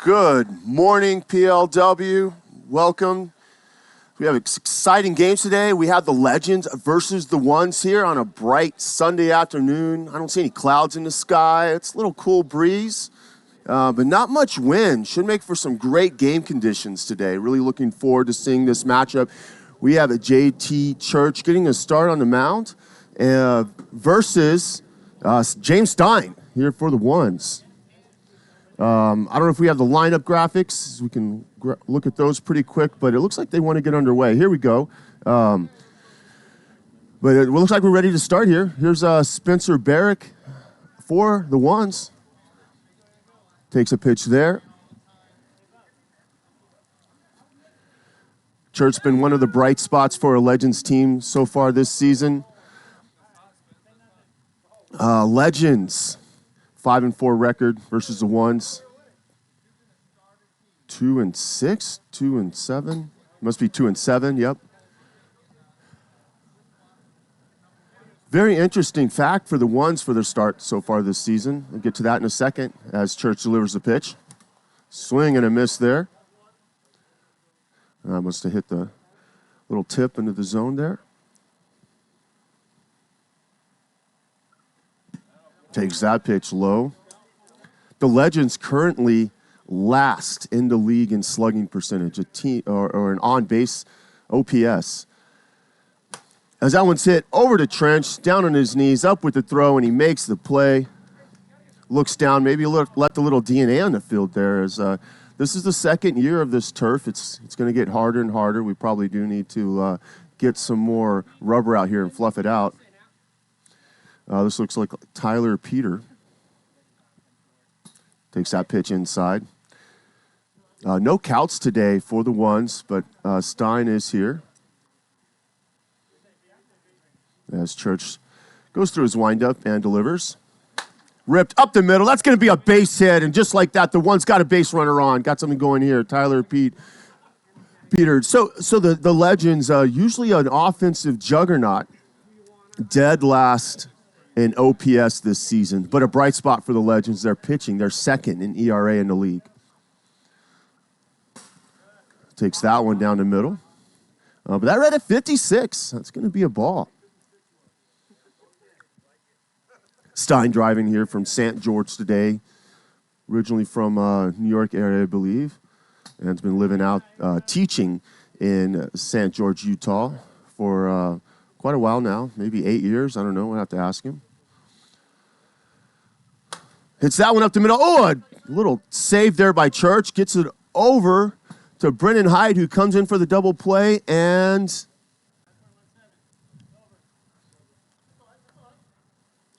Good morning, PLW. Welcome. We have exciting games today. We have the Legends versus the Ones here on a bright Sunday afternoon. I don't see any clouds in the sky. It's a little cool breeze, but not much wind. Should make for some great game conditions today. Really looking forward to seeing this matchup. We have a JT Church getting a start on the mound versus James Stein here for the Ones. I don't know if we have the lineup graphics. We can look at those pretty quick, but it looks like they want to get underway. Here we go. But it looks like we're ready to start here. Here's Spencer Barrick for the Ones. Takes a pitch there. Church's been one of the bright spots for a Legends team so far this season. Legends. 5-4 record versus the Ones. 2-6, 2-7. Must be 2-7. Yep. Very interesting fact for the Ones for their start so far this season. I'll get to that in a second as Church delivers the pitch. Swing and a miss there. Must have hit the little tip into the zone there. Takes that pitch low. The Legends currently last in the league in slugging percentage, or an on-base OPS. As that one's hit over to Trench, down on his knees, up with the throw, and he makes the play. Looks down, maybe left a little DNA on the field there. As this is the second year of this turf. It's going to get harder and harder. We probably do need to get some more rubber out here and fluff it out. This looks like Tyler Peter. Takes that pitch inside. No counts today for the Ones, but Stein is here. As Church goes through his windup and delivers. Ripped up the middle. That's going to be a base hit, and just like that, the Ones got a base runner on. Got something going here. Tyler Peter. So the Legends, usually an offensive juggernaut, dead last in OPS this season, but a bright spot for the Legends. They're pitching. They're second in ERA in the league. Takes that one down the middle. But that read at 56. That's going to be a ball. Stein driving here from St. George today, originally from New York area, I believe, and has been living out, teaching in St. George, Utah for quite a while now, maybe 8 years. I don't know. We'll have to ask him. Hits that one up the middle. Oh, a little save there by Church. Gets it over to Brendan Hyde, who comes in for the double play. And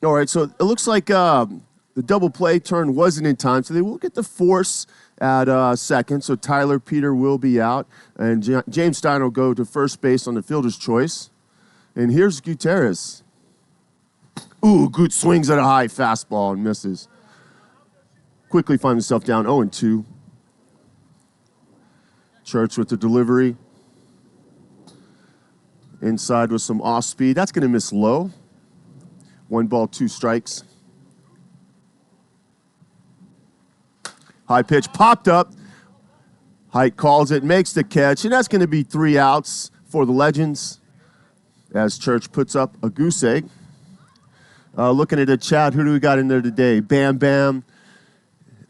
all right, so it looks like the double play turn wasn't in time, so they will get the force at second. So Tyler Peter will be out, and James Stein will go to first base on the fielder's choice. And here's Gutierrez. Ooh, Gut swings at a high fastball and misses. Quickly finds himself down 0-2. Church with the delivery. Inside with some off speed. That's going to miss low. 1 ball, 2 strikes. High pitch popped up. Height calls it, makes the catch, and that's going to be 3 outs for the Legends as Church puts up a goose egg. Looking at the chat, who do we got in there today? Bam Bam.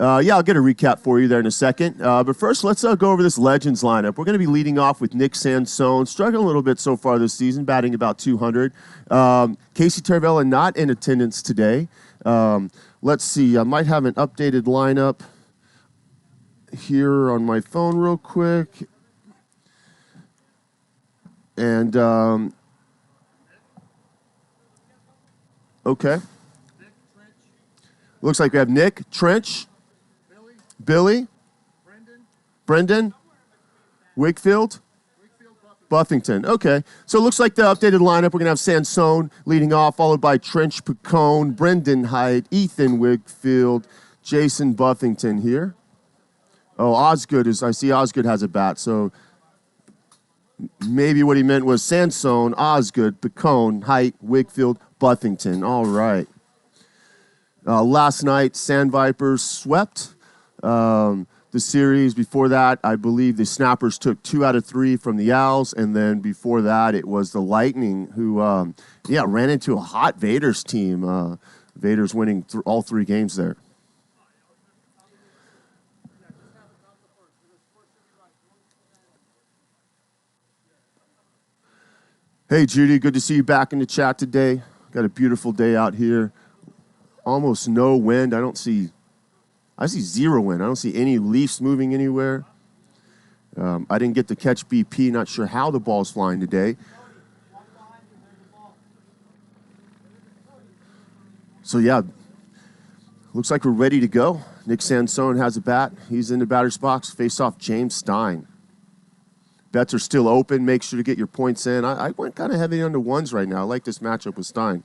Yeah, I'll get a recap for you there in a second. But first, let's go over this Legends lineup. We're going to be leading off with Nick Sansone, struggling a little bit so far this season, batting about 200. Casey Taravella not in attendance today. Let's see, I might have an updated lineup here on my phone real quick. And, okay. Looks like we have Nick, Trench, Billy, Brendan, Wakefield, Buffington. Okay, so it looks like the updated lineup. We're going to have Sansone leading off, followed by Trench Picone, Brendan Hyde, Ethan Wakefield, Jason Buffington here. Oh, Osgood I see Osgood has a bat, so maybe what he meant was Sansone, Osgood, Picone, Hyde, Wakefield, Buffington. All right. Last night, Sand Vipers swept the series. Before that, I believe the Snappers took 2 out of 3 from the Owls, and then before that, it was the Lightning who, ran into a hot Vaders team. Vaders winning all 3 games there. Hey, Judy, good to see you back in the chat today. Got a beautiful day out here. Almost no wind. I see 0 wind. I don't see any leaves moving anywhere. I didn't get to catch BP. Not sure how the ball's flying today. So, yeah, looks like we're ready to go. Nick Sansone has a bat. He's in the batter's box. Face off James Stein. Bets are still open. Make sure to get your points in. I went kind of heavy on the ones right now. I like this matchup with Stein.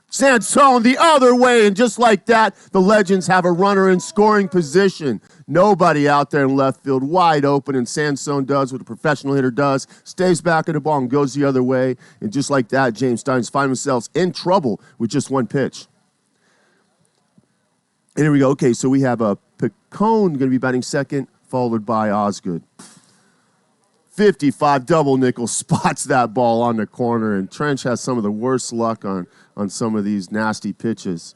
Sansone the other way, and just like that, the Legends have a runner in scoring position. Nobody out there in left field, wide open, and Sansone does what a professional hitter does, stays back of the ball and goes the other way, and just like that, James Stein's find themselves in trouble with just one pitch. And here we go. Okay, so we have a Picone going to be batting second, followed by Osgood. 55 double nickel spots that ball on the corner, and Trench has some of the worst luck on some of these nasty pitches.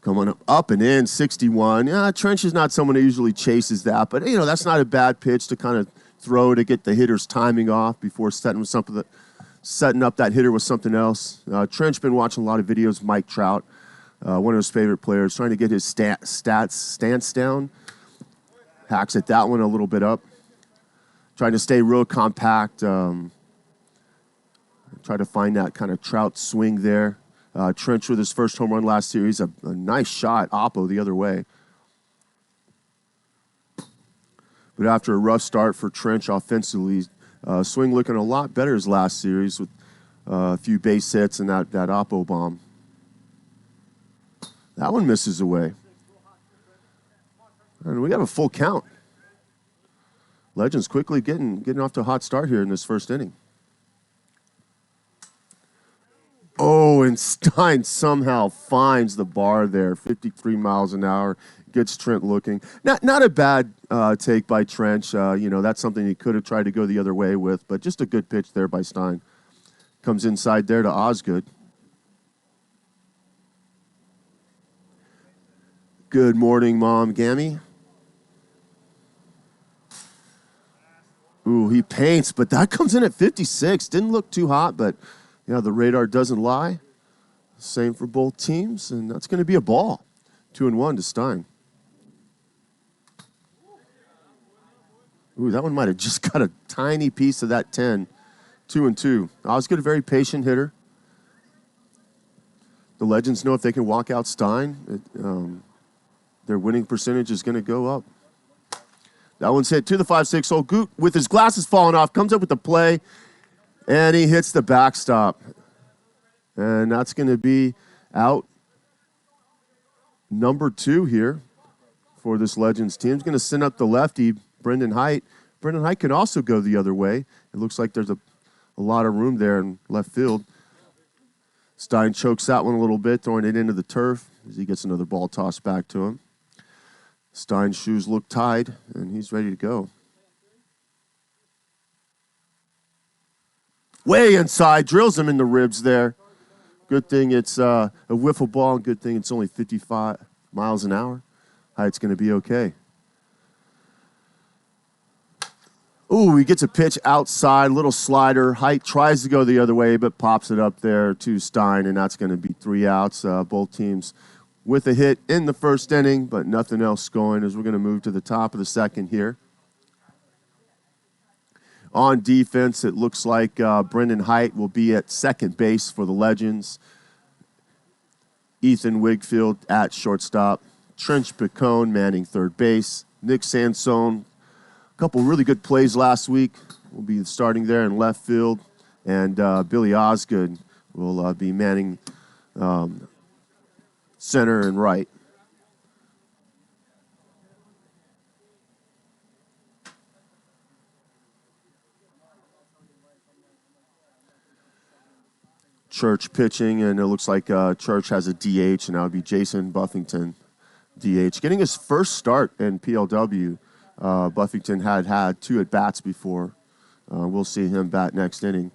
Coming up and in, 61. Yeah, Trench is not someone who usually chases that, but that's not a bad pitch to kind of throw to get the hitter's timing off before setting up that hitter with something else. Trench been watching a lot of videos of Mike Trout. One of his favorite players, trying to get his stance down. Hacks at that one a little bit up. Trying to stay real compact. Try to find that kind of Trout swing there. Trench with his first home run last series. A nice shot, Oppo the other way. But after a rough start for Trench offensively, swing looking a lot better his last series with a few base hits and that Oppo bomb. That one misses away. And we have a full count. Legends quickly getting off to a hot start here in this first inning. Oh, and Stein somehow finds the bar there, 53 miles an hour, gets Trent looking. Not a bad take by Trench. That's something he could have tried to go the other way with, but just a good pitch there by Stein. Comes inside there to Osgood. Good morning, Mom Gammy. Ooh, he paints, but that comes in at 56. Didn't look too hot, but the radar doesn't lie. Same for both teams, and that's going to be a ball. 2-1 to Stein. Ooh, that one might have just got a tiny piece of that 10. 2-2. Osgood, a very patient hitter. The Legends know if they can walk out Stein, their winning percentage is going to go up. That one's hit to the 5-6 hole. Goot, with his glasses falling off, comes up with the play, and he hits the backstop. And that's going to be out number 2 here for this Legends team. He's going to send up the lefty, Brendan Height. Brendan Height can also go the other way. It looks like there's a lot of room there in left field. Stein chokes that one a little bit, throwing it into the turf as he gets another ball tossed back to him. Stein's shoes look tied, and he's ready to go. Way inside, drills him in the ribs there. Good thing it's a wiffle ball, and good thing it's only 55 miles an hour. Height's going to be okay. Ooh, he gets a pitch outside, little slider. Height tries to go the other way, but pops it up there to Stein, and that's going to be 3 outs. Both teams with a hit in the first inning, but nothing else going as we're going to move to the top of the second here. On defense, it looks like Brendan Height will be at second base for the Legends. Ethan Wigfield at shortstop. Trench Picone manning third base. Nick Sansone, a couple really good plays last week, will be starting there in left field. And Billy Osgood will be manning center and right. Church pitching, and it looks like Church has a DH, and that would be Jason Buffington, DH. Getting his first start in PLW. Buffington had 2 at-bats before. We'll see him bat next inning.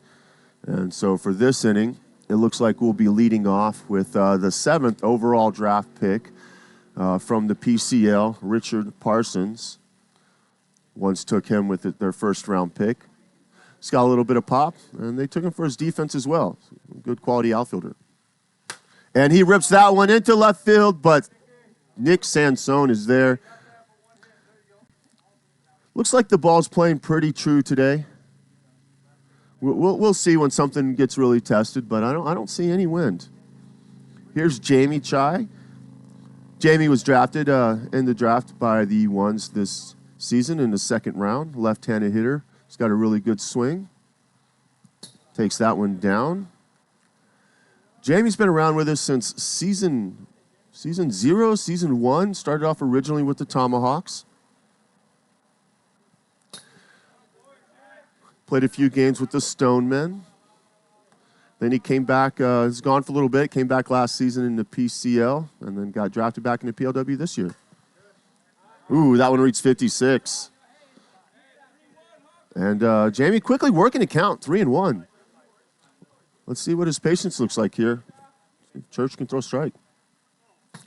And so for this inning, it looks like we'll be leading off with the 7th overall draft pick from the PCL, Richard Parsons. Once took him with their first-round pick. He's got a little bit of pop, and they took him for his defense as well. Good quality outfielder. And he rips that one into left field, but Nick Sansone is there. Looks like the ball's playing pretty true today. We'll see when something gets really tested, but I don't see any wind. Here's Jamie Chai. Jamie was drafted in the draft by the Ones this season in the 2nd round. Left-handed hitter. He's got a really good swing. Takes that one down. Jamie's been around with us since season 0, season 1. Started off originally with the Tomahawks. Played a few games with the Stonemen. Then he came back, he's gone for a little bit, came back last season in the PCL, and then got drafted back in the PLW this year. Ooh, that one reached 56. And Jamie quickly working the count, 3-1. Let's see what his patience looks like here. Church can throw strike.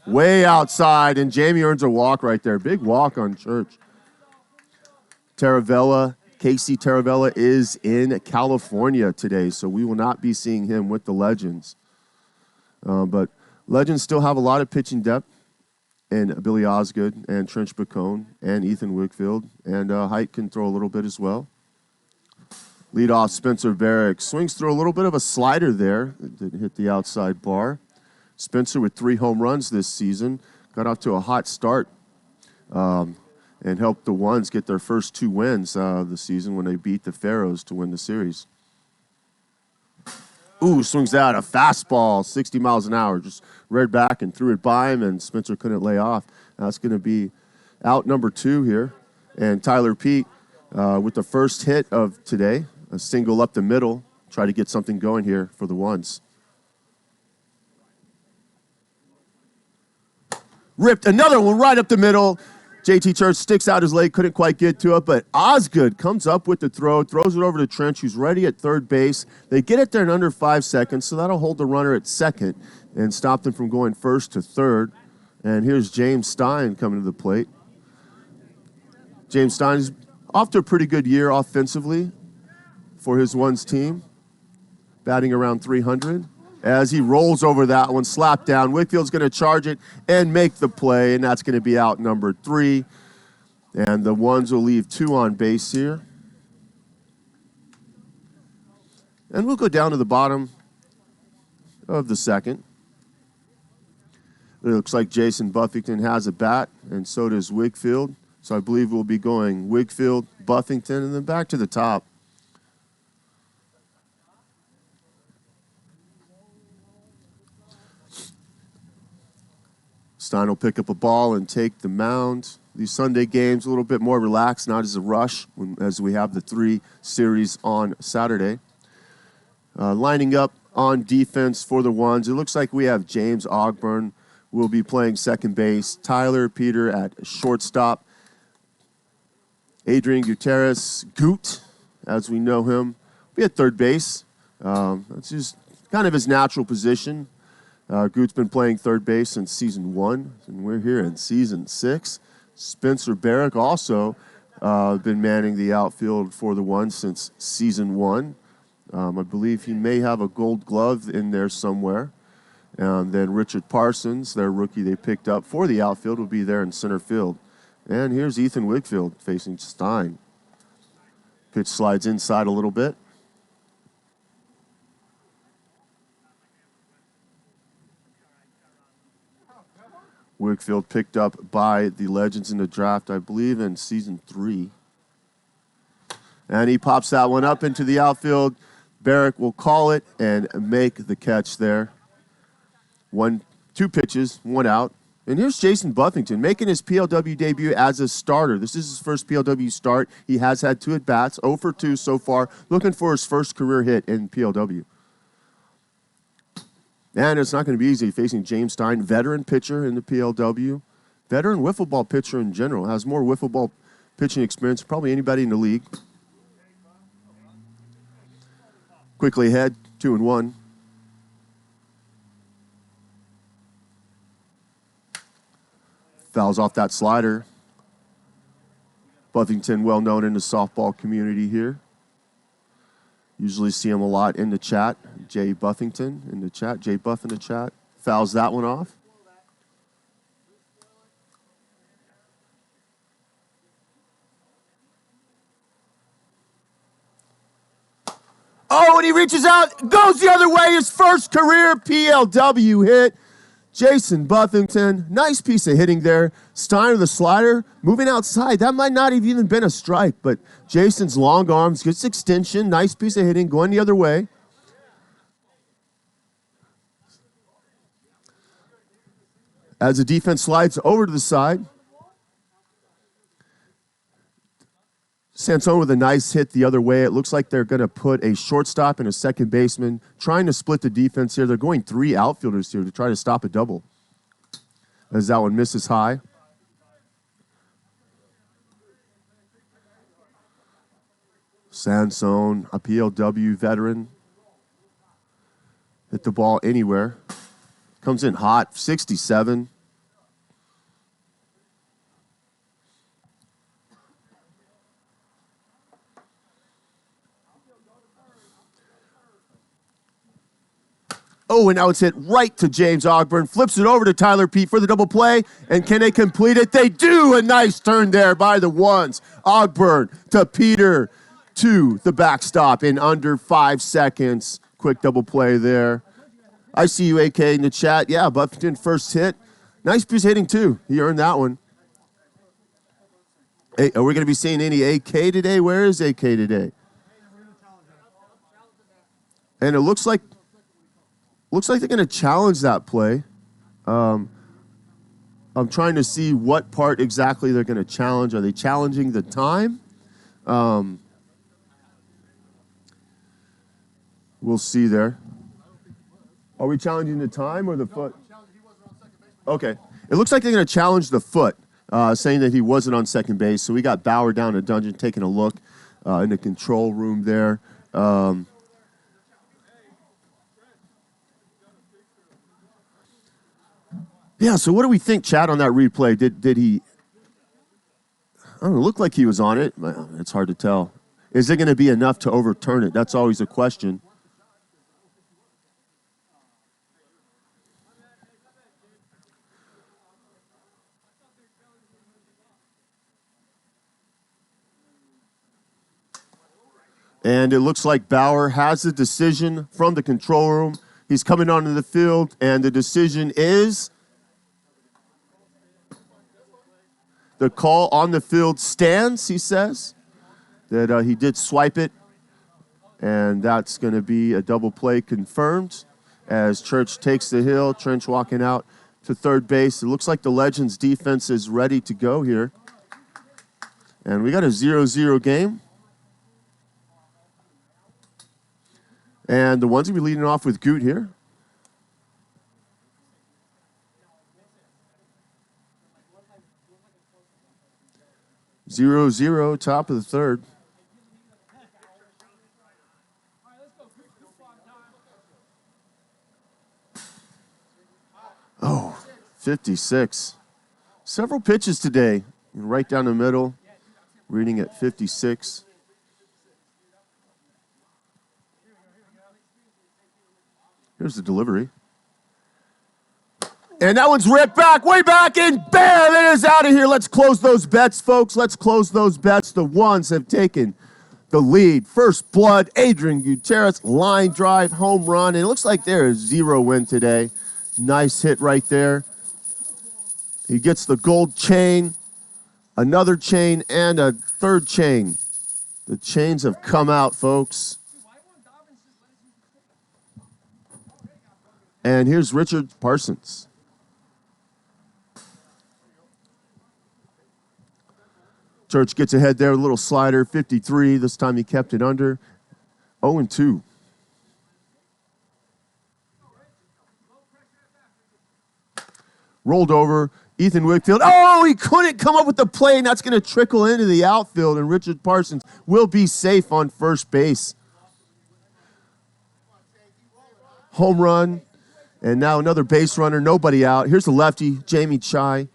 Way outside, and Jamie earns a walk right there. Big walk on Church. Casey Taravella is in California today, so we will not be seeing him with the Legends. But Legends still have a lot of pitching depth, and Billy Osgood and Trench Bacone and Ethan Wickfield, and Height can throw a little bit as well. Leadoff Spencer Barrick swings through a little bit of a slider there. It didn't hit the outside bar. Spencer with 3 home runs this season. Got off to a hot start and helped the Ones get their first 2 wins this season when they beat the Pharaohs to win the series. Ooh, swings out a fastball, 60 miles an hour. Just reared back and threw it by him, and Spencer couldn't lay off. That's going to be out number 2 here. And Tyler Pete with the first hit of today. A single up the middle. Try to get something going here for the Ones. Ripped another one right up the middle. JT Church sticks out his leg, couldn't quite get to it, but Osgood comes up with the throw, throws it over to Trench, who's ready at third base. They get it there in under 5 seconds, so that'll hold the runner at second and stop them from going first to third. And here's James Stein coming to the plate. James Stein is off to a pretty good year offensively for his Ones team, batting around 300. As he rolls over that one, slap down. Wickfield's going to charge it and make the play, and that's going to be out number 3. And the Ones will leave 2 on base here. And we'll go down to the bottom of the 2nd. It looks like Jason Buffington has a bat, and so does Wickfield. So I believe we'll be going Wickfield, Buffington, and then back to the top. Stein will pick up a ball and take the mound. These Sunday games a little bit more relaxed, not as a rush as we have the 3 series on Saturday. Lining up on defense for the Ones, it looks like we have James Ogburn will be playing second base, Tyler Peter at shortstop, Adrian Gutierrez, Goot, as we know him, be at third base. That's just kind of his natural position. Goot's been playing third base since season 1, and we're here in season 6. Spencer Barrick also been manning the outfield for the Ones since season 1. I believe he may have a gold glove in there somewhere. And then Richard Parsons, their rookie they picked up for the outfield, will be there in center field. And here's Ethan Wickfield facing Stein. Pitch slides inside a little bit. Wickfield picked up by the Legends in the draft, I believe, in season 3. And he pops that one up into the outfield. Barrick will call it and make the catch there. 2 pitches, 1 out. And here's Jason Buffington making his PLW debut as a starter. This is his first PLW start. He has had 2 at-bats, 0 for 2 so far, looking for his first career hit in PLW. And it's not going to be easy facing James Stein, veteran pitcher in the PLW. Veteran wiffle ball pitcher in general. Has more wiffle ball pitching experience than probably anybody in the league. Quickly ahead, 2-1. Fouls off that slider. Buffington, well known in the softball community here. Usually see him a lot in the chat. Jay Buffington in the chat. Jay Buff in the chat. Fouls that one off. Oh, and he reaches out, goes the other way. His first career PLW hit. Jason Buffington, nice piece of hitting there. Steiner, the slider, moving outside. That might not have even been a strike, but Jason's long arms, gets extension, nice piece of hitting, going the other way. As the defense slides over to the side. Sansone with a nice hit the other way. It looks like they're going to put a shortstop and a second baseman, trying to split the defense here. They're going 3 outfielders here to try to stop a double. As that one misses high. Sansone, a PLW veteran. Hit the ball anywhere. Comes in hot, 67. Oh, and now it's hit right to James Ogburn. Flips it over to Tyler Pete for the double play. And can they complete it? They do. A nice turn there by the ones. Ogburn to Peter to the backstop in under 5 seconds. Quick double play there. I see you, AK, in the chat. Yeah, Buffington first hit. Nice piece of hitting, too. He earned that one. Hey, are we going to be seeing any AK today? Where is AK today? And it looks like they're going to challenge that play. I'm trying to see what part exactly they're going to challenge. Are they challenging the time? We'll see there. Are we challenging the time or the foot? Okay. It looks like they're going to challenge the foot, saying that he wasn't on second base. So we got Bauer down in the dungeon taking a look in the control room there. Yeah, so what do we think, Chad, on that replay? Did he, I don't know, look like he was on it. It's hard to tell. Is it going to be enough to overturn it? That's always a question. And it looks like Bauer has a decision from the control room. He's coming onto the field, and the decision is the call on the field stands, he says, that he did swipe it, and that's going to be a double play confirmed as Church takes the hill. Trench walking out to third base. It looks like the Legends defense is ready to go here. And we got a 0-0 game. And the ones going to be leading off with Goot here. Zero, zero, top of the third. Oh, 56. Several pitches today. Right down the middle. Reading at 56. Here's the delivery. And that one's ripped back, way back, and bam, it is out of here. Let's close those bets, folks. Let's close those bets. The ones have taken the lead. First blood, Adrian Gutierrez, line drive, home run. And it looks like there is 0 win today. Nice hit right there. He gets the gold chain, another chain, and a third chain. The chains have come out, folks. And here's Richard Parsons. Church gets ahead there, a little slider, 53. This time he kept it under. 0-2. Rolled over. Ethan Wickfield. Oh, he couldn't come up with the play, and that's going to trickle into the outfield, and Richard Parsons will be safe on first base. Home run, and now another base runner, nobody out. Here's the lefty, Jamie Chai.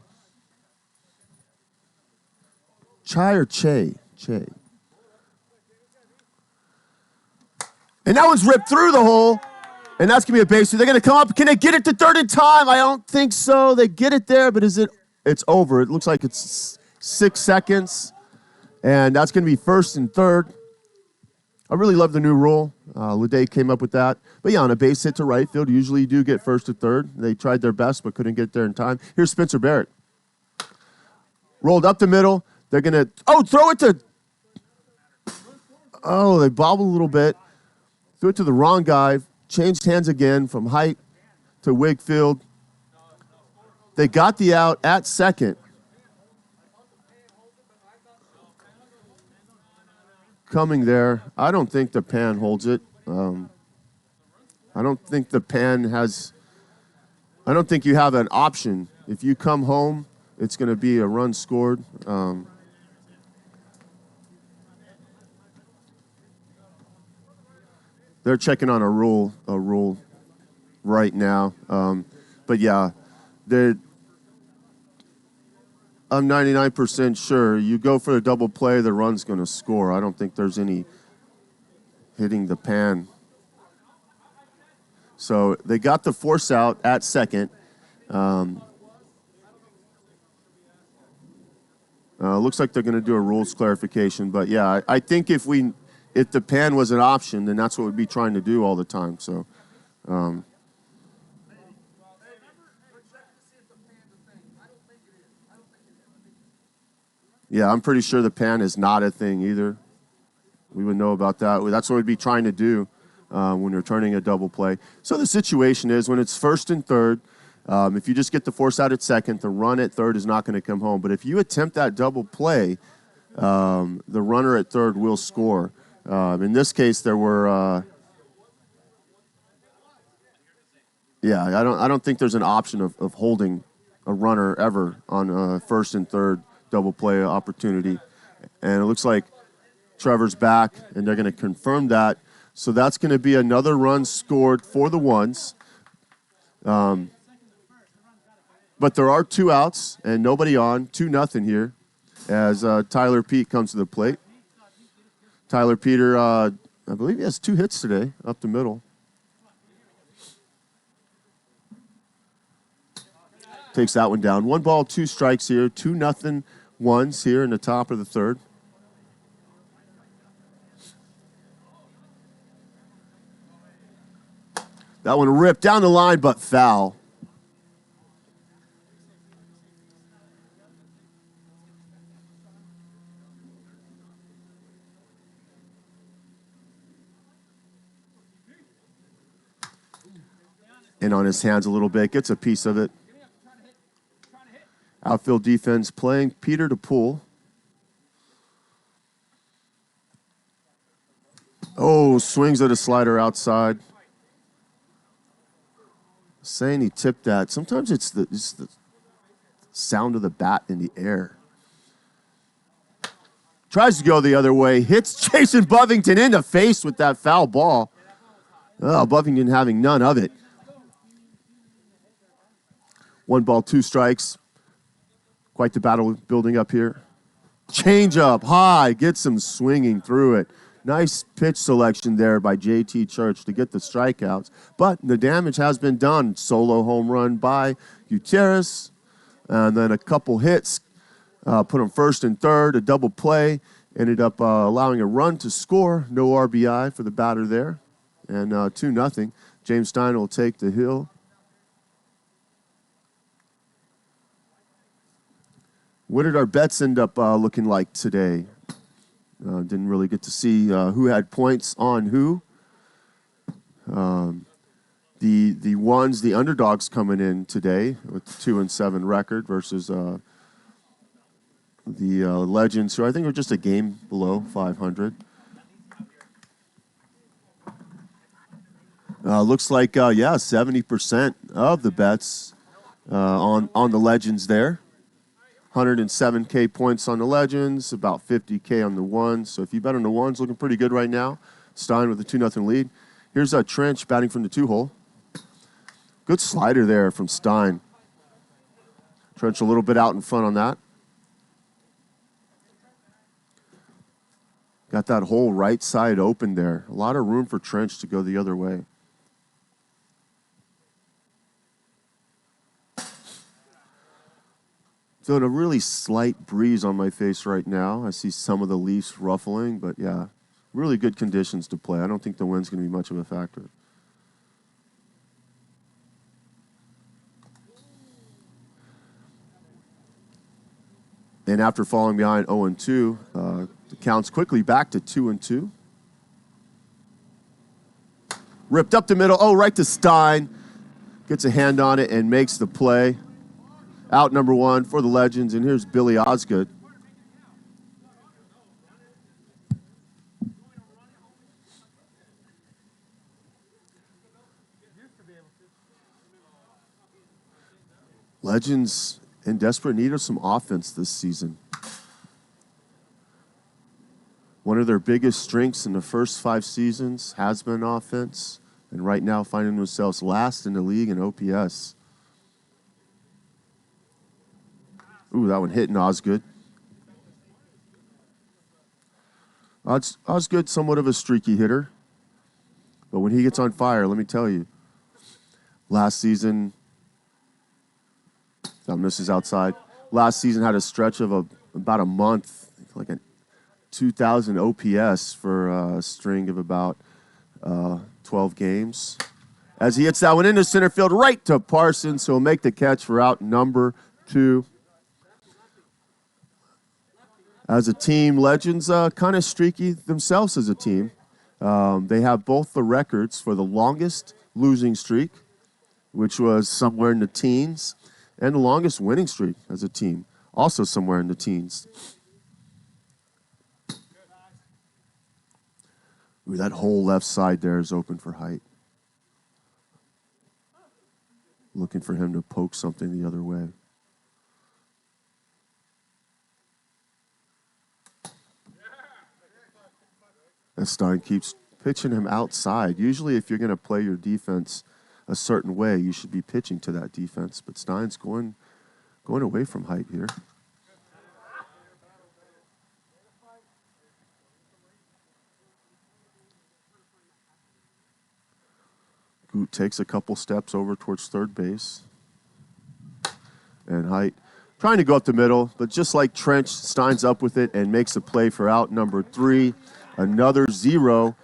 Chai or Che? Che. And that one's ripped through the hole, and that's going to be a base hit. They're going to come up. Can they get it to third in time? I don't think so. They get it there, but is it? It's over. It looks like it's 6 seconds, and that's going to be first and third. I really love the new rule. Leday came up with that. But yeah, on a base hit to right field, usually you do get first to third. They tried their best, but couldn't get there in time. Here's Spencer Barrett. Rolled up the middle. They're going to, throw it to, they bobbled a little bit. Threw it to the wrong guy. Changed hands again from Height to Wakefield. They got the out at second. Coming there. I don't think the pan holds it. I don't think the pan has, I don't think you have an option. If you come home, it's going to be a run scored. They're checking on a rule right now. But yeah, I'm 99% sure you go for a double play, the run's going to score. I don't think there's any hitting the pan. So they got the force out at second. Looks like they're going to do a rules clarification. But yeah, I think if the pan was an option, then that's what we'd be trying to do all the time. So, yeah, I'm pretty sure the pan is not a thing either. We would know about that. That's what we'd be trying to do when we're turning a double play. So the situation is when it's first and third, if you just get the force out at second, the run at third is not going to come home. But if you attempt that double play, the runner at third will score. In this case, there were, I don't think there's an option of holding a runner ever on a first and third double play opportunity. And it looks like Trevor's back, and they're going to confirm that. So that's going to be another run scored for the ones. But there are 2 outs and nobody on, 2-0 here as Tyler Pete comes to the plate. Tyler Peter, I believe he has 2 hits today, up the middle. Takes that one down. 1 ball, 2 strikes here. 2-0 ones here in the top of the third. That one ripped down the line, but foul. In on his hands a little bit, gets a piece of it. Outfield defense playing Peter to pull. Oh, swings at a slider outside. Saying he tipped that. Sometimes it's the sound of the bat in the air. Tries to go the other way. Hits Jason Buffington in the face with that foul ball. Oh, Buffington having none of it. 1 ball, 2 strikes. Quite the battle building up here. Change up high. Gets him swinging through it. Nice pitch selection there by J.T. Church to get the strikeouts. But the damage has been done. Solo home run by Gutierrez. And then a couple hits. Put him first and third. A double play. Ended up allowing a run to score. No RBI for the batter there. And 2-0. James Stein will take the hill. What did our bets end up looking like today? Didn't really get to see who had points on who. The ones, the underdogs coming in today with the 2-7 record versus the Legends, who I think are just a game below 500. Looks like 70% of the bets on the Legends there. 107K points on the Legends, about 50K on the ones. So if you bet on the ones, looking pretty good right now. Stein with a 2-0 lead. Here's Trench batting from the 2-hole. Good slider there from Stein. Trench a little bit out in front on that. Got that whole right side open there. A lot of room for Trench to go the other way. Feeling a really slight breeze on my face right now. I see some of the leaves ruffling, but yeah, really good conditions to play. I don't think the wind's going to be much of a factor. And after falling behind 0-2, the count's quickly back to 2-2. Ripped up the middle. Oh, right to Stein. Gets a hand on it and makes the play. Out number one for the Legends. And here's Billy Osgood. Legends in desperate need of some offense this season. One of their biggest strengths in the first 5 seasons has been offense, and right now finding themselves last in the league in OPS. Ooh, that one hitting Osgood. Osgood, somewhat of a streaky hitter, but when he gets on fire, let me tell you, last season, that misses outside. Last season had a stretch of about a month, like a 2,000 OPS for a string of about 12 games. As he hits that one into center field, right to Parsons, so he'll make the catch for out number 2. As a team, Legends kind of streaky themselves as a team. They have both the records for the longest losing streak, which was somewhere in the teens, and the longest winning streak as a team, also somewhere in the teens. Ooh, that whole left side there is open for Height. Looking for him to poke something the other way. And Stein keeps pitching him outside. Usually if you're going to play your defense a certain way, you should be pitching to that defense. But Stein's going away from Height here. Goot takes a couple steps over towards third base. And Height trying to go up the middle, but just like Trench, Stein's up with it and makes a play for out number 3. Another 0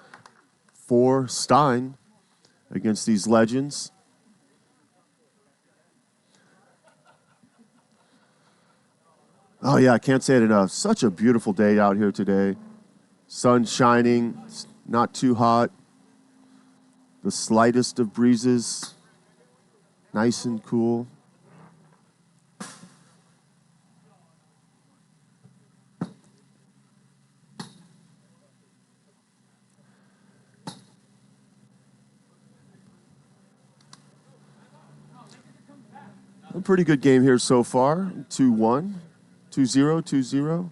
for Stein against these Legends. Oh, yeah, I can't say it enough. Such a beautiful day out here today. Sun shining, not too hot. The slightest of breezes, nice and cool. A pretty good game here so far. 2-1, 2-0, 2-0.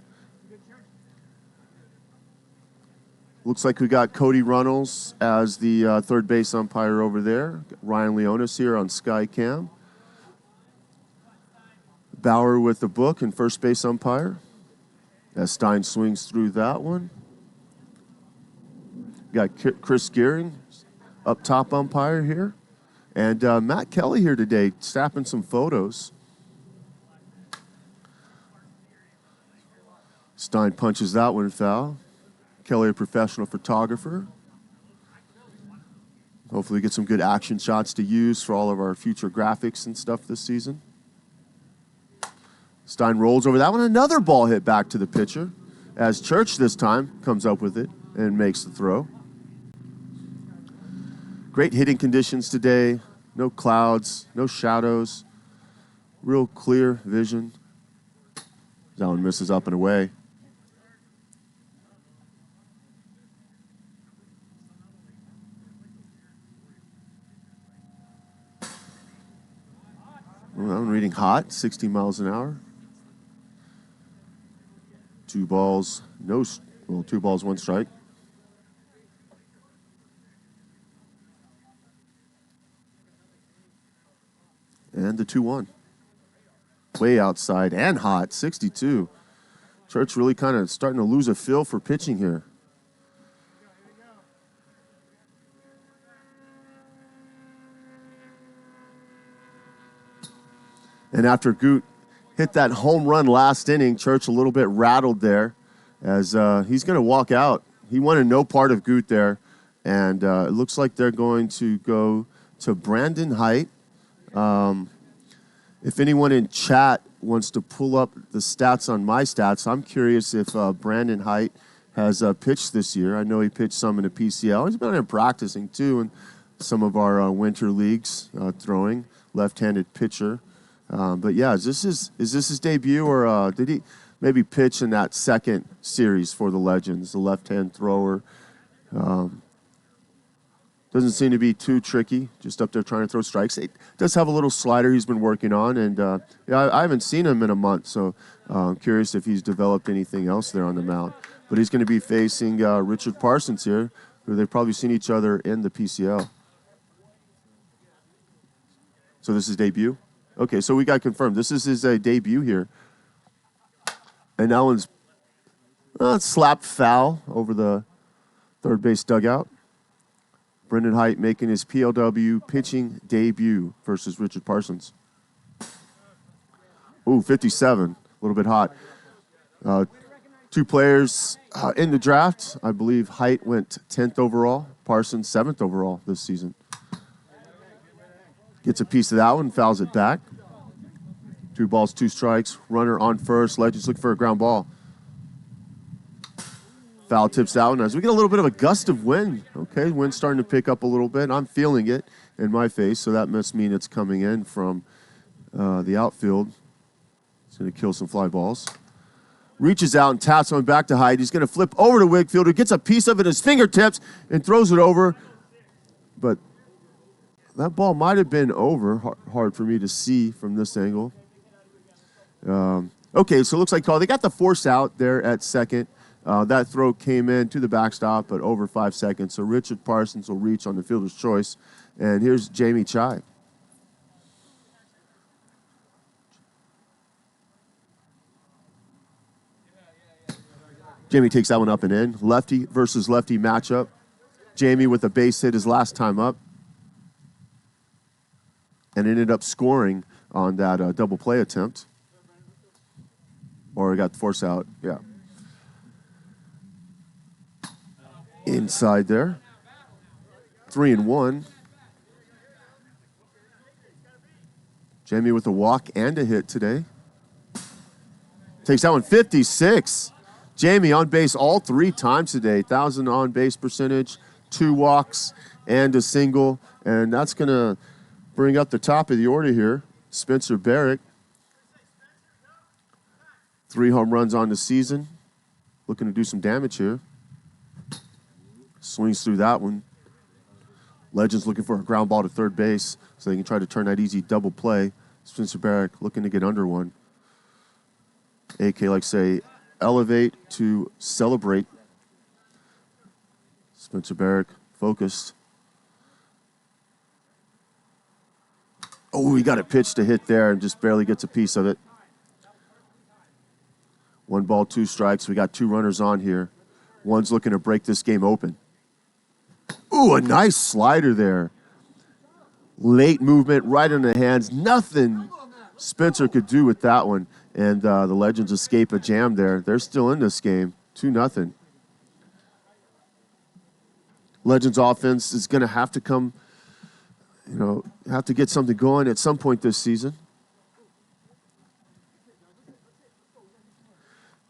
Looks like we got Cody Runnels as the third base umpire over there. Ryan Leonis here on Skycam. Bauer with the book and first base umpire. As Stein swings through that one. Got Chris Gearing up top umpire here. And Matt Kelly here today, snapping some photos. Stein punches that one foul. Kelly, a professional photographer. Hopefully get some good action shots to use for all of our future graphics and stuff this season. Stein rolls over that one. Another ball hit back to the pitcher as Church this time comes up with it and makes the throw. Great hitting conditions today. No clouds, no shadows. Real clear vision. That one misses up and away. Well, I'm reading hot, 60 miles an hour. 2 balls, well, 2 balls, 1 strike. And the 2-1. Way outside and hot, 62. Church really kind of starting to lose a feel for pitching here. And after Goot hit that home run last inning, Church a little bit rattled there as he's going to walk out. He wanted no part of Goot there. And it looks like they're going to go to Brandon Height. If anyone in chat wants to pull up the stats on my stats, I'm curious if Brandon Height has pitched this year. I know he pitched some in the PCL. He's been in practicing, too, in some of our winter leagues, throwing, left-handed pitcher. But, yeah, is this his debut, or did he maybe pitch in that second series for the Legends, the left-hand thrower? Doesn't seem to be too tricky, just up there trying to throw strikes. He does have a little slider he's been working on, and yeah, I haven't seen him in a month, so I'm curious if he's developed anything else there on the mound. But he's going to be facing Richard Parsons here, who they've probably seen each other in the PCL. So this is debut? Okay, so we got confirmed. This is his debut here. And that one's slapped foul over the third base dugout. Brendan Height making his PLW pitching debut versus Richard Parsons. Ooh, 57, a little bit hot. 2 players in the draft. I believe Height went 10th overall, Parsons 7th overall this season. Gets a piece of that one, fouls it back. 2 balls, 2 strikes. Runner on first. Legends look for a ground ball. Foul tips that one as we get a little bit of a gust of wind. Okay, wind's starting to pick up a little bit. I'm feeling it in my face, so that must mean it's coming in from the outfield. It's going to kill some fly balls. Reaches out and taps one back to Hyde. He's going to flip over to Wakefield, who gets a piece of it in his fingertips and throws it over. But that ball might have been over. Hard for me to see from this angle. Okay, so it looks like they got the force out there at second. That throw came in to the backstop, but over 5 seconds. So Richard Parsons will reach on the fielder's choice. And here's Jamie Chai. Jamie takes that one up and in. Lefty versus lefty matchup. Jamie with a base hit his last time up. And ended up scoring on that double play attempt. Or got the force out, yeah. Inside there. 3-1. Jamie with a walk and a hit today. Takes that one 56. Jamie on base all 3 times today. 1,000 on base percentage, 2 walks, and a single. And that's going to bring up the top of the order here. Spencer Barrett. 3 home runs on the season. Looking to do some damage here. Swings through that one. Legends looking for a ground ball to third base so they can try to turn that easy double play. Spencer Barrett looking to get under one. AK like say, elevate to celebrate. Spencer Barrett focused. Oh, he got a pitch to hit there and just barely gets a piece of it. 1 ball, 2 strikes. We got 2 runners on here. One's looking to break this game open. Ooh, a nice slider there. Late movement, right in the hands. Nothing Spencer could do with that one. And the Legends escape a jam there. They're still in this game, 2-0. Legends offense is going to have to come, have to get something going at some point this season.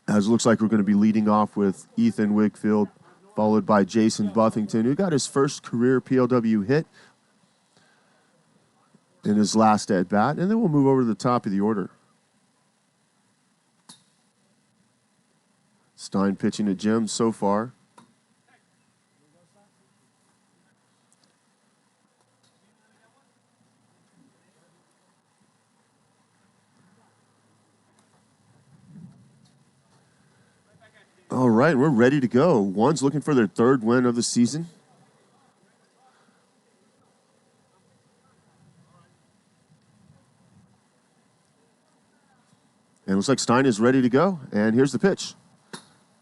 As it looks like we're going to be leading off with Ethan Wakefield, followed by Jason Buffington, who got his first career PLW hit in his last at-bat. And then we'll move over to the top of the order. Stein pitching to Jim so far. right, we're ready to go. One's looking for their third win of the season. And it looks like Stein is ready to go. And here's the pitch.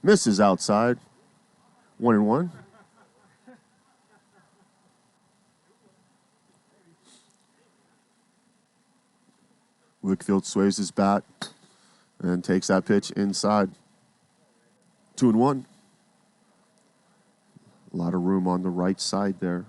Misses outside. 1-1. Wickfield sways his bat and takes that pitch inside. 2-1. A lot of room on the right side there.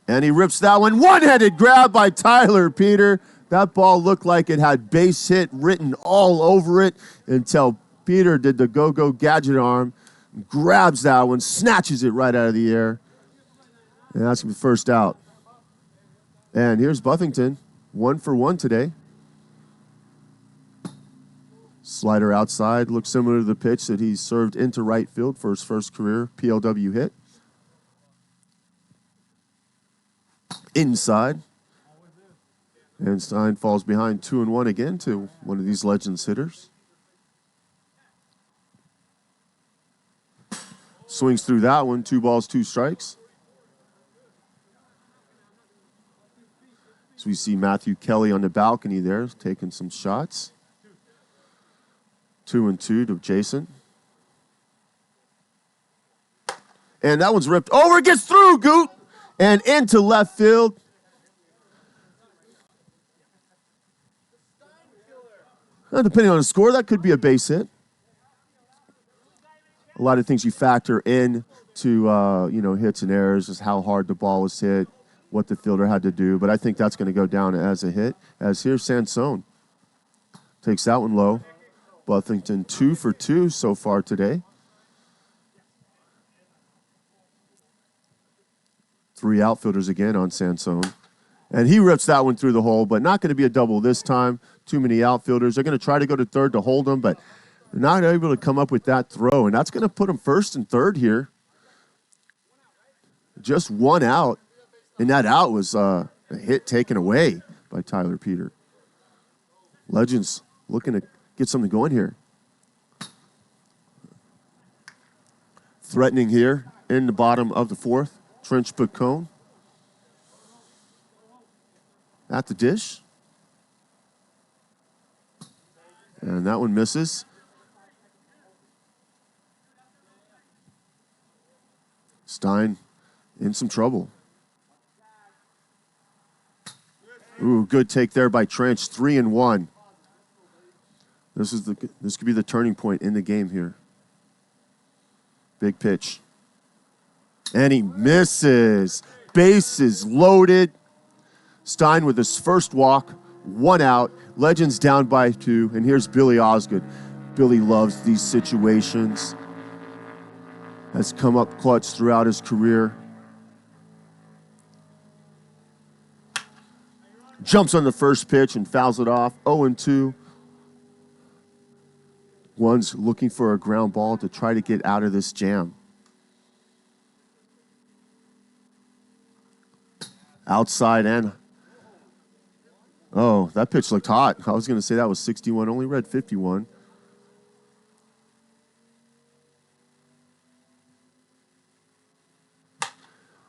And he rips that one. One-headed grab by Tyler Peter. That ball looked like it had base hit written all over it until Peter did the go-go gadget arm, grabs that one, snatches it right out of the air. And that's going to be first out. And here's Buffington, 1 for 1 today. Slider outside, looks similar to the pitch that he served into right field for his first career PLW hit. Inside. And Stein falls behind 2-1 again to one of these Legends hitters. Swings through that one, 2 balls, 2 strikes. So we see Matthew Kelly on the balcony there, taking some shots. 2-2 to Jason. And that one's ripped over, gets through, Goot, and into left field. Depending on the score, that could be a base hit. A lot of things you factor in to hits and errors, is how hard the ball was hit, what the fielder had to do. But I think that's going to go down as a hit. As here's Sansone. Takes that one low. Buffington 2 for 2 so far today. 3 outfielders again on Sansone. And he rips that one through the hole, but not going to be a double this time. Too many outfielders. They're going to try to go to third to hold him, but they're not able to come up with that throw, and that's going to put him first and third here. Just 1 out, and that out was a hit taken away by Tyler Peter. Legends looking to get something going here. Threatening here in the bottom of the 4th. Trench Pacone. At the dish. And that one misses. Stein in some trouble. Ooh, good take there by Trench. 3-1. This could be the turning point in the game here. Big pitch. And he misses. Bases loaded. Stein with his first walk, 1 out. Legends down by 2. And here's Billy Osgood. Billy loves these situations. Has come up clutch throughout his career. Jumps on the first pitch and fouls it off. 0-2. One's looking for a ground ball to try to get out of this jam. Outside and... Oh, that pitch looked hot. I was going to say that was 61. Only read 51.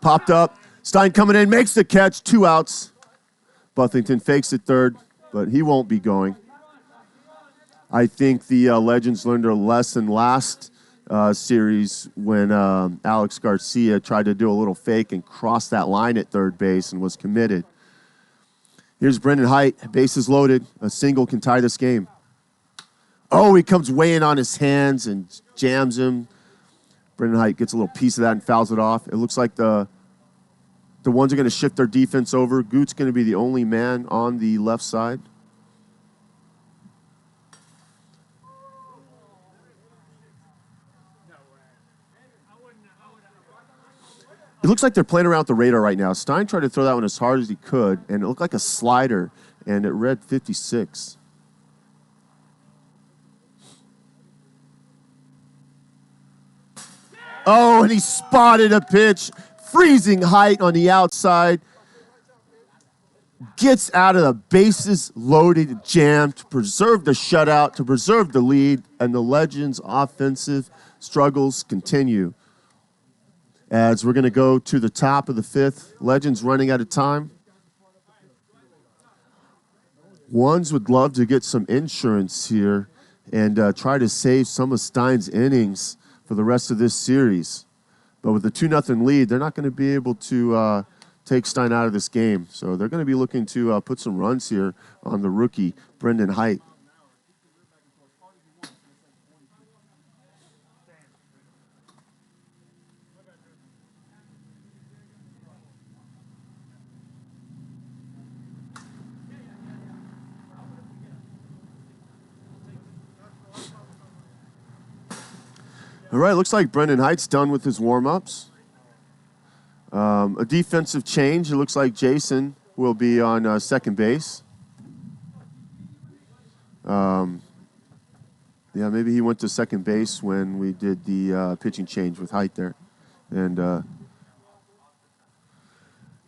Popped up. Stein coming in, makes the catch. 2 outs. Buffington fakes it third, but he won't be going. I think the Legends learned their lesson last series when Alex Garcia tried to do a little fake and cross that line at third base and was committed. Here's Brendan Height, bases loaded. A single can tie this game. Oh, he comes way in on his hands and jams him. Brendan Height gets a little piece of that and fouls it off. It looks like the ones are going to shift their defense over. Goot's going to be the only man on the left side. It looks like they're playing around with the radar right now. Stein tried to throw that one as hard as he could, and it looked like a slider, and it read 56. Oh, and he spotted a pitch. Freezing Height on the outside. gets out of the bases loaded jam to preserve the shutout, to preserve the lead, and the Legends' offensive struggles continue. As we're going to go to the top of the fifth, Legends running out of time. Ones would love to get some insurance here and try to save some of Stein's innings for the rest of this series. But with the 2-0 lead, they're not going to be able to take Stein out of this game. So they're going to be looking to put some runs here on the rookie, Brendan Height. All right, looks like Brendan Height's done with his warm-ups. A defensive change. It looks like Jason will be on second base. Yeah, maybe he went to second base when we did the pitching change with Height there. And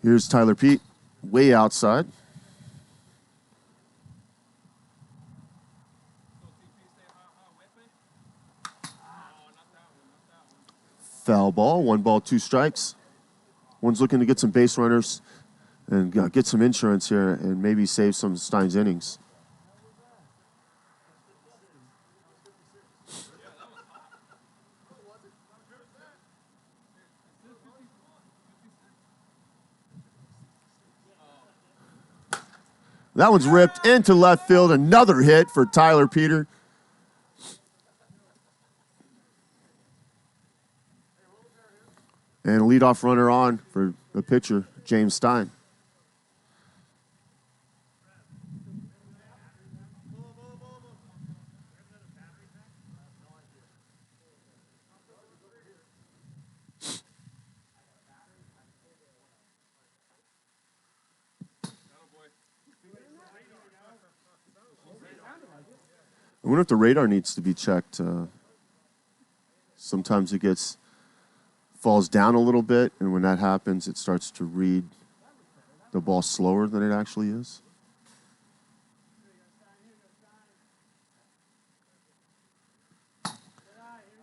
here's Tyler Pete, way outside. Foul ball, 1 ball, 2 strikes. One's looking to get some base runners and get some insurance here and maybe save some Stein's innings. That one's ripped into left field. Another hit for Tyler Peter. And a leadoff runner on for the pitcher, James Stein. I wonder if the radar needs to be checked. Sometimes it falls down a little bit, and when that happens, it starts to read the ball slower than it actually is.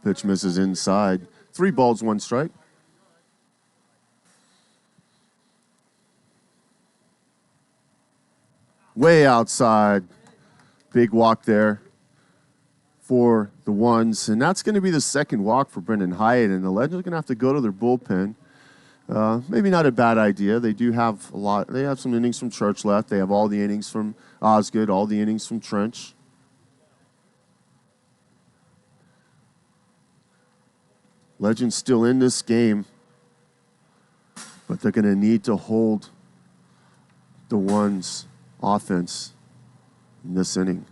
Pitch misses inside. 3 balls, 1 strike. Way outside. Big walk there for the Ones, and that's going to be the second walk for Brendan Hyatt, and the Legends are going to have to go to their bullpen. Maybe not a bad idea. They do have a lot. They have some innings from Church left. They have all the innings from Osgood, all the innings from Trench. Legends still in this game, but they're going to need to hold the Ones' offense in this inning.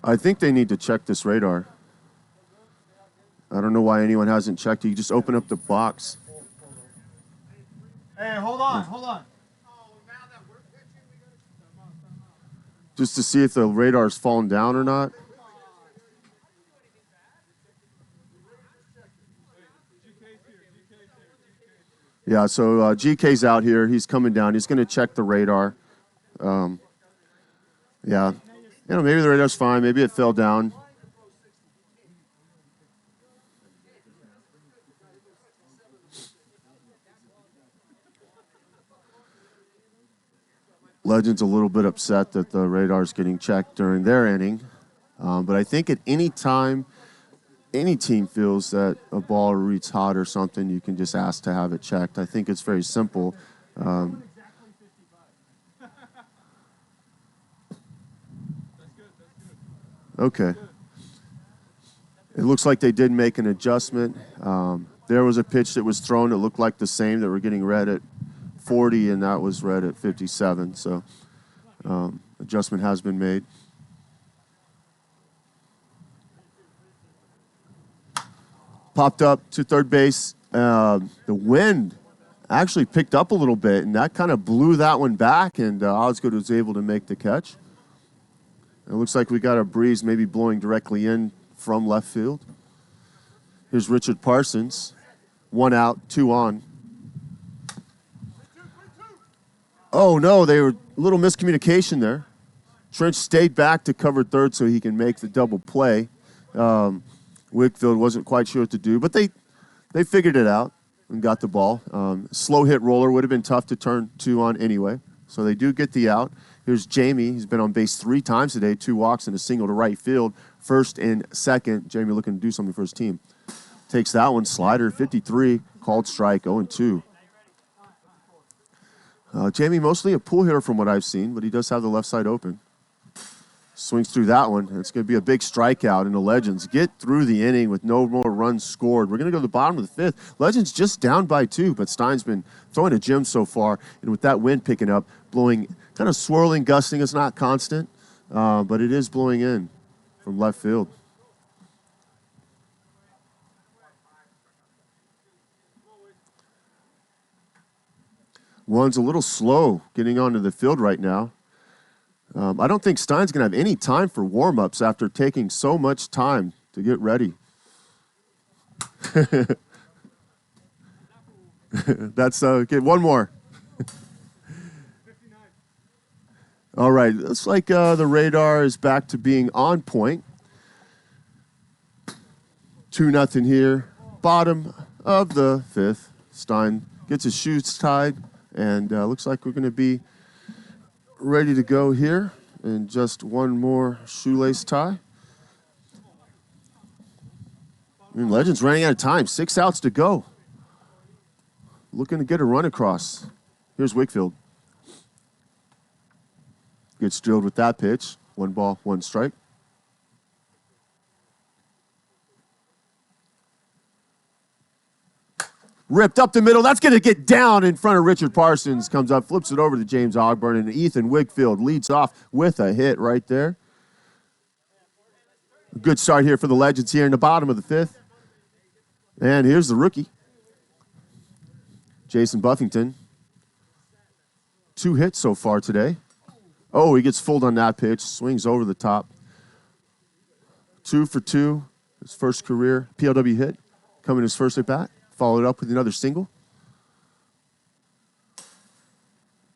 I think they need to check this radar. I don't know why anyone hasn't checked it. You just open up the box. Hey, hold on. Just to see if the radar's fallen down or not. Yeah, so GK's out here. He's coming down. He's going to check the radar. Yeah. Maybe the radar's fine. Maybe it fell down. Legends a little bit upset that the radar's getting checked during their inning. But I think at any time, any team feels that a ball reads hot or something, you can just ask to have it checked. I think it's very simple. Okay. It looks like they did make an adjustment. There was a pitch that was thrown that looked like the same that were getting read at 40, and that was read at 57. So adjustment has been made. Popped up to third base. The wind actually picked up a little bit, and that kind of blew that one back, and Osgood was able to make the catch. It looks like we got a breeze maybe blowing directly in from left field. Here's Richard Parsons. 1 out, 2 on. Oh, no, they were a little miscommunication there. Trench stayed back to cover third so he can make the double play. Wickfield wasn't quite sure what to do, but they figured it out and got the ball. Slow hit roller would have been tough to turn 2 on anyway, so they do get the out. Here's Jamie. He's been on base 3 times today, 2 walks and a single to right field. First and second. Jamie looking to do something for his team. Takes that one, slider, 53, called strike, 0-2. Jamie mostly a pull hitter from what I've seen, but he does have the left side open. Swings through that one. It's going to be a big strikeout, and the Legends get through the inning with no more runs scored. We're going to go to the bottom of the 5th. Legends just down by 2, but Stein's been throwing a gem so far, and with that wind picking up, blowing, kind of swirling, gusting. It's not constant, but it is blowing in from left field. One's a little slow getting onto the field right now. I don't think Stein's going to have any time for warm-ups after taking so much time to get ready. That's okay. One more. All right. Looks like the radar is back to being on point. 2-0 here. Bottom of the 5th. Stein gets his shoes tied, and looks like we're going to be ready to go here in just one more shoelace tie. And Legends running out of time. 6 outs to go. Looking to get a run across. Here's Wickfield. Gets drilled with that pitch. 1 ball, 1 strike. Ripped up the middle. That's going to get down in front of Richard Parsons. Comes up, flips it over to James Ogburn, and Ethan Wickfield leads off with a hit right there. A good start here for the Legends here in the bottom of the 5th. And here's the rookie, Jason Buffington. 2 hits so far today. Oh, he gets fooled on that pitch. Swings over the top. 2 for 2. His first career PLW hit. Coming his first at bat. Followed up with another single.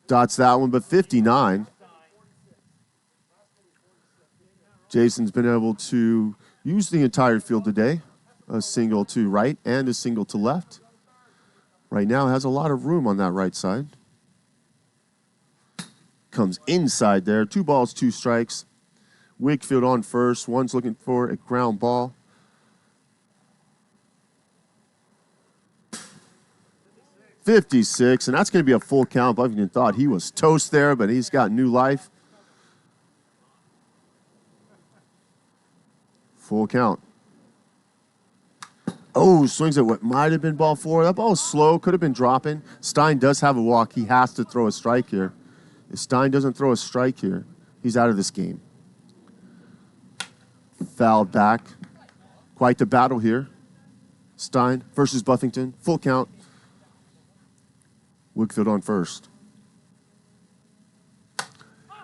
Dots that one, but 59. Jason's been able to use the entire field today. A single to right and a single to left. Right now has a lot of room on that right side. Comes inside there. 2 balls, 2 strikes. Wickfield on first. One's looking for a ground ball. .56, and that's going to be a full count. Buffington thought he was toast there, but he's got new life. Full count. Oh, swings at what might have been ball 4. That ball was slow, could have been dropping. Stein does have a walk. He has to throw a strike here. If Stein doesn't throw a strike here, he's out of this game. Fouled back. Quite the battle here. Stein versus Buffington. Full count. Wickfield on first.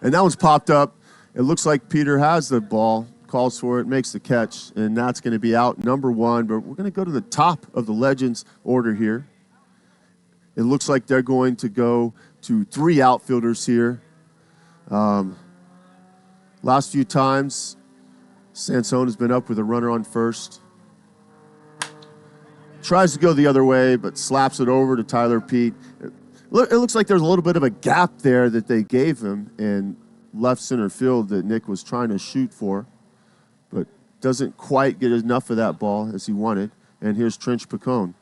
And that one's popped up. It looks like Peter has the ball, calls for it, makes the catch, and that's going to be out number 1. But we're going to go to the top of the Legends order here. It looks like they're going to go to 3 outfielders here. Last few times, Sansone has been up with a runner on first. Tries to go the other way, but slaps it over to Tyler Pete. It looks like there's a little bit of a gap there that they gave him in left center field that Nick was trying to shoot for, but doesn't quite get enough of that ball as he wanted. And here's Trench Picone.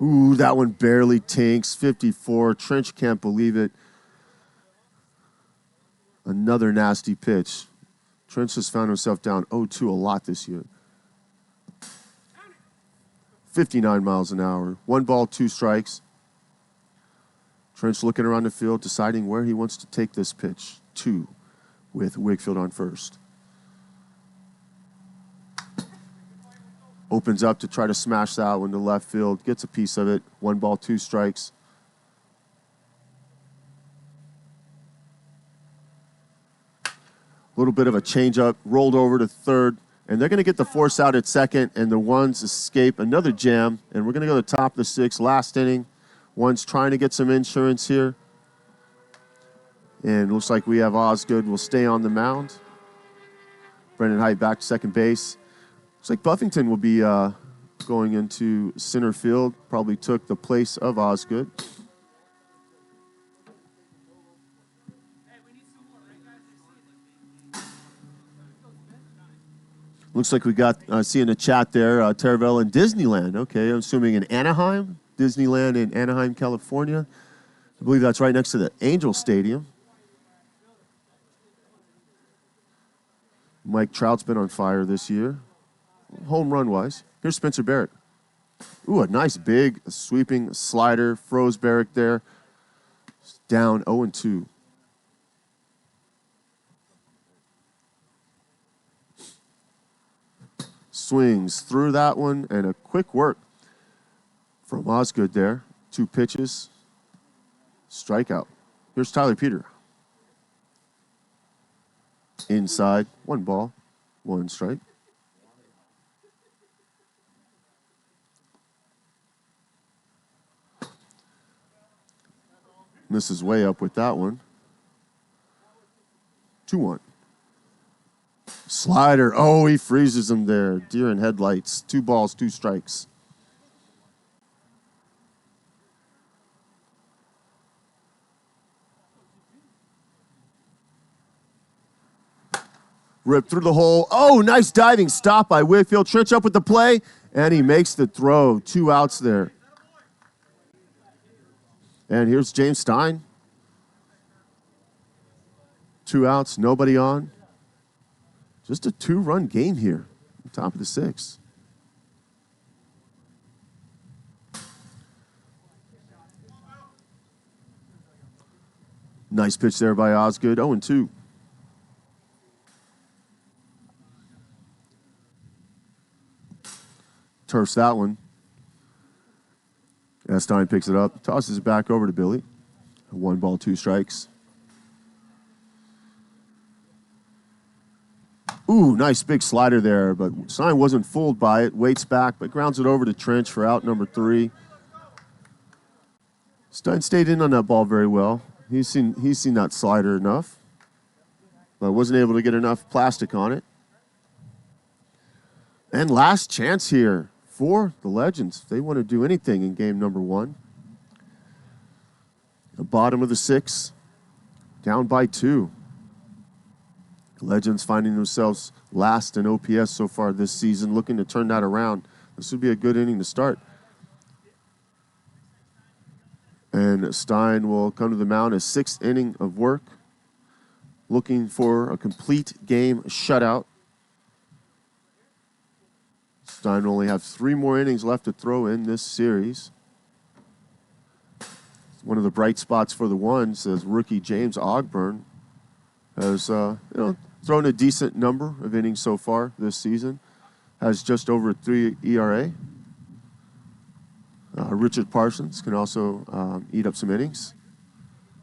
Ooh, that one barely tinks. 54. Trench can't believe it. Another nasty pitch. Trench has found himself down 0-2 a lot this year. 59 miles an hour. 1 ball, 2 strikes. Trench looking around the field, deciding where he wants to take this pitch. 2 with Wickfield on first. Opens up to try to smash that one to left field. Gets a piece of it. 1 ball, 2 strikes. A little bit of a changeup. Rolled over to third. And they're going to get the force out at second. And the ones escape another jam. And we're going to go to the top of the 6th. Last inning. One's trying to get some insurance here. And it looks like we have Osgood will stay on the mound. Brendan Height back to second base. Looks like Buffington will be going into center field. Probably took the place of Osgood. Looks like we got, see in the chat there, Taravella in Disneyland. Okay, I'm assuming in Anaheim. Disneyland in Anaheim, California. I believe that's right next to the Angel Stadium. Mike Trout's been on fire this year, home run-wise. Here's Spencer Barrett. Ooh, a nice big sweeping slider. Froze Barrett there. Down 0-2. Swings through that one, and a quick work from Osgood there. 2 pitches. Strikeout. Here's Tyler Peter. Inside, 1 ball, 1 strike. Misses way up with that one. 2-1. Slider. Oh, he freezes him there. Deer in headlights. 2 balls, 2 strikes. Ripped through the hole. Oh, nice diving stop by Whitfield. Trench up with the play, and he makes the throw. 2 outs there. And here's James Stein. 2 outs, nobody on. Just a 2-run game here, top of the 6th. Nice pitch there by Osgood. 0-2. Turfs that one. Stein picks it up, tosses it back over to Billy. 1 ball, 2 strikes. Ooh, nice big slider there, but Stein wasn't fooled by it. Waits back, but grounds it over to Trench for out number 3. Stein stayed in on that ball very well. He's seen that slider enough, but wasn't able to get enough plastic on it. And last chance here for the Legends. If they want to do anything in game number 1. The bottom of the 6th, down by 2. The Legends finding themselves last in OPS so far this season, looking to turn that around. This would be a good inning to start. And Stein will come to the mound, a 6th inning of work, looking for a complete game shutout. Stein will only have 3 more innings left to throw in this series. One of the bright spots for the ones is rookie James Ogburn has thrown a decent number of innings so far this season. Has just over a 3 ERA. Richard Parsons can also eat up some innings.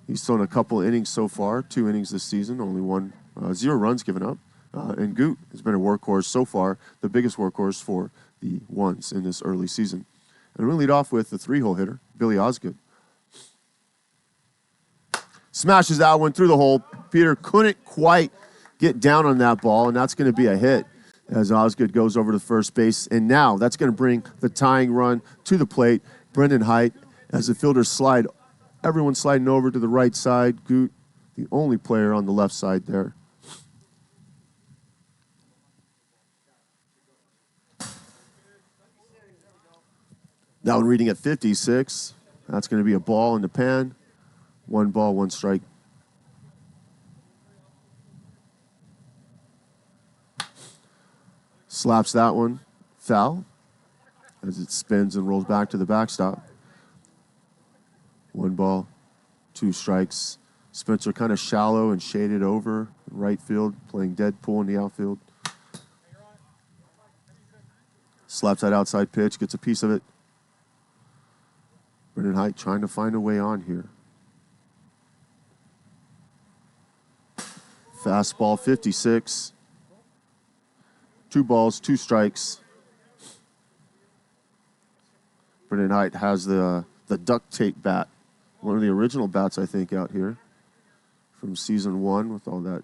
He's thrown a couple innings so far, 2 innings this season, only 0 runs given up. And Goot has been a workhorse so far, the biggest workhorse for the ones in this early season. And we'll lead off with the 3-hole hitter, Billy Osgood. Smashes that one through the hole. Peter couldn't quite get down on that ball, and that's going to be a hit as Osgood goes over to first base. And now that's going to bring the tying run to the plate. Brendan Height, as the fielders slide, everyone sliding over to the right side. Goot, the only player on the left side there. That one reading at 56. That's going to be a ball in the pan. 1 ball, 1 strike. Slaps that one. Foul as it spins and rolls back to the backstop. 1 ball, 2 strikes. Spencer kind of shallow and shaded over right field, playing Deadpool in the outfield. Slaps that outside pitch, gets a piece of it. Brendan Height trying to find a way on here. Fastball 56. 2 balls, 2 strikes. Brendan Height has the duct tape bat. One of the original bats, I think, out here from season 1 with all that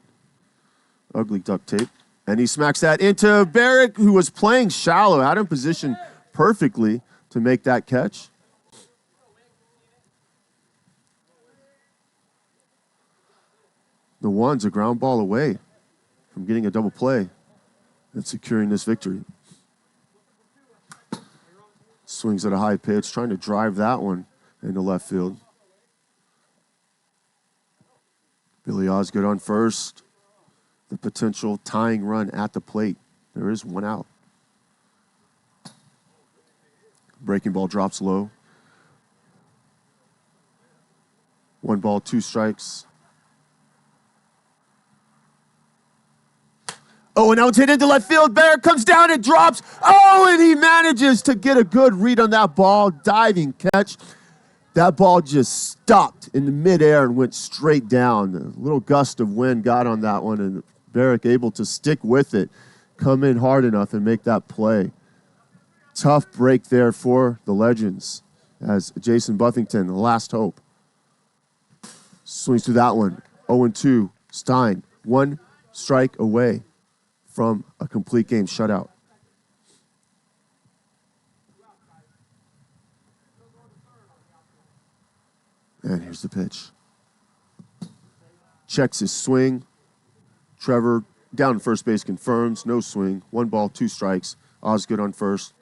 ugly duct tape. And he smacks that into Barrick, who was playing shallow, had him positioned perfectly to make that catch. The 1's a ground ball away from getting a double play and securing this victory. Swings at a high pitch, trying to drive that one into left field. Billy Osgood on first. The potential tying run at the plate. There is 1 out. Breaking ball drops low. 1 ball, 2 strikes. Oh, and now it's hit into left field. Barrett comes down and drops. Oh, and he manages to get a good read on that ball. Diving catch. That ball just stopped in the midair and went straight down. A little gust of wind got on that one, and Barrick able to stick with it, come in hard enough and make that play. Tough break there for the Legends as Jason Buffington, the last hope. Swings through that one. 0-2. Stein, 1 strike away from a complete game shutout. And here's the pitch. Checks his swing. Trevor down at first base confirms. No swing. 1 ball, 2 strikes. Osgood on first.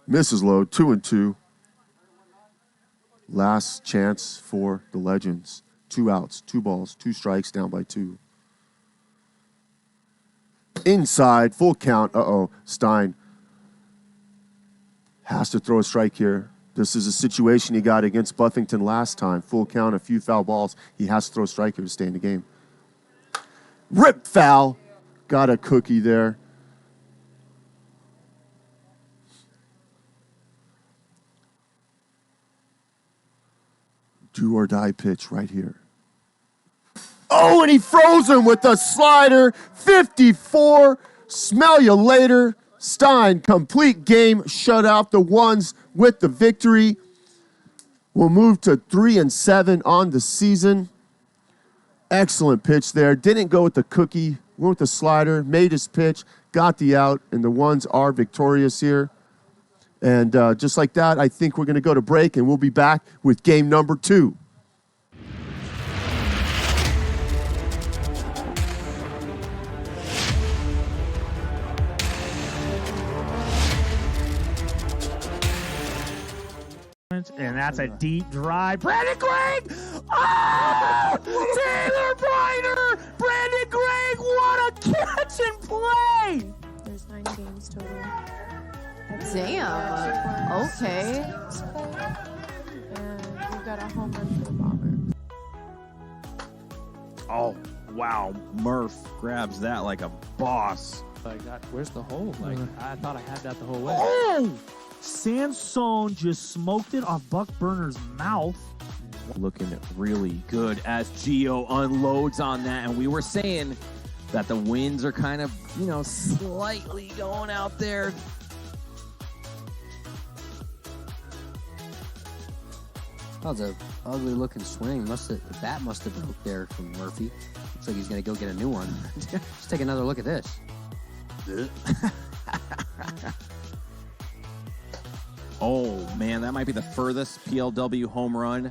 Misses low. 2-2. Last chance for the Legends. 2 outs, 2 balls, 2 strikes, down by 2. Inside, full count. Stein has to throw a strike here. This is a situation he got against Buffington last time. Full count, a few foul balls. He has to throw a strike here to stay in the game. Rip foul. Got a cookie there. Do or die pitch right here. Oh, and he froze him with a slider. 54. Smell you later. Stein, complete game, shut out the Ones with the victory. We'll move to 3-7 on the season. Excellent pitch there. Didn't go with the cookie. Went with the slider. Made his pitch. Got the out. And the Ones are victorious here. And just like that, I think we're going to go to break. And we'll be back with game number 2. And that's a deep drive. Brandon Gregg! Oh! Taylor Briner! Brandon Gregg, what a catch and play! There's 9 games total. Damn. Okay. And we've got a home run for the Bombers. Oh, wow. Murph grabs that like a boss. Like that, where's the hole? Like I thought I had that the whole way. Oh! Sansone just smoked it off Buck Burner's mouth. Looking really good as Gio unloads on that. And we were saying that the winds are kind of, slightly going out there. That was a ugly looking swing. The bat must have broke there from Murphy. Looks like he's gonna go get a new one. Let's take another look at this. Oh, man, that might be the furthest PLW home run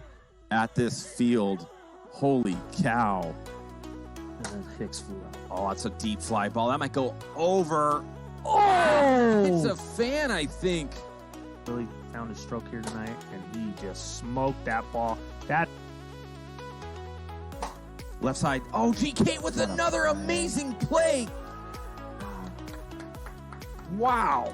at this field. Holy cow. And then Hicks flew out. Oh, that's a deep fly ball. That might go over. Oh! It's a fan, I think. Really found his stroke here tonight, and he just smoked that ball. That Left side. Oh, GK with another amazing play. Wow.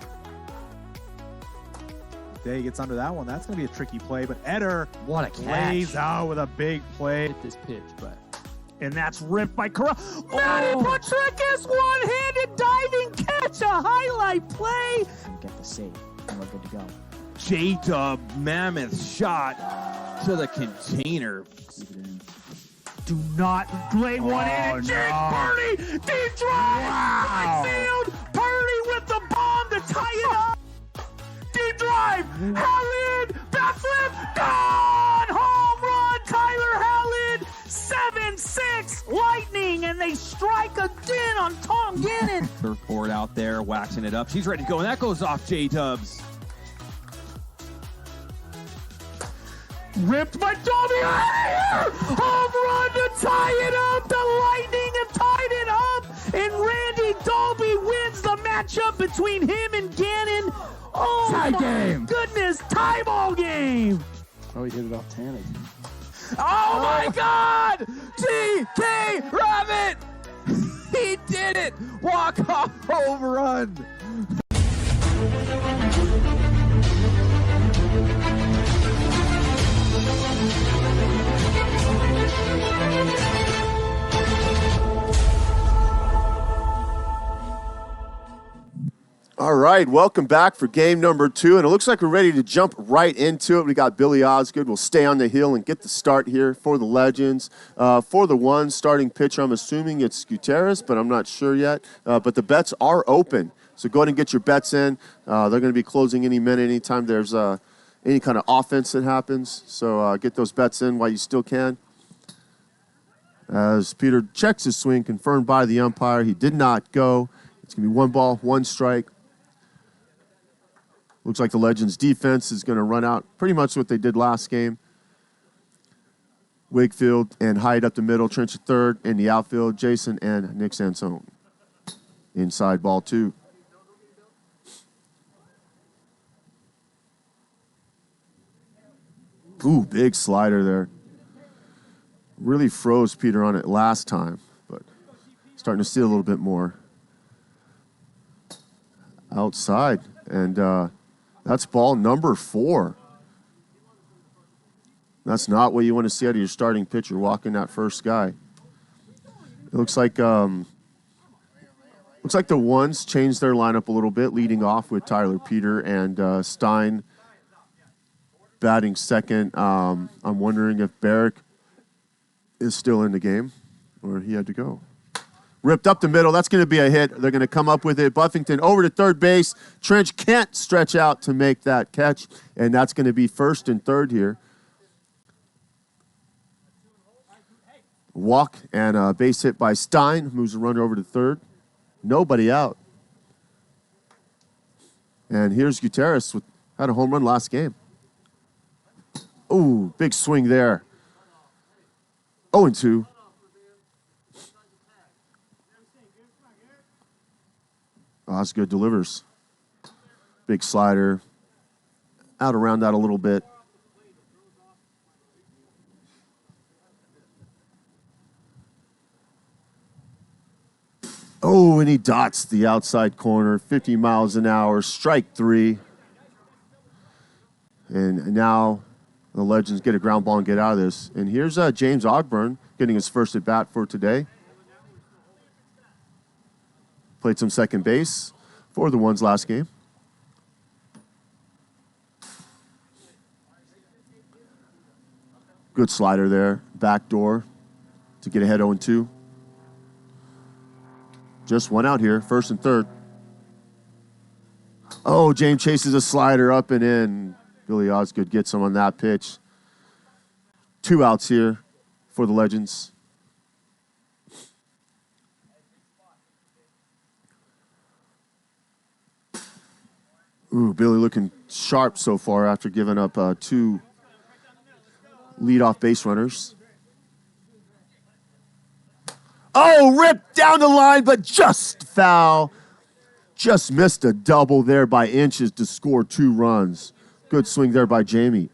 Day gets under that one. That's going to be a tricky play, but Eder What a catch. lays out with a big play. hit this pitch, but And that's ripped by Corral. Manny Patricus, one-handed diving catch, a highlight play. Get the save, and we're good to go. J-Dub, mammoth shot to the container. Keep it in. Do not lay one in. And Jake Purdy, deep drive, right field. Purdy with the bomb to tie it up. Deep drive, Howland, backflip, gone! Home run, Tyler Howland, 7-6, Lightning, and they strike again on Tom Gannon. Surfboard out there, waxing it up. She's ready to go, and that goes off J-Dubs. Ripped by Dolby out of here! Home run to tie it up! The Lightning have tied it up! And Randy Dolby wins the matchup between him and Gannon. Oh Tie my game. goodness, tie ball game! Oh, he hit it off Tanner. Oh my God! T.K. Rabbit! He did it! Walk-off home run! All right, welcome back for game number 2, and it looks like we're ready to jump right into it. We got Billy Osgood. We'll stay on the hill and get the start here for the Legends. For the one starting pitcher, I'm assuming it's Gutierrez, but I'm not sure yet. But the bets are open, so go ahead and get your bets in. They're going to be closing any minute, anytime there's any kind of offense that happens. So get those bets in while you still can. As Peter checks his swing, confirmed by the umpire, he did not go. It's going to be 1 ball, 1 strike. Looks like the Legends defense is going to run out pretty much what they did last game. Wakefield and Hyde up the middle, Trench at third. In the outfield, Jason and Nick Sansone. Inside ball 2. Ooh, big slider there. Really froze Peter on it last time, but starting to see a little bit more. Outside, and that's ball number 4. That's not what you want to see out of your starting pitcher walking that first guy. It looks like the ones changed their lineup a little bit, leading off with Tyler Peter and Stein batting second. I'm wondering if Barrick is still in the game or he had to go. Ripped up the middle. That's going to be a hit. They're going to come up with it. Buffington over to third base. Trench can't stretch out to make that catch, and that's going to be first and third here. Walk and a base hit by Stein. Moves the runner over to third. Nobody out. And here's Gutierrez. Had a home run last game. Ooh, big swing there. 0-2. Osgood delivers. Big slider. Out around that a little bit. Oh, and he dots the outside corner. 50 miles an hour. Strike 3. And now the Legends get a ground ball and get out of this. And here's James Ogburn getting his first at bat for today. Played some second base for the ones last game. Good slider there. Back door to get ahead 0-2. Just one out here, first and third. Oh, James chases a slider up and in. Billy Osgood gets him on that pitch. 2 outs here for the Legends. Ooh, Billy looking sharp so far after giving up 2 leadoff base runners. Oh, ripped down the line, but just foul. Just missed a double there by inches to score 2 runs. Good swing there by Jamie.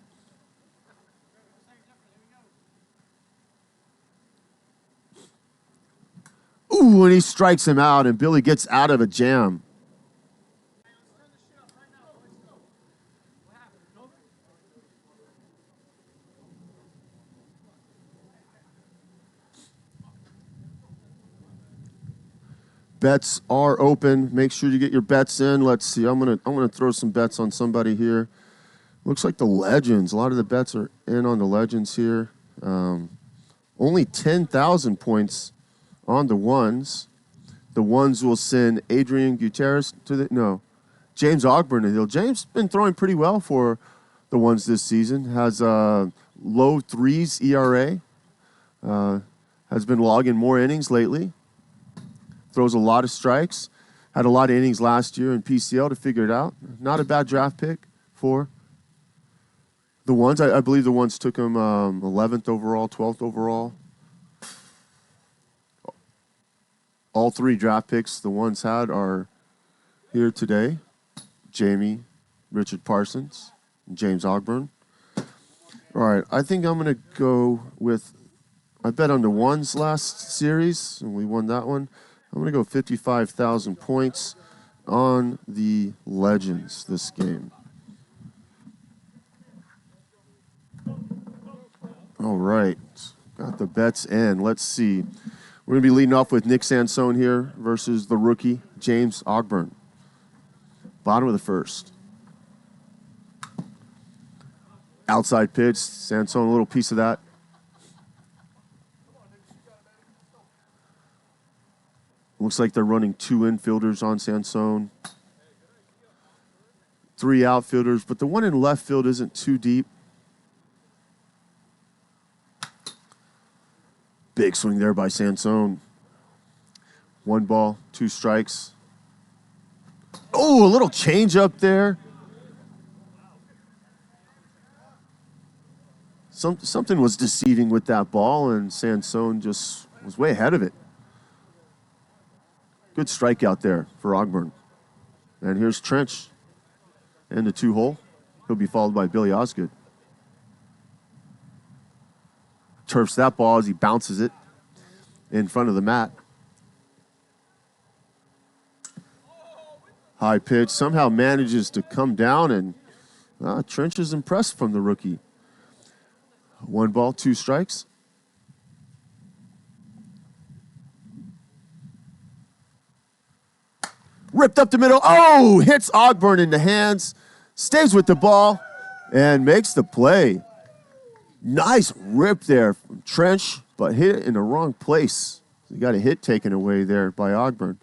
Ooh, and he strikes him out, and Billy gets out of a jam. Bets are open. Make sure you get your bets in. Let's see. I'm gonna throw some bets on somebody here. Looks like the Legends. A lot of the bets are in on the Legends here. Only 10,000 points on the ones. The ones will send Adrian Gutierrez to James Ogburn to the hill. James been throwing pretty well for the ones this season. Has low threes ERA. Has been logging more innings lately. Throws a lot of strikes. Had a lot of innings last year in PCL to figure it out. Not a bad draft pick for the ones. I believe the ones took him 11th overall, 12th overall. All three draft picks the ones had are here today. Jamie, Richard Parsons, and James Ogburn. All right, I think I'm going to go with, I bet on the ones last series, and we won that one. I'm going to go 55,000 points on the Legends this game. All right, got the bets in. Let's see. We're going to be leading off with Nick Sansone here versus the rookie, James Ogburn. Bottom of the first. Outside pitch. Sansone, a little piece of that. Looks like they're running 2 infielders on Sansone. 3 outfielders, but the one in left field isn't too deep. Big swing there by Sansone. 1 ball, 2 strikes. Oh, a little change up there. Something was deceiving with that ball, and Sansone just was way ahead of it. Good strikeout there for Ogburn. And here's Trench in the 2-hole. He'll be followed by Billy Osgood. Turfs that ball as he bounces it in front of the mat. High pitch, somehow manages to come down, and Trench is impressed from the rookie. 1 ball, 2 strikes. Ripped up the middle. Oh, hits Ogburn in the hands. Stays with the ball and makes the play. Nice rip there from Trench, but hit it in the wrong place. He got a hit taken away there by Ogburn.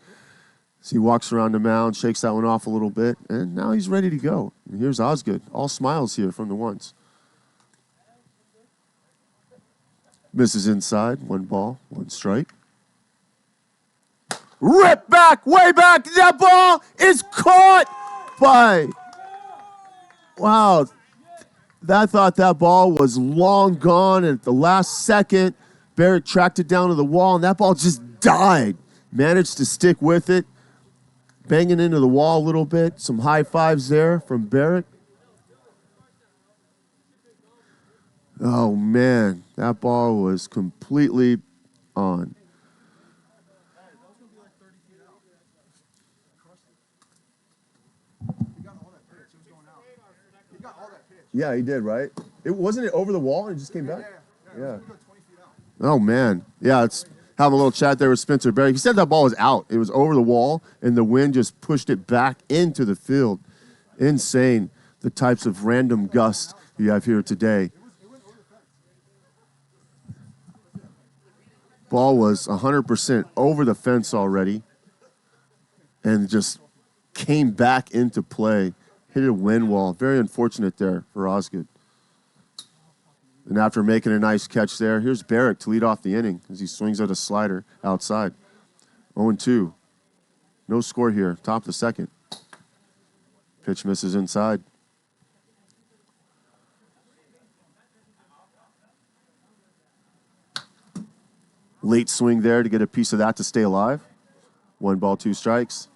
So he walks around the mound, shakes that one off a little bit, and now he's ready to go. And here's Osgood. All smiles here from the ones. Misses inside. 1 ball, 1 strike. Rip back, way back. That ball is caught by... Wow. I thought that ball was long gone, and at the last second, Barrett tracked it down to the wall, and that ball just died. Managed to stick with it, banging into the wall a little bit. Some high fives there from Barrett. Oh, man. That ball was completely on. Yeah, he did, right? Wasn't it over the wall and it just came back? Yeah. Oh, man. Yeah, it's having a little chat there with Spencer Berry. He said that ball was out. It was over the wall, and the wind just pushed it back into the field. Insane, the types of random gusts you have here today. Ball was 100% over the fence already and just came back into play. Hit a wind wall. Very unfortunate there for Osgood. And after making a nice catch there, here's Barrick to lead off the inning as he swings at a slider outside. 0-2. No score here. Top of the second. Pitch misses inside. Late swing there to get a piece of that to stay alive. 1 ball, 2 strikes.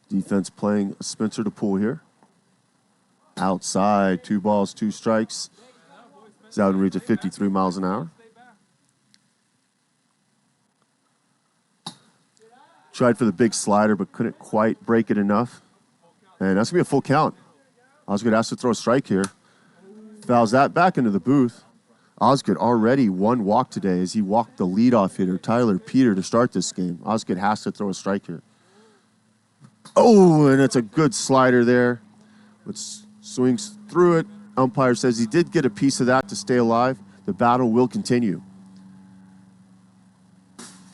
Defense playing Spencer to pull here. Outside, 2 balls, 2 strikes. He's out and reach at 53 miles an hour. Tried for the big slider, but couldn't quite break it enough. And that's going to be a full count. Osgood has to throw a strike here. Fouls that back into the booth. Osgood already one walk today as he walked the leadoff hitter, Tyler Peter, to start this game. Osgood has to throw a strike here. Oh, and it's a good slider there, which swings through it. Umpire says he did get a piece of that to stay alive. The battle will continue.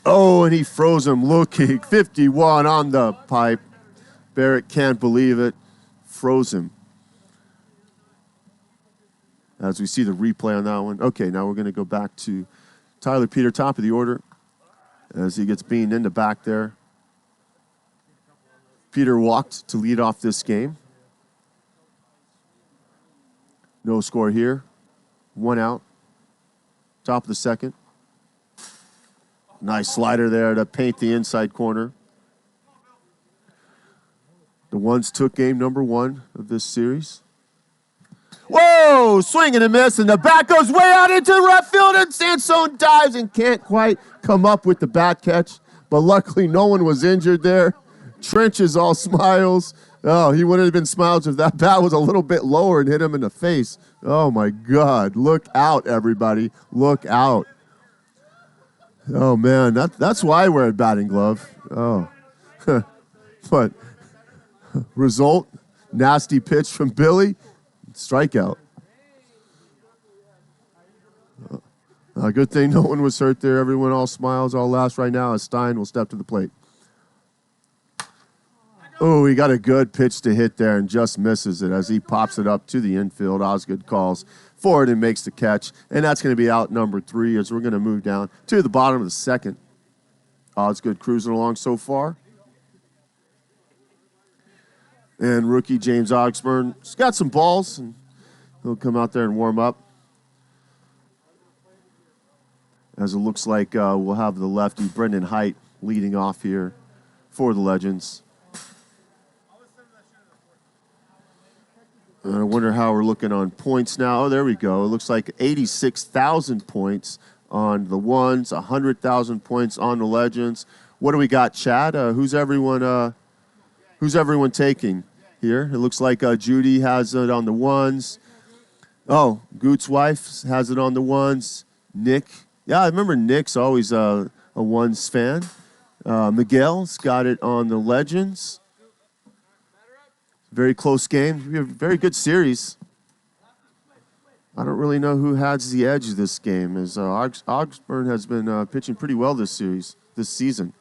Oh, and he froze him looking. 51 on the pipe. Barrett can't believe it. Froze him. As we see the replay on that one. Okay, now we're going to go back to Tyler Peter, top of the order, as he gets beamed in the back there. Peter walked to lead off this game. No score here. 1 out. Top of the second. Nice slider there to paint the inside corner. The ones took game number 1 of this series. Whoa! Swing and a miss, and the bat goes way out into the right field, and Sansone dives and can't quite come up with the bat catch. But luckily, no one was injured there. Trench is all smiles. Oh, he wouldn't have been smiles if that bat was a little bit lower and hit him in the face. Oh, my God. Look out, everybody. Look out. Oh, man. That's why I wear a batting glove. Oh. But result, nasty pitch from Billy. Strikeout. Good thing no one was hurt there. Everyone all smiles, all laughs right now as Stein will step to the plate. Oh, he got a good pitch to hit there and just misses it as he pops it up to the infield. Osgood calls for it and makes the catch. And that's going to be out number 3 as we're going to move down to the bottom of the second. Osgood cruising along so far. And rookie James Oxburn has got some balls, and he'll come out there and warm up. As it looks like we'll have the lefty Brendan Height leading off here for the Legends. I wonder how we're looking on points now. Oh, there we go. It looks like 86,000 points on the ones, 100,000 points on the Legends. What do we got, Chad? Who's everyone taking here? It looks like Judy has it on the ones. Oh, Goot's wife has it on the ones. Nick. Yeah, I remember Nick's always a ones fan. Miguel's got it on the Legends. Very close game. We have a very good series. I don't really know who has the edge this game, as Oxburn has been pitching pretty well this season.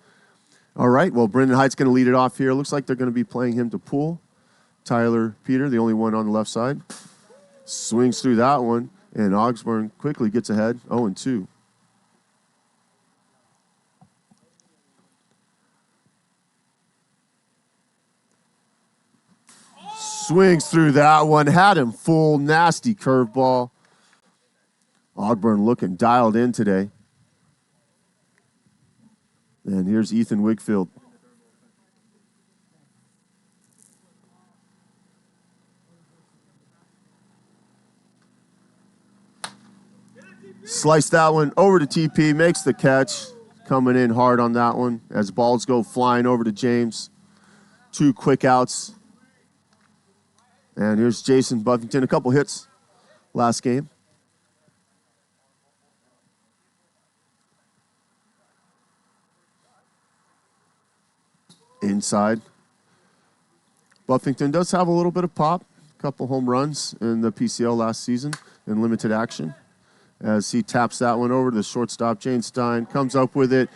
All right, well, Brendan Height's going to lead it off here. Looks like they're going to be playing him to pull. Tyler Peter, the only one on the left side, swings through that one, and Oxburn quickly gets ahead, 0-2. Swings through that one, had him full, nasty curveball. Ogburn looking dialed in today. And here's Ethan Wigfield. Slice that one over to TP, makes the catch. Coming in hard on that one as balls go flying over to James. 2 quick outs. And here's Jason Buffington, a couple hits last game. Inside. Buffington does have a little bit of pop. A couple home runs in the PCL last season in limited action. As he taps that one over to the shortstop, Jane Stein comes up with it.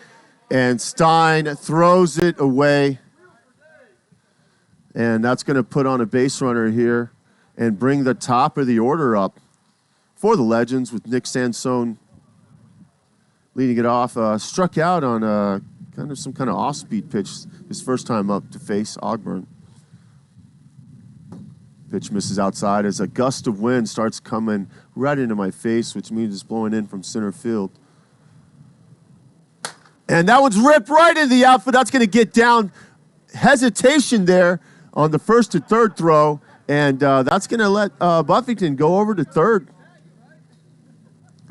And Stein throws it away. And that's going to put on a base runner here and bring the top of the order up for the Legends with Nick Sansone leading it off. Struck out on some kind of off-speed pitch his first time up to face Ogburn. Pitch misses outside as a gust of wind starts coming right into my face, which means it's blowing in from center field. And that one's ripped right into the outfield. That's going to get down. Hesitation there on the first to third throw, and that's going to let Buffington go over to third.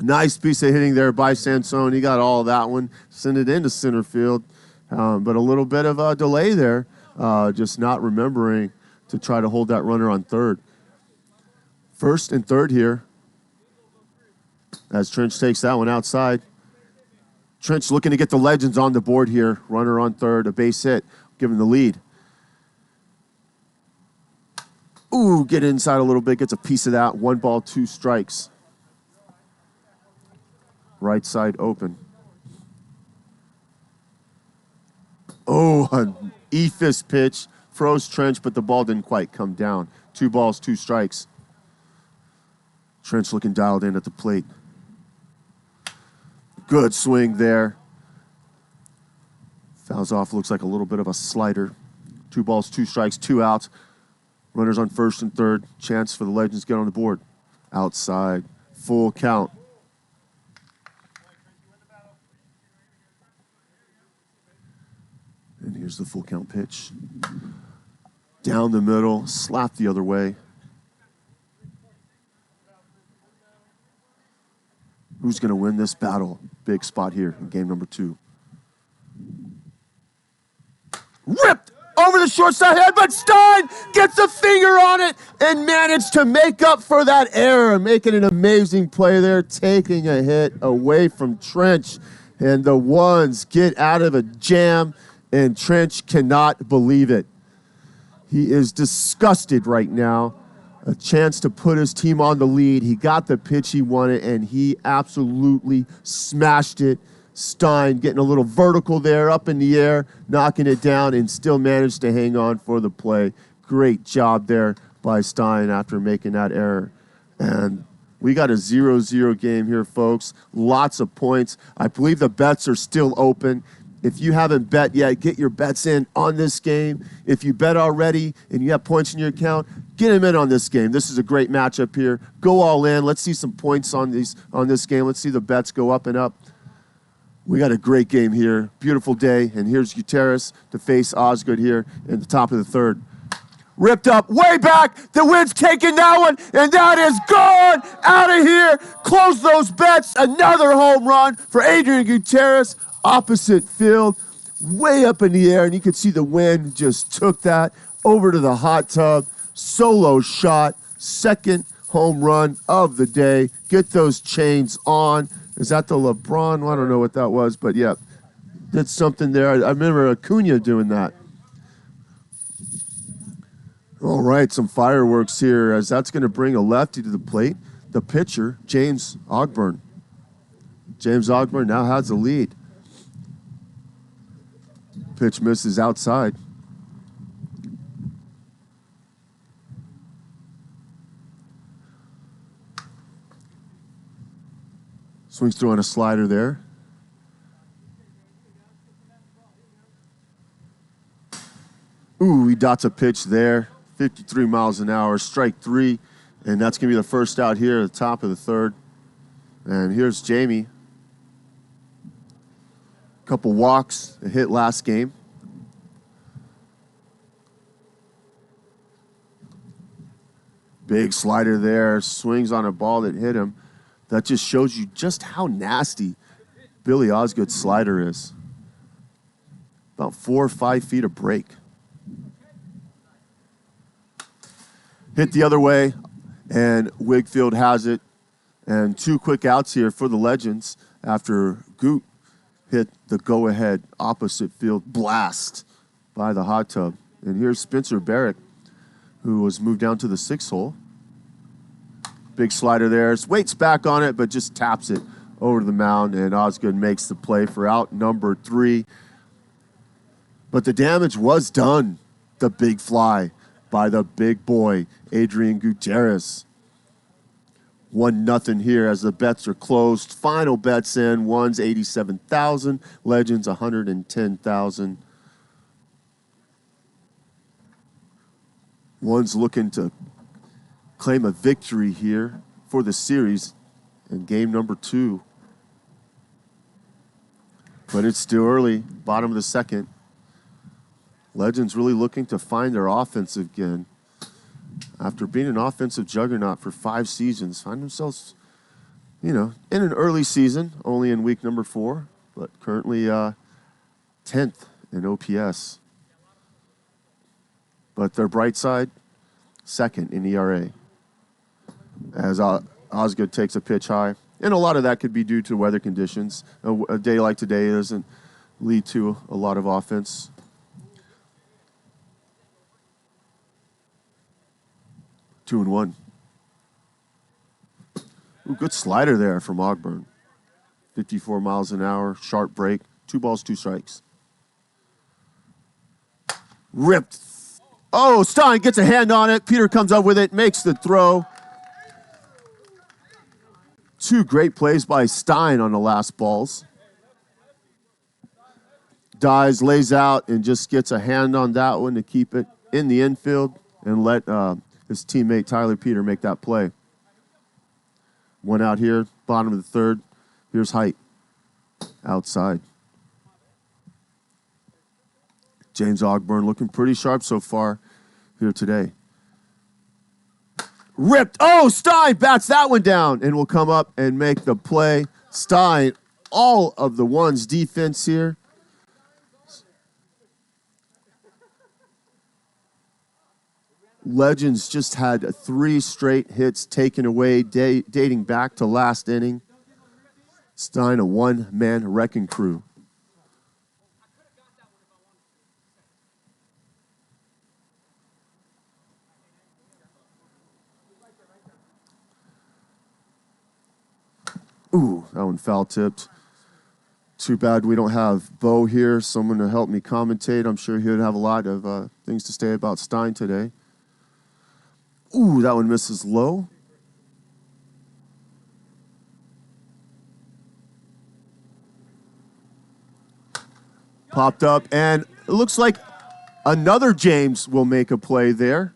Nice piece of hitting there by Sansone. He got all of that one, sent it into center field, but a little bit of a delay there, just not remembering to try to hold that runner on third. First and third here. as Trench takes that one outside. Trench looking to get the Legends on the board here. Runner on third, a base hit, giving the lead. Ooh, get inside a little bit, gets a piece of that. 1 ball, 2 strikes. Right side open. Oh, an E-fist pitch. Froze Trench, but the ball didn't quite come down. 2 balls, 2 strikes. Trench looking dialed in at the plate. Good swing there. Fouls off, looks like a little bit of a slider. 2 balls, 2 strikes, 2 outs. Runners on first and third. Chance for the Legends to get on the board. Outside. Full count. And here's the full count pitch. Down the middle, slap the other way. Who's going to win this battle? Big spot here in game number 2. Ripped over the short side head, but Stein gets a finger on it and managed to make up for that error, making an amazing play there, taking a hit away from Trench. And the ones get out of a jam, and Trench cannot believe it. He is disgusted right now. A chance to put his team on the lead. He got the pitch he wanted, and he absolutely smashed it. Stein getting a little vertical there, up in the air, knocking it down, and still managed to hang on for the play. Great job there by Stein after making that error. And we got a 0-0 game here, folks. Lots of points. I believe the bets are still open. If you haven't bet yet, get your bets in on this game. If you bet already and you have points in your account, get them in on this game. This is a great matchup here. Go all in. Let's see some points on this game. Let's see the bets go up and up. We got a great game here. Beautiful day. And here's Gutierrez to face Osgood here in the top of the third. Ripped up way back. The wind's taking that one, and that is gone out of here. Close those bets. Another home run for Adrian Gutierrez. Opposite field, way up in the air, and you could see the wind just took that over to the hot tub. Solo shot, second home run of the day. Get those chains on. Is that the LeBron? I don't know what that was, but yeah, did something there. I remember Acuna doing that. All right, some fireworks here as that's going to bring a lefty to the plate. The pitcher, James Ogburn. James Ogburn now has the lead. Pitch misses outside. Swings through on a slider there. Ooh, he dots a pitch there. 53 miles an hour, strike 3. And that's going to be the first out here at the top of the third. And here's Jamie. Couple walks, a hit last game. Big slider there, swings on a ball that hit him. That just shows you just how nasty Billy Osgood's slider is. About 4 or 5 feet of break. Hit the other way, and Wigfield has it. And 2 quick outs here for the Legends after Goot hit the go-ahead opposite field blast by the hot tub. And here's Spencer Barrett, who was moved down to the 6th hole. Big slider there. Waits back on it, but just taps it over to the mound, and Osgood makes the play for out number 3. But the damage was done. The big fly by the big boy, Adrian Gutierrez. 1-0 here as the bets are closed. Final bets in. One's 87,000. Legends 110,000. One's looking to claim a victory here for the series in game number 2. But it's still early, bottom of the second. Legends really looking to find their offense again. After being an offensive juggernaut for 5 seasons, find themselves, in an early season, only in week number 4, but currently 10th in OPS. But their bright side, 2nd in ERA. As Osgood takes a pitch high, And a lot of that could be due to weather conditions. A day like today doesn't lead to a lot of offense. Two and one. Ooh, good slider there from Ogburn. 54 miles an hour, sharp break. 2 balls, 2 strikes. Ripped. Oh, Stein gets a hand on it. Peter comes up with it, makes the throw. 2 great plays by Stein on the last balls. Dives, lays out, and just gets a hand on that one to keep it in the infield and let his teammate Tyler Peter make that play. One out here, bottom of the third. Here's Height, outside. James Ogburn looking pretty sharp so far here today. Ripped. Oh, Stein bats that one down and will come up and make the play. Stein, all of the ones defense here. Legends just had 3 straight hits taken away, dating back to last inning. Stein, a one-man wrecking crew. Ooh, that one foul-tipped. Too bad we don't have Bo here, someone to help me commentate. I'm sure he would have a lot of things to say about Stein today. Ooh, that one misses low. Popped up, and it looks like another James will make a play there.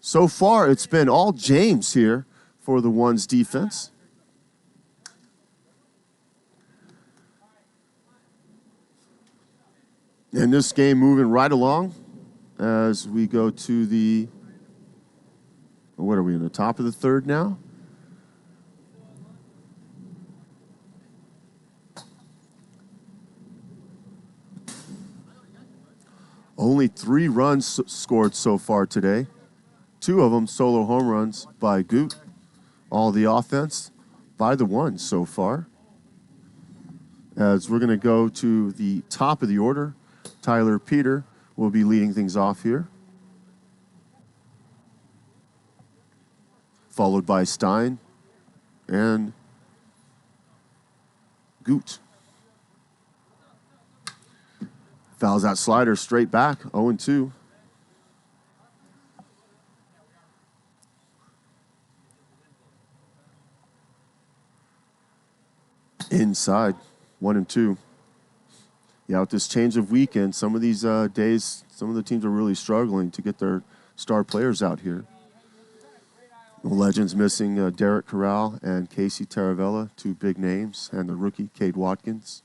So far, it's been all James here for the ones defense. And this game moving right along as we go to the, what are we, in the top of the third now? Only 3 runs scored so far today. 2 of them solo home runs by Goot. All the offense by the ones so far. As we're going to go to the top of the order, Tyler Peter will be leading things off here. Followed by Stein and Goot. Fouls that slider straight back, 0-2. Inside, 1-2. Yeah, with this change of weekend, some of these days, some of the teams are really struggling to get their star players out here. The Legends missing Derek Corral and Casey Taravella, 2 big names, and the rookie, Cade Watkins.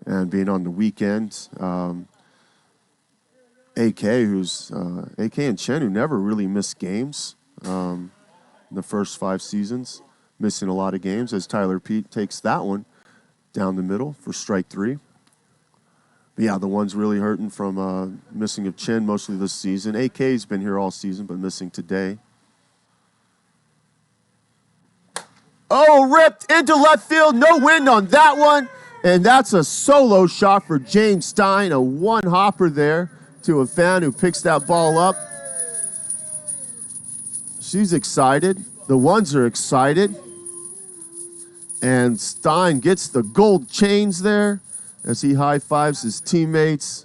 And being on the weekend, AK, who's AK and Chen, who never really missed games in the first 5 seasons, missing a lot of games as Tyler Pete takes that one down the middle for strike 3. But yeah, the one's really hurting from missing of Chen mostly this season. AK's been here all season, but missing today. Oh, ripped into left field. No wind on that one. And that's a solo shot for James Stein, a one-hopper there to a fan who picks that ball up. She's excited. The ones are excited. And Stein gets the gold chains there as he high-fives his teammates.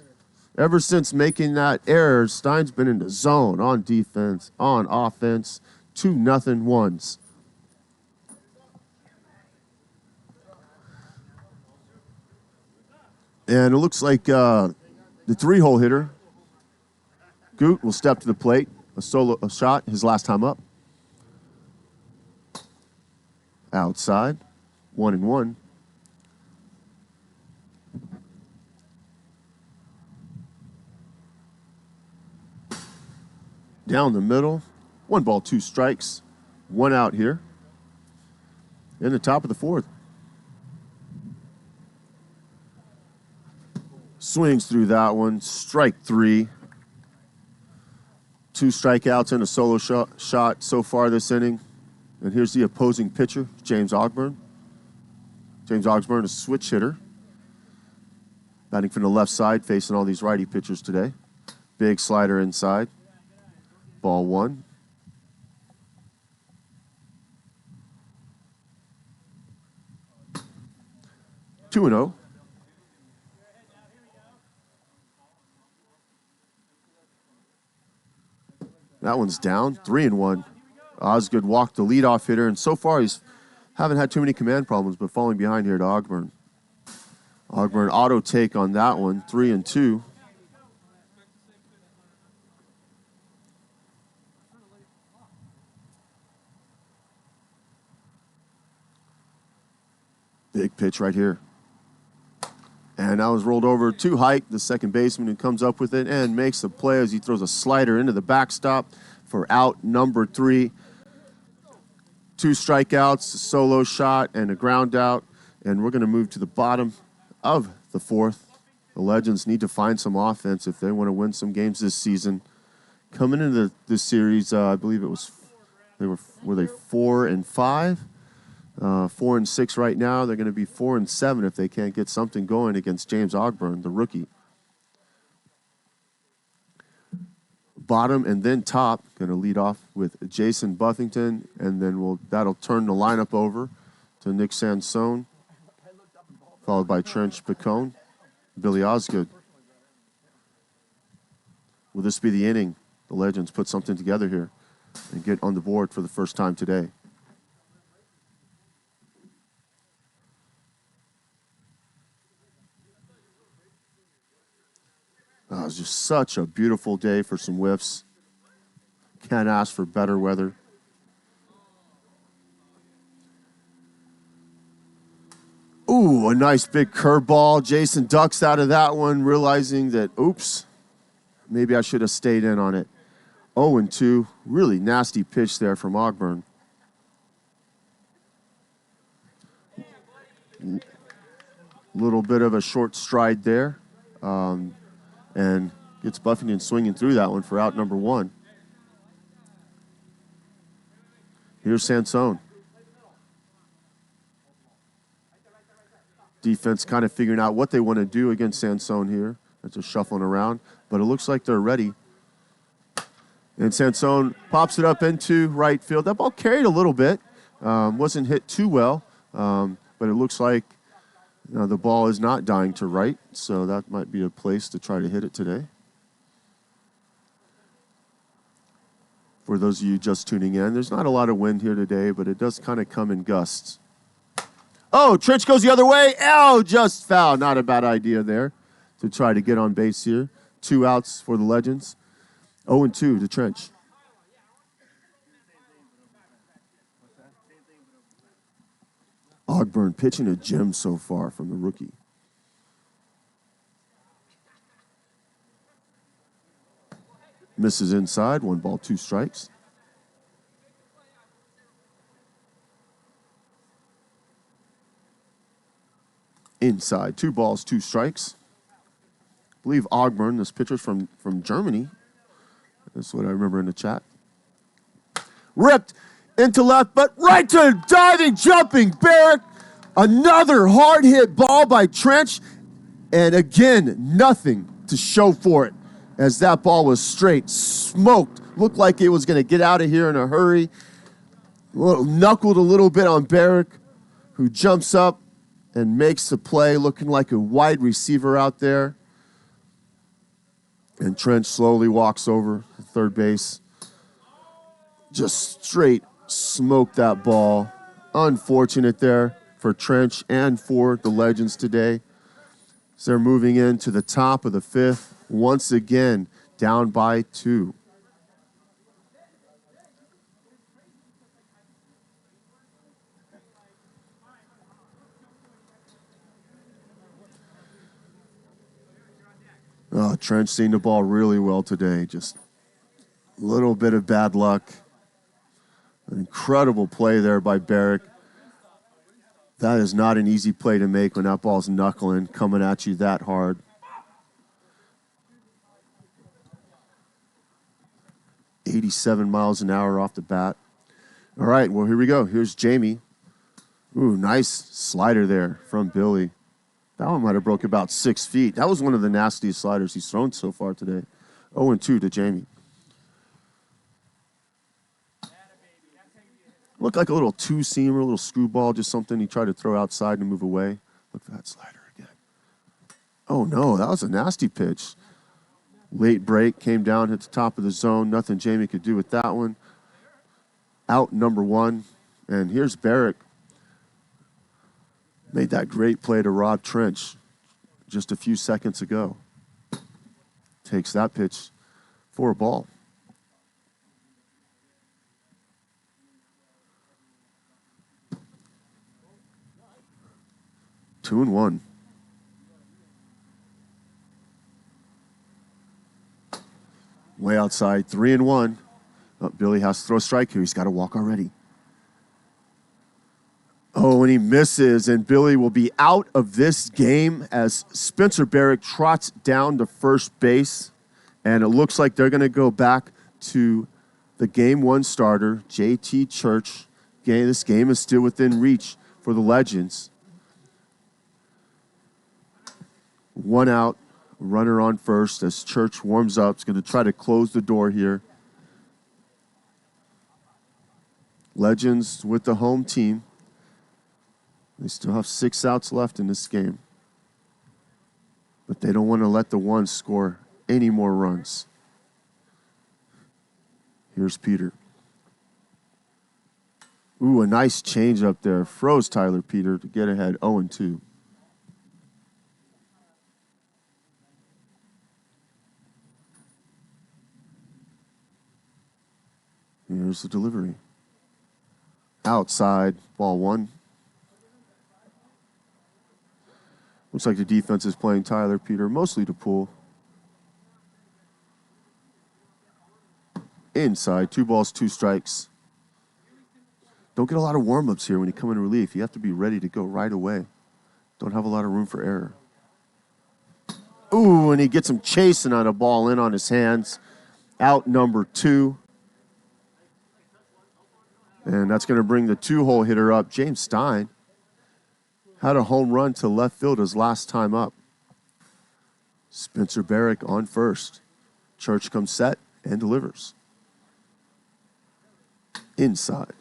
Ever since making that error, Stein's been in the zone on defense, on offense. 2-0 ones. And it looks like the 3-hole hitter, Goot, will step to the plate. A shot, his last time up. Outside, 1-1. Down the middle, 1 ball, 2 strikes, 1 out here. In the top of the 4th. Swings through that one, strike 3. 2 strikeouts and a solo shot so far this inning. And here's the opposing pitcher, James Ogburn. James Ogburn, a switch hitter. Batting from the left side, facing all these righty pitchers today. Big slider inside. Ball 1. Two and 0. That one's down. 3 and 1. Osgood walked the leadoff hitter, and so far he's haven't had too many command problems, but falling behind here to Ogburn. Ogburn auto take on that one. 3 and 2. Big pitch right here. And that was rolled over to Hike, the second baseman, who comes up with it and makes the play as he throws a slider into the backstop for out number 3. 2 strikeouts, a solo shot, and a ground out. And we're going to move to the bottom of the 4th. The Legends need to find some offense if they want to win some games this season. Coming into this series, I believe it was, were they 4 and 5? 4 and 6 right now. They're going to be 4 and 7 if they can't get something going against James Ogburn, the rookie. Bottom and then top, going to lead off with Jason Buffington, and then that'll turn the lineup over to Nick Sansone, followed by Trench Picone, Billy Osgood. Will this be the inning? The Legends put something together here and get on the board for the first time today. It was just such a beautiful day for some whiffs. Can't ask for better weather. Ooh, a nice big curveball. Jason ducks out of that one, realizing that, oops, maybe I should have stayed in on it. 0-2, really nasty pitch there from Ogburn. Little bit of a short stride there. And gets Buffington swinging through that one for out number 1. Here's Sansone. Defense kind of figuring out what they want to do against Sansone here. They're just shuffling around, but it looks like they're ready. And Sansone pops it up into right field. That ball carried a little bit. Wasn't hit too well, but it looks like the ball is not dying to right, so that might be a place to try to hit it today. For those of you just tuning in, there's not a lot of wind here today, but it does kind of come in gusts. Oh, Trench goes the other way. Oh, just foul. Not a bad idea there to try to get on base here. 2 outs for the Legends. 0-2 to Trench. Ogburn pitching a gem so far from the rookie. Misses inside, 1 ball, 2 strikes. Inside, 2 balls, 2 strikes. I believe Ogburn, this pitcher's from Germany. That's what I remember in the chat. Ripped into left, but right to diving, jumping Barrick. Another hard hit ball by Trench. And again, nothing to show for it as that ball was straight, smoked. Looked like it was going to get out of here in a hurry. Knuckled a little bit on Barrick, who jumps up and makes the play, looking like a wide receiver out there. And Trench slowly walks over to third base. Just straight smoked that ball. Unfortunate there for Trench and for the Legends today. So they're moving into the top of the 5th. Once again, down by 2. Oh, Trench seen the ball really well today. Just a little bit of bad luck. An incredible play there by Barrick. That is not an easy play to make when that ball's knuckling, coming at you that hard. .87 miles an hour off the bat. All right, well, here we go. Here's Jamie. Ooh, nice slider there from Billy. That one might have broke about 6 feet. That was one of the nastiest sliders he's thrown so far today. 0-2 to Jamie. Looked like a little two-seamer, a little screwball, just something he tried to throw outside and move away. Look for that slider again. Oh, no, that was a nasty pitch. Late break, came down, hit the top of the zone. Nothing Jamie could do with that one. Out number 1. And here's Barrick. Made that great play to Rob Trench just a few seconds ago. Takes that pitch for a ball. Two and one. Way outside, 3-1. Oh, Billy has to throw a strike here. He's got to walk already. Oh, and he misses, and Billy will be out of this game as Spencer Barrick trots down to first base, and it looks like they're going to go back to the Game 1 starter, J.T. Church. This game is still within reach for the Legends. 1 out, runner on first as Church warms up. He's going to try to close the door here. Legends with the home team. They still have 6 outs left in this game. But they don't want to let the one score any more runs. Here's Peter. Ooh, a nice change up there. Froze Tyler Peter to get ahead 0-2. Here's the delivery. Outside, ball 1. Looks like the defense is playing Tyler Peter mostly to pull. Inside, 2 balls, 2 strikes. Don't get a lot of warm-ups here when you come in relief. You have to be ready to go right away. Don't have a lot of room for error. Ooh, and he gets him chasing on a ball in on his hands. Out number 2. And that's going to bring the 2-hole hitter up, James Stein. Had a home run to left field his last time up. Spencer Barrick on first. Church comes set and delivers. Inside.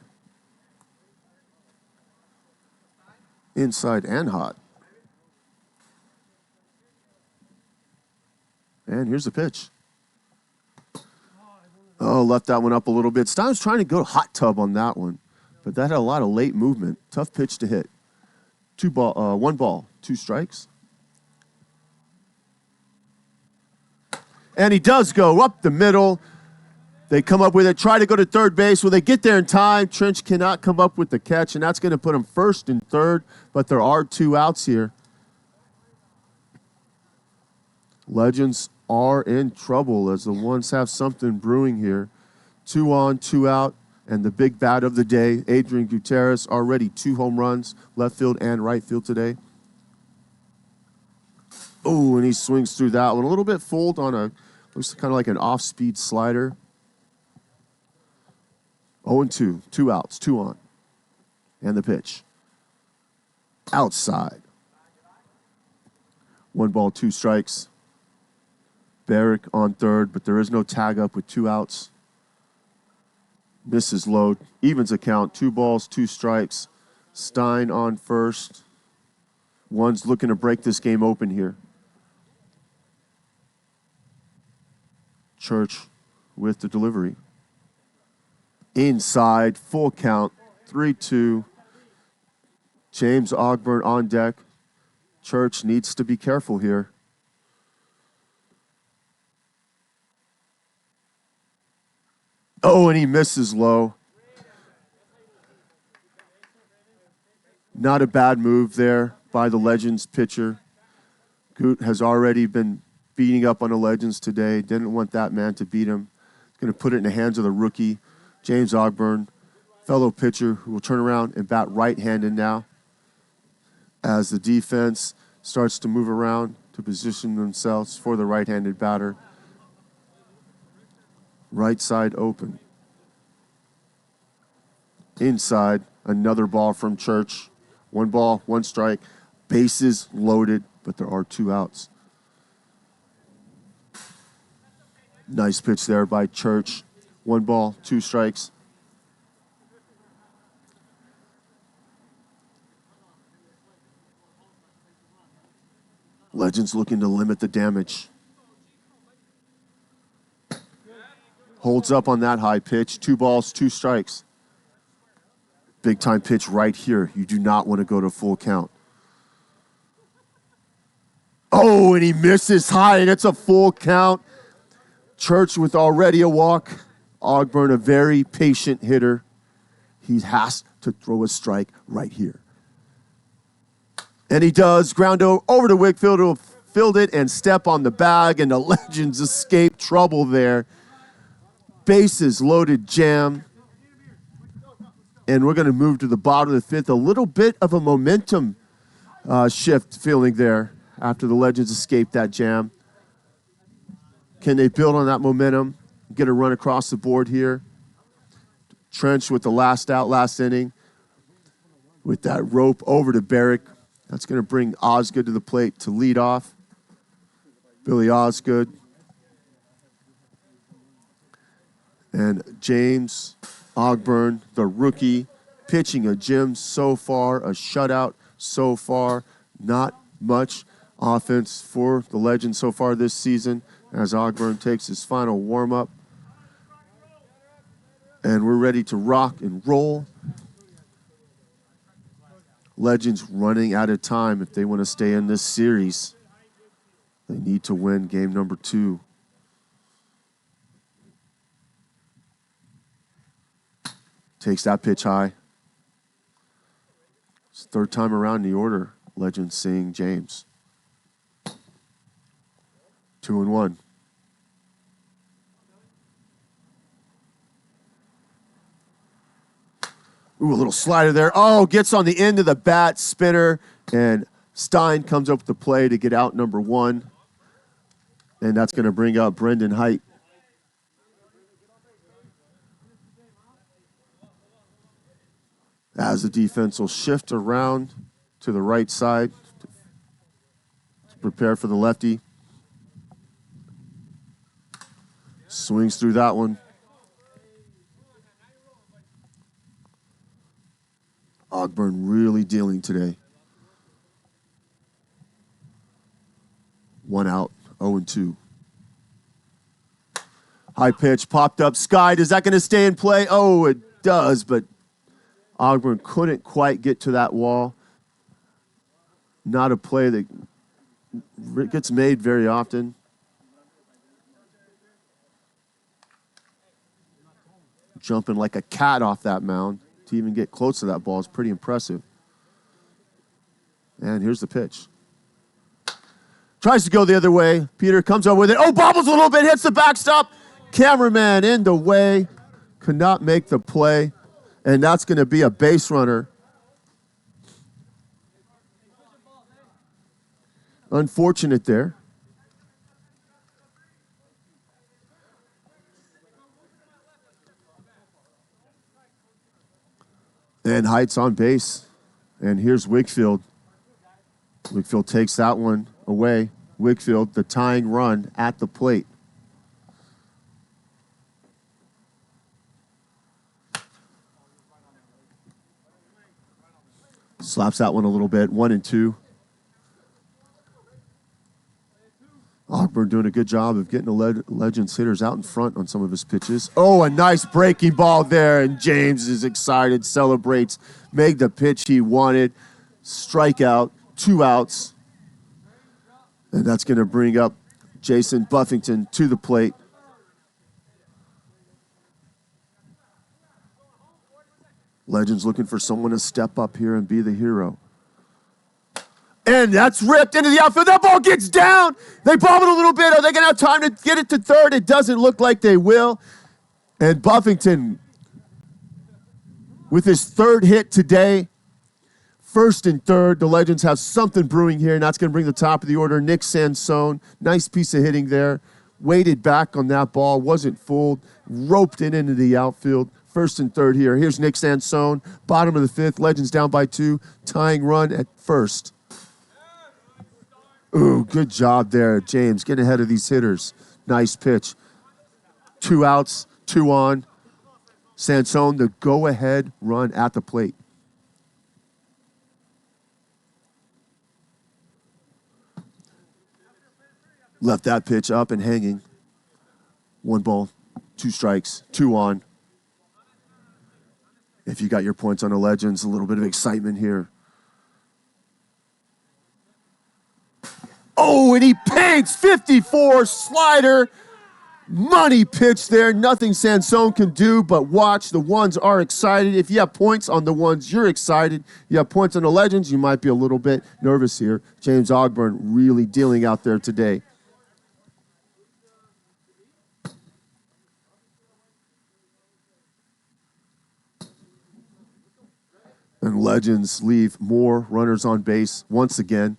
Inside and hot. And here's the pitch. Oh, left that one up a little bit. Stein's trying to go hot tub on that one, but that had a lot of late movement. Tough pitch to hit. 1 ball, 2 strikes. And he does go up the middle. They come up with it, try to go to third base. Will they get there in time? Trench cannot come up with the catch, and that's going to put him first and third, but there are 2 outs here. Legends are in trouble as the ones have something brewing here. 2 on, 2 out. And the big bat of the day, Adrian Gutierrez, already 2 home runs, left field and right field today. Oh, and he swings through that one. A little bit fooled on looks kind of like an off-speed slider. 0-2, 2 outs, 2 on. And the pitch. Outside. 1 ball, 2 strikes. Barrick on third, but there is no tag up with 2 outs. Misses load, evens account, 2 balls, 2 strikes. Stein on first. One's looking to break this game open here. Church with the delivery. Inside, full count, 3-2. James Ogburn on deck. Church needs to be careful here. Oh, and he misses low. Not a bad move there by the Legends pitcher. Goot has already been beating up on the Legends today. Didn't want that man to beat him. Going to put it in the hands of the rookie, James Ogburn, fellow pitcher who will turn around and bat right-handed now as the defense starts to move around to position themselves for the right-handed batter. Right side open. inside. Another ball from Church. 1 ball, 1 strike. Bases loaded, but there are 2 outs. Nice pitch there by Church. 1 ball, 2 strikes. Legends looking to limit the damage. Holds up on that high pitch. 2 balls, 2 strikes. Big time pitch right here. You do not want to go to full count. Oh, and he misses high, and it's a full count. Church with already a walk. Ogburn, a very patient hitter. He has to throw a strike right here. And he does. Ground over to Wickfield, who will field it and step on the bag, and the Legends escape trouble there. Bases loaded jam. And we're going to move to the bottom of the 5th. A little bit of a momentum shift feeling there after the Legends escape that jam. Can they build on that momentum? Get a run across the board here. Trench with the last out, last inning. With that rope over to Barrick. That's going to bring Osgood to the plate to lead off. Billy Osgood. And James Ogburn, the rookie, pitching a gem so far, a shutout so far. Not much offense for the Legends so far this season as Ogburn takes his final warm-up. And we're ready to rock and roll. Legends running out of time if they want to stay in this series. They need to win game number 2. Takes that pitch high. It's the 3rd time around in the order. Legends seeing James. 2-1. Ooh, a little slider there. Oh, gets on the end of the bat, spinner, and Stein comes up with the play to get out number 1. And that's going to bring up Brendan Height. As the defense will shift around to the right side to prepare for the lefty. Swings through that one. Ogburn really dealing today. 1 out, 0-2. High pitch, popped up. Sky, is that going to stay in play? Oh, it does, but Ogburn couldn't quite get to that wall. Not a play that gets made very often. Jumping like a cat off that mound to even get close to that ball is pretty impressive. And here's the pitch. Tries to go the other way. Peter comes up with it. Oh, bobbles a little bit, hits the backstop. Cameraman in the way. Could not make the play. And that's going to be a base runner. Unfortunate there. And Height's on base. And here's Wickfield. Wickfield takes that one away. Wickfield, the tying run at the plate. Slaps that one a little bit. 1-2. Ogburn doing a good job of getting the Legends hitters out in front on some of his pitches. Oh, a nice breaking ball there, and James is excited, celebrates, made the pitch he wanted. Strikeout, 2 outs. And that's going to bring up Jason Buffington to the plate. Legends looking for someone to step up here and be the hero. And that's ripped into the outfield. That ball gets down. They bob it a little bit. Are they going to have time to get it to third? It doesn't look like they will. And Buffington, with his 3rd hit today, 1st and 3rd, the Legends have something brewing here, and that's going to bring the top of the order. Nick Sansone, nice piece of hitting there. Weighted back on that ball, wasn't fooled, roped it into the outfield First and third here. Here's Nick Sansone, bottom of the fifth. Legends down by 2, tying run at first. Ooh, good job there, James. Getting ahead of these hitters. Nice pitch. 2 outs, 2 on. Sansone, the go-ahead run at the plate. Left that pitch up and hanging. 1 ball, 2 strikes, 2 on. If you got your points on the Legends, a little bit of excitement here. Oh, and he paints 54 slider. Money pitch there. Nothing Sansone can do but watch. The ones are excited. If you have points on the ones, you're excited. You have points on the Legends, you might be a little bit nervous here. James Ogburn really dealing out there today. And Legends leave more runners on base once again.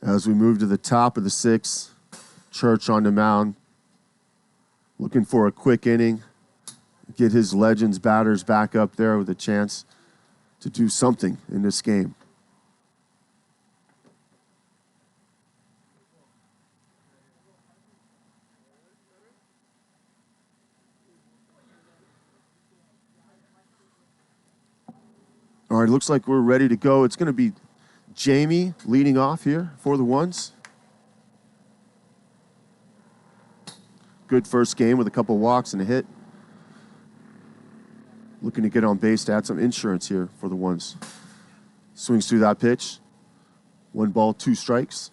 As we move to the top of the 6th, Church on the mound, looking for a quick inning, get his Legends batters back up there with a chance to do something in this game. All right, looks like we're ready to go. It's going to be Jamie leading off here for the ones. Good first game with a couple walks and a hit. Looking to get on base to add some insurance here for the ones. Swings through that pitch. 1 ball, 2 strikes.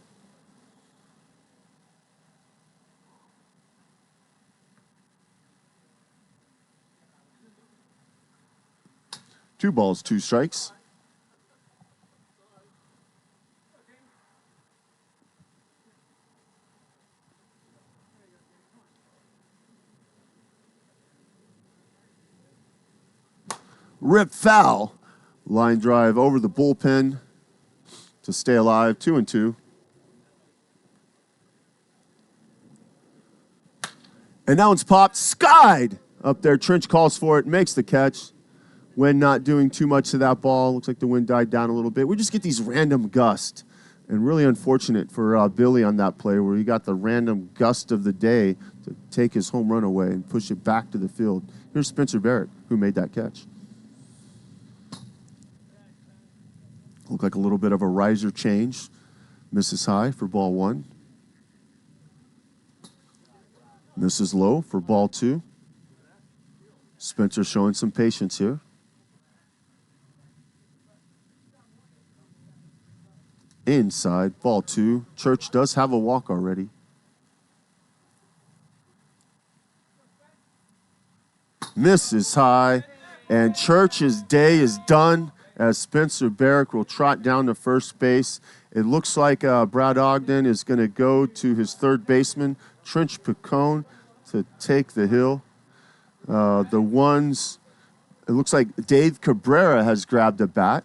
Two balls, 2 strikes. Rip foul. Line drive over the bullpen to stay alive. 2-2. And that one's popped. Skied up there. Trench calls for it. Makes the catch. Wind not doing too much to that ball. Looks like the wind died down a little bit. We just get these random gusts. And really unfortunate for Billy on that play where he got the random gust of the day to take his home run away and push it back to the field. Here's Spencer Barrett, who made that catch. Looked like a little bit of a riser change. Misses high for ball 1. Misses low for ball 2. Spencer showing some patience here. Inside, ball 2. Church does have a walk already. Misses high, and Church's day is done as Spencer Barrett will trot down to first base. It looks like Brad Ogden is going to go to his third baseman, Trench Picone, to take the hill. The ones, it looks like Dave Cabrera has grabbed a bat.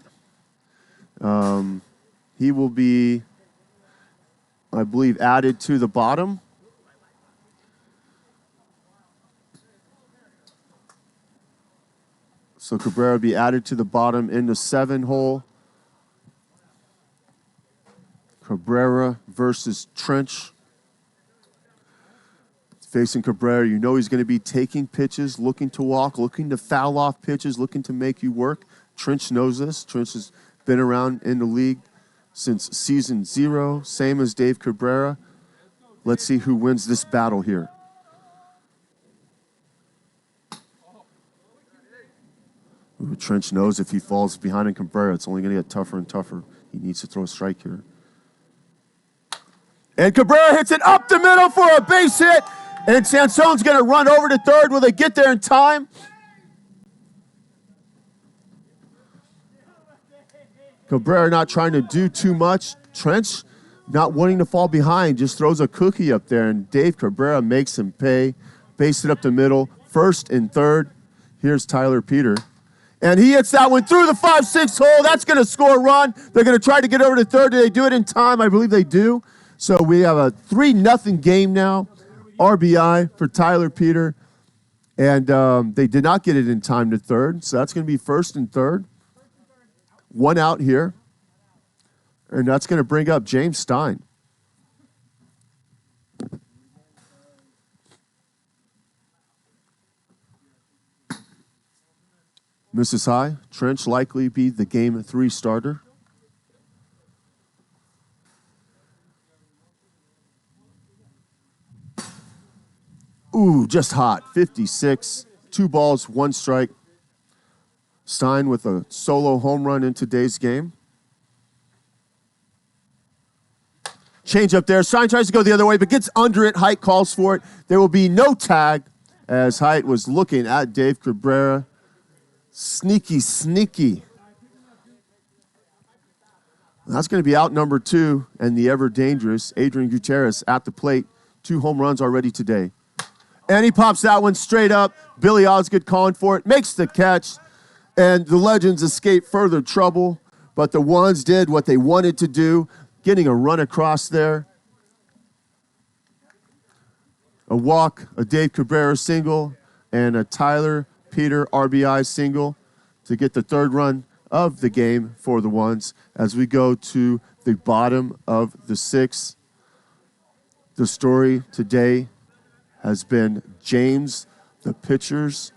He will be, I believe, added to the bottom. So Cabrera will be added to the bottom in the 7 hole. Cabrera versus Trench. Facing Cabrera, you know he's going to be taking pitches, looking to walk, looking to foul off pitches, looking to make you work. Trench knows this. Trench has been around in the league since season 0, same as Dave Cabrera. Let's see who wins this battle here. Ooh, Trench knows if he falls behind in Cabrera, it's only going to get tougher and tougher. He needs to throw a strike here. And Cabrera hits it up the middle for a base hit. And Sansone's going to run over to third. Will they get there in time? Cabrera not trying to do too much. Trench not wanting to fall behind, just throws a cookie up there. And Dave Cabrera makes him pay. Base it up the middle. First and third. Here's Tyler Peter. And he hits that one through the 5-6 hole. That's going to score a run. They're going to try to get over to third. Do they do it in time? I believe they do. So we have a 3-0 game now. RBI for Tyler Peter. And they did not get it in time to third, so that's going to be first and third. One out here. And that's going to bring up James Stein. Misses high. Trench likely be the game 3 starter. Ooh, just hot. 56. 2 balls, 1 strike. Stein with a solo home run in today's game. Change up there. Stein tries to go the other way, but gets under it. Height calls for it. There will be no tag as Height was looking at Dave Cabrera. Sneaky, sneaky. That's going to be out number 2, and the ever-dangerous Adrian Gutierrez at the plate. 2 home runs already today. And he pops that one straight up. Billy Osgood calling for it. Makes the catch. And the Legends escape further trouble. But the Ones did what they wanted to do. Getting a run across there. A walk, a Dave Cabrera single, and a Tyler Peter RBI single to get the 3rd run of the game for the Ones as we go to the bottom of the 6th. The story today has been James, the pitchers.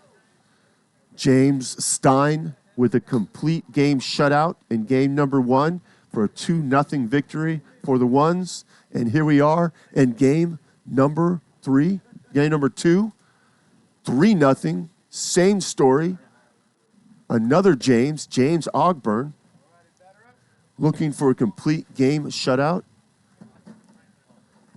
James Stein with a complete game shutout in game number 1 for a 2-0 victory for the Ones. And here we are in game number 3, game number 2, 3-0. Same story. Another James Ogburn, looking for a complete game shutout.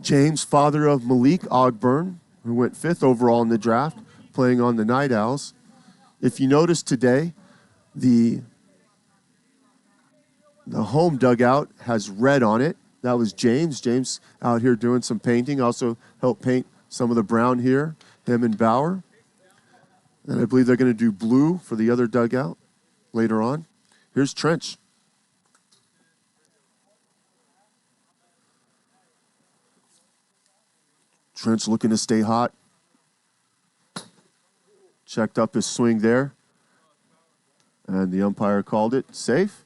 James, father of Malik Ogburn, who went 5th overall in the draft, playing on the Night Owls. If you notice today, the home dugout has red on it. That was James. James out here doing some painting. Also helped paint some of the brown here, him and Bauer. And I believe they're going to do blue for the other dugout later on. Here's Trench. Trench looking to stay hot. Checked up his swing there. And the umpire called it safe.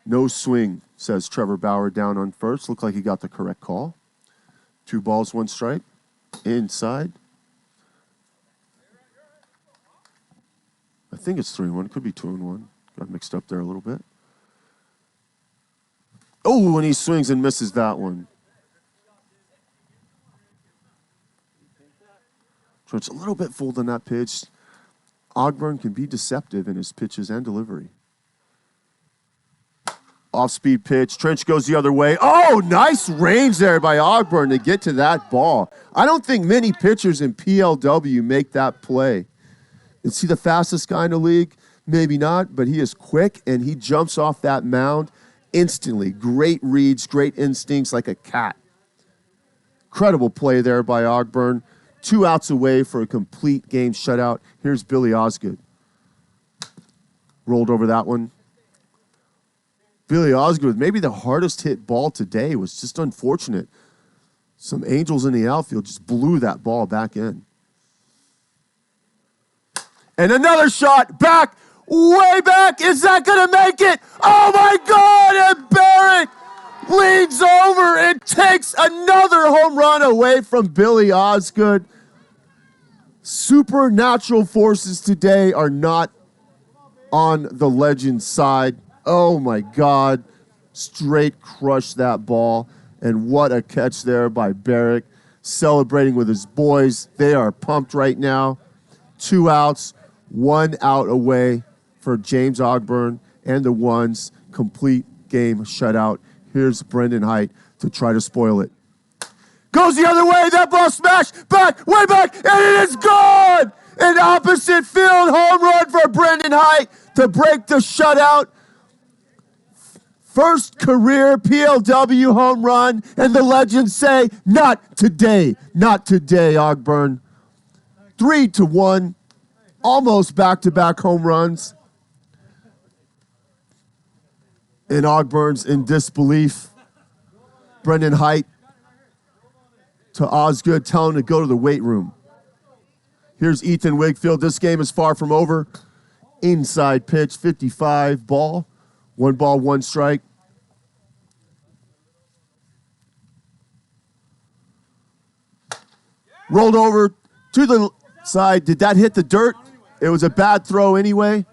No swing, says Trevor Bauer down on first. Looked like he got the correct call. 2 balls, 1 strike. Inside. I think it's 3-1. Could be 2-1. Got mixed up there a little bit. Oh, and he swings and misses that one. Trench a little bit fooled on that pitch. Ogburn can be deceptive in his pitches and delivery. Off-speed pitch. Trench goes the other way. Oh, nice range there by Ogburn to get to that ball. I don't think many pitchers in PLW make that play. Is he the fastest guy in the league? Maybe not, but he is quick, and he jumps off that mound instantly. Great reads, great instincts like a cat. Incredible play there by Ogburn. 2 outs away for a complete game shutout. Here's Billy Osgood. Rolled over that one. Billy Osgood, maybe the hardest hit ball today, was just unfortunate. Some Angels in the outfield just blew that ball back in. And another shot back, way back. Is that going to make it? Oh, my God. And Barrett leans over and takes another home run away from Billy Osgood. Supernatural forces today are not on the Legends side. Oh, my God. Straight crushed that ball. And what a catch there by Barrett. Celebrating with his boys. They are pumped right now. 2 outs. 1 out away for James Ogburn and the Ones. Complete game shutout. Here's Brendan Height to try to spoil it. Goes the other way. That ball smashed back, way back, and it is gone! An opposite field home run for Brendan Height to break the shutout. First career PLW home run, and the Legends say, not today. Not today, Ogburn. 3-1. Almost back-to-back home runs. And Ogburn's in disbelief. Brendan Height to Osgood, tell him to go to the weight room. Here's Ethan Wigfield. This game is far from over. Inside pitch, 55 ball. 1 ball, 1 strike. Rolled over to the side. Did that hit the dirt? It was a bad throw anyway.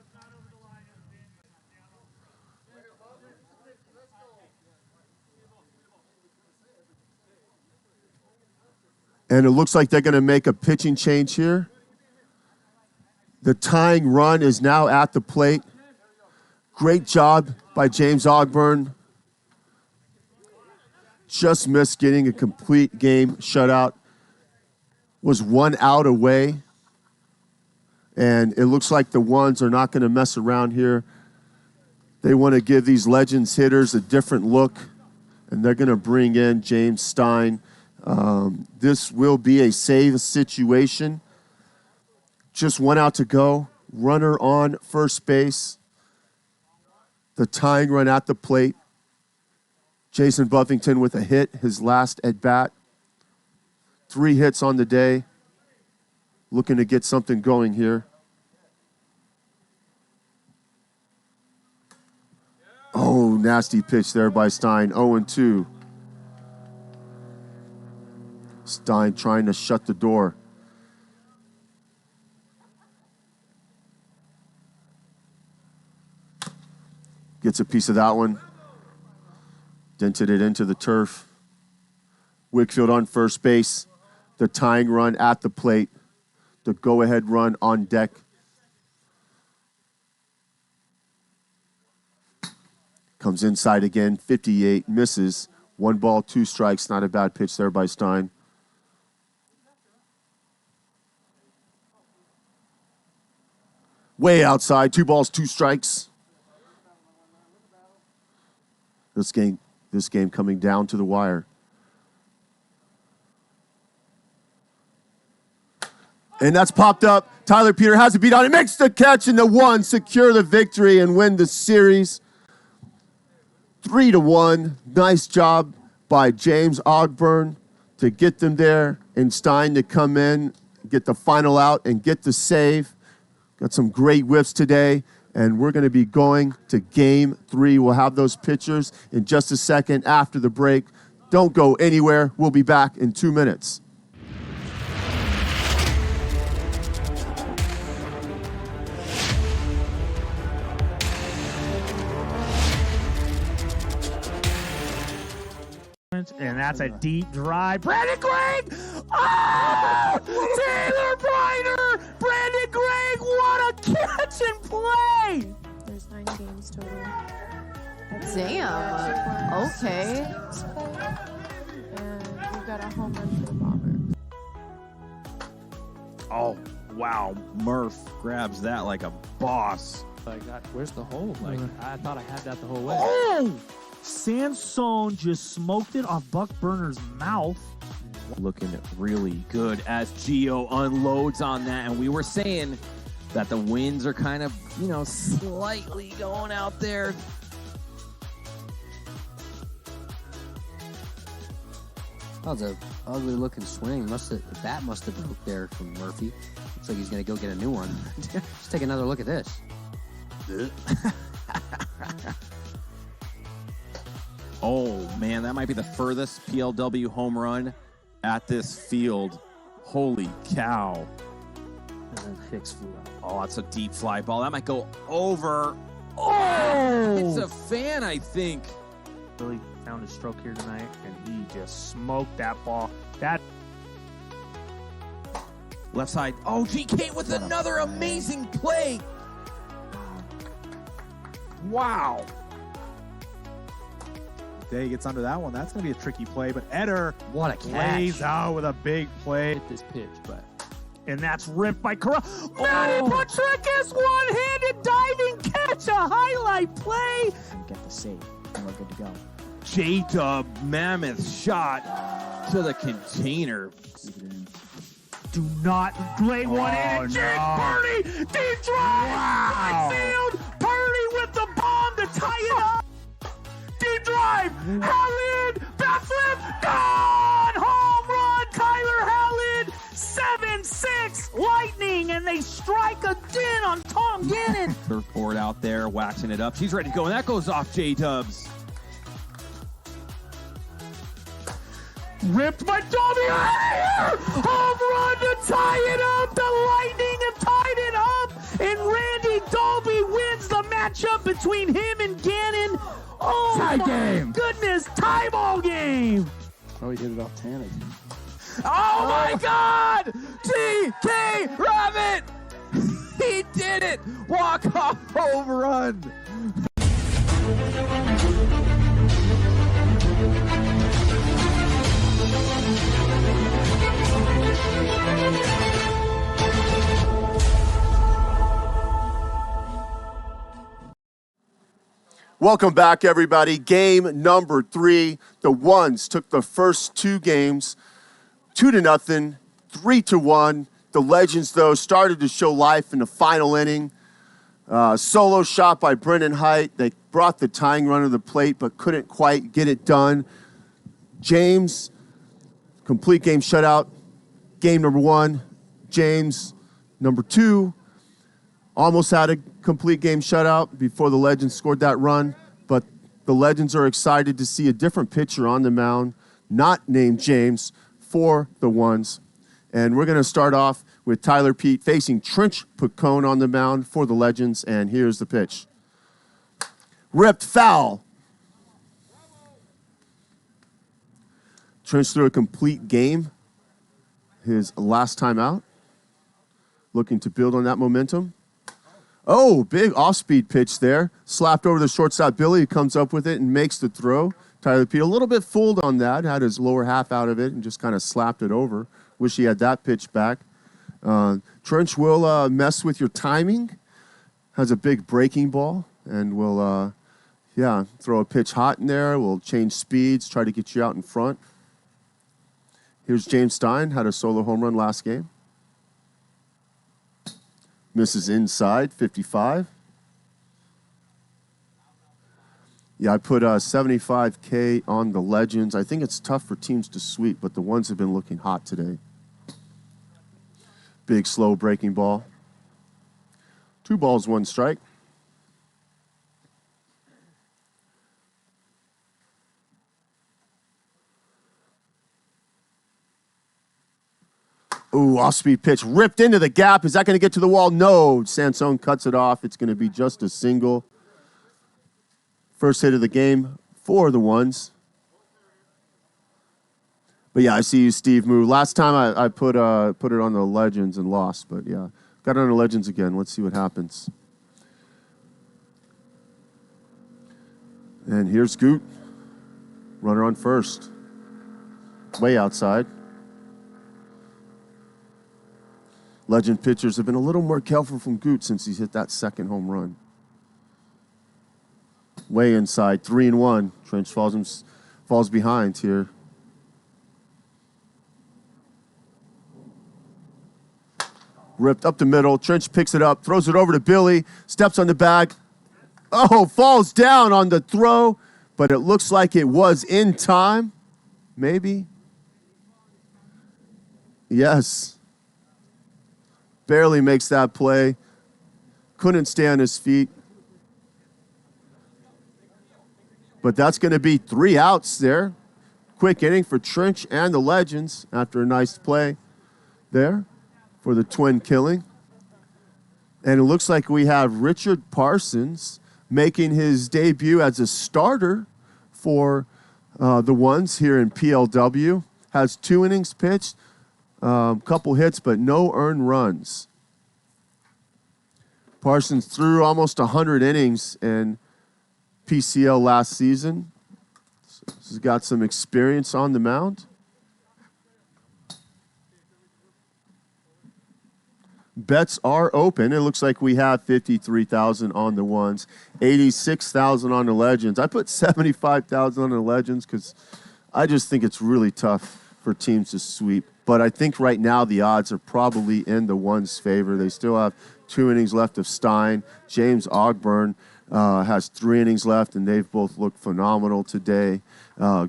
And it looks like they're going to make a pitching change here. The tying run is now at the plate. Great job by James Ogburn. Just missed getting a complete game shutout. Was 1 out away. And it looks like the ones are not going to mess around here. They want to give these Legends hitters a different look. And they're going to bring in James Stein. This will be a save situation. Just 1 out to go. Runner on first base. The tying run at the plate. Jason Buffington with a hit, his last at bat. 3 hits on the day. Looking to get something going here. Oh, nasty pitch there by Stein. 0-2. Stein trying to shut the door. Gets a piece of that one. Dented it into the turf. Wickfield on first base. The tying run at the plate. The go-ahead run on deck. Comes inside again. 58. Misses. 1 ball, 2 strikes. Not a bad pitch there by Stein. Way outside. 2 balls, 2 strikes. This game coming down to the wire. And that's popped up. Tyler Peter has a beat on it. Makes the catch and the 1. Secure the victory and win the series. 3-1. Nice job by James Ogburn to get them there. And Stein to come in, get the final out, and get the save. Got some great whiffs today. And we're going to be going to Game 3. We'll have those pictures in just a second after the break. Don't go anywhere. We'll be back in 2 minutes. And that's a deep drive. Brandon Gregg! Oh! Taylor Briner! Brandon Gregg, what a catch and play! There's 9 games total. Damn. Okay. And we've got a home run for the Bombers. Oh, wow. Murph grabs that like a boss. Where's the hole? I thought I had that the whole way. Oh! Sansone just smoked it off Buck Burner's mouth. Looking really good as Gio unloads on that. And we were saying that the winds are kind of, slightly going out there. That was a ugly looking swing. The bat must have broke there from Murphy. Looks like he's gonna go get a new one. Let's take another look at this. Oh, man, that might be the furthest PLW home run at this field. Holy cow. And then Hicks flew out. Oh, that's a deep fly ball. That might go over. Oh! It's a fan, I think. Really found his stroke here tonight, and he just smoked that ball. That Left side. Oh, GK with another amazing play. Wow. Day gets under that one. That's going to be a tricky play, but Eder What a catch. lays out with a big play. Hit this pitch, but and that's ripped by Corral. Manny Patricus, one-handed diving catch, a highlight play. get the save, and we're good to go. J-Dub Mammoth shot to the container. Keep it in. Do not lay one in. Jake Purdy, deep drive, right field. Purdy with the bomb to tie it up. Deep drive, Howland, bat flip, gone, home run, on Tom Gannon. Surfboard out there, waxing it up. She's ready to go, and that goes off J-Dubs. Ripped by Dolby out of here! Home run to tie it up! The Lightning have tied it up! And Randy Dolby wins the matchup between him and Gannon. Oh Tie my game. goodness, tie ball game! Oh, he hit it off Tanner. Oh my God! T.K. Rabbit! He did it! Walk-off home run! Welcome back, everybody. Game number 3. The Ones took the first 2 games 2-0, 3-1. The Legends, though, started to show life in the final inning. Solo shot by Brendan Height. They brought the tying run to the plate, but couldn't quite get it done. James, complete game shutout. Game number 1. James, number 2. Almost had a complete game shutout before the Legends scored that run, but the Legends are excited to see a different pitcher on the mound, not named James, for the Ones. And we're going to start off with Tyler Pete facing Trench Picone on the mound for the Legends, and here's the pitch. Ripped foul. Trench threw a complete game, his last time out, looking to build on that momentum. Oh, big off-speed pitch there. Slapped over the shortstop Billy, who comes up with it and makes the throw. Tyler Pete a little bit fooled on that, had his lower half out of it and just kind of slapped it over. Wish he had that pitch back. Trench will mess with your timing. Has a big breaking ball and will, throw a pitch hot in there. Will change speeds, try to get you out in front. Here's James Stein, had a solo home run last game. Misses inside, 55. Yeah, I put $75K on the Legends. I think it's tough for teams to sweep, but the Ones have been looking hot today. Big, slow breaking ball. 2 balls, 1 strike. Ooh, off-speed pitch ripped into the gap. Is that going to get to the wall? No. Sansone cuts it off. It's going to be just a single. First hit of the game for the Ones. But yeah, I see you, Steve Moo. Last time I put it on the Legends and lost, but yeah, got it on the Legends again. Let's see what happens. And here's Goot, runner on first, way outside. Legend pitchers have been a little more careful from Goot since he's hit that second home run. Way inside, 3-1. Trench falls behind here. Ripped up the middle. Trench picks it up, throws it over to Billy, steps on the bag. Oh, falls down on the throw, but it looks like it was in time. Maybe. Yes. Barely makes that play. Couldn't stay on his feet. But that's going to be 3 outs there. Quick inning for Trench and the Legends after a nice play there for the twin killing. And it looks like we have Richard Parsons making his debut as a starter for the Ones here in PLW. Has 2 innings pitched. Couple hits, but no earned runs. Parsons threw almost 100 innings in PCL last season. He's got some experience on the mound. Bets are open. It looks like we have 53,000 on the Ones, 86,000 on the Legends. I put 75,000 on the Legends because I just think it's really tough for teams to sweep. But I think right now the odds are probably in the Ones' favor. They still have 2 innings left of Stein. James Ogburn has 3 innings left, and they've both looked phenomenal today.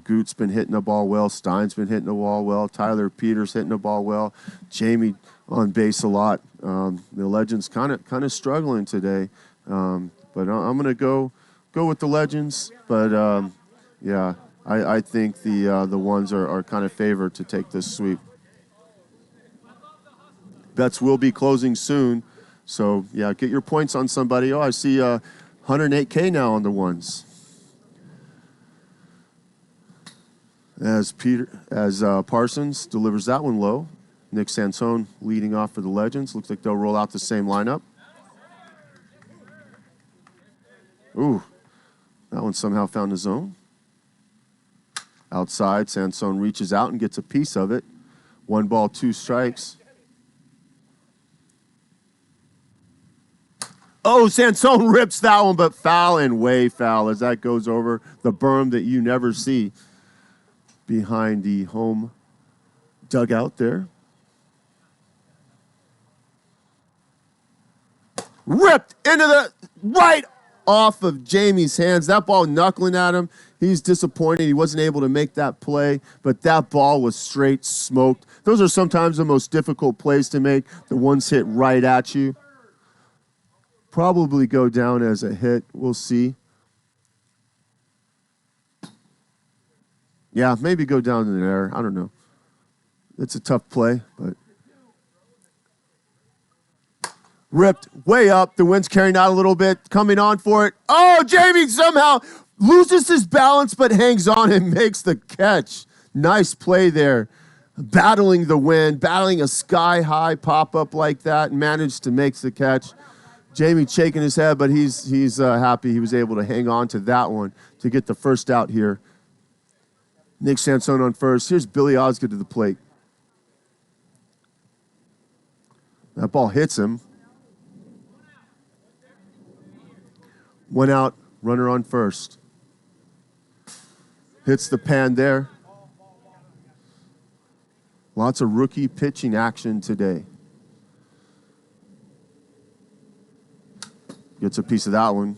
Goot's been hitting the ball well. Stein's been hitting the ball well. Tyler Peters hitting the ball well. Jamie on base a lot. The Legends kind of struggling today, but I'm going to go with the Legends. But yeah, I think the ones are kind of favored to take this sweep. Bets will be closing soon, so yeah, get your points on somebody. Oh, I see 108K now on the ones. As Parsons delivers that one low. Nick Sansone leading off for the Legends. Looks like they'll roll out the same lineup. Ooh, that one somehow found the zone. Outside, Sansone reaches out and gets a piece of it. 1 ball, 2 strikes. Oh, Sansone rips that one, but foul and way foul as that goes over the berm that you never see behind the home dugout there. Ripped into the right off of Jamie's hands. That ball knuckling at him. He's disappointed he wasn't able to make that play, but that ball was straight smoked. Those are sometimes the most difficult plays to make, the ones hit right at you. Probably go down as a hit. We'll see. Yeah, maybe go down in an error. I don't know. It's a tough play, but ripped way up. The wind's carrying out a little bit. Coming on for it. Oh, Jamie somehow loses his balance but hangs on and makes the catch. Nice play there. Battling the wind, battling a sky-high pop-up like that, and managed to make the catch. Jamie shaking his head, but he's happy he was able to hang on to that one to get the first out here. Nick Sansone on first. Here's Billy Osgood to the plate. That ball hits him. 1 out, runner on first. Hits the pan there. Lots of rookie pitching action today. Gets a piece of that one.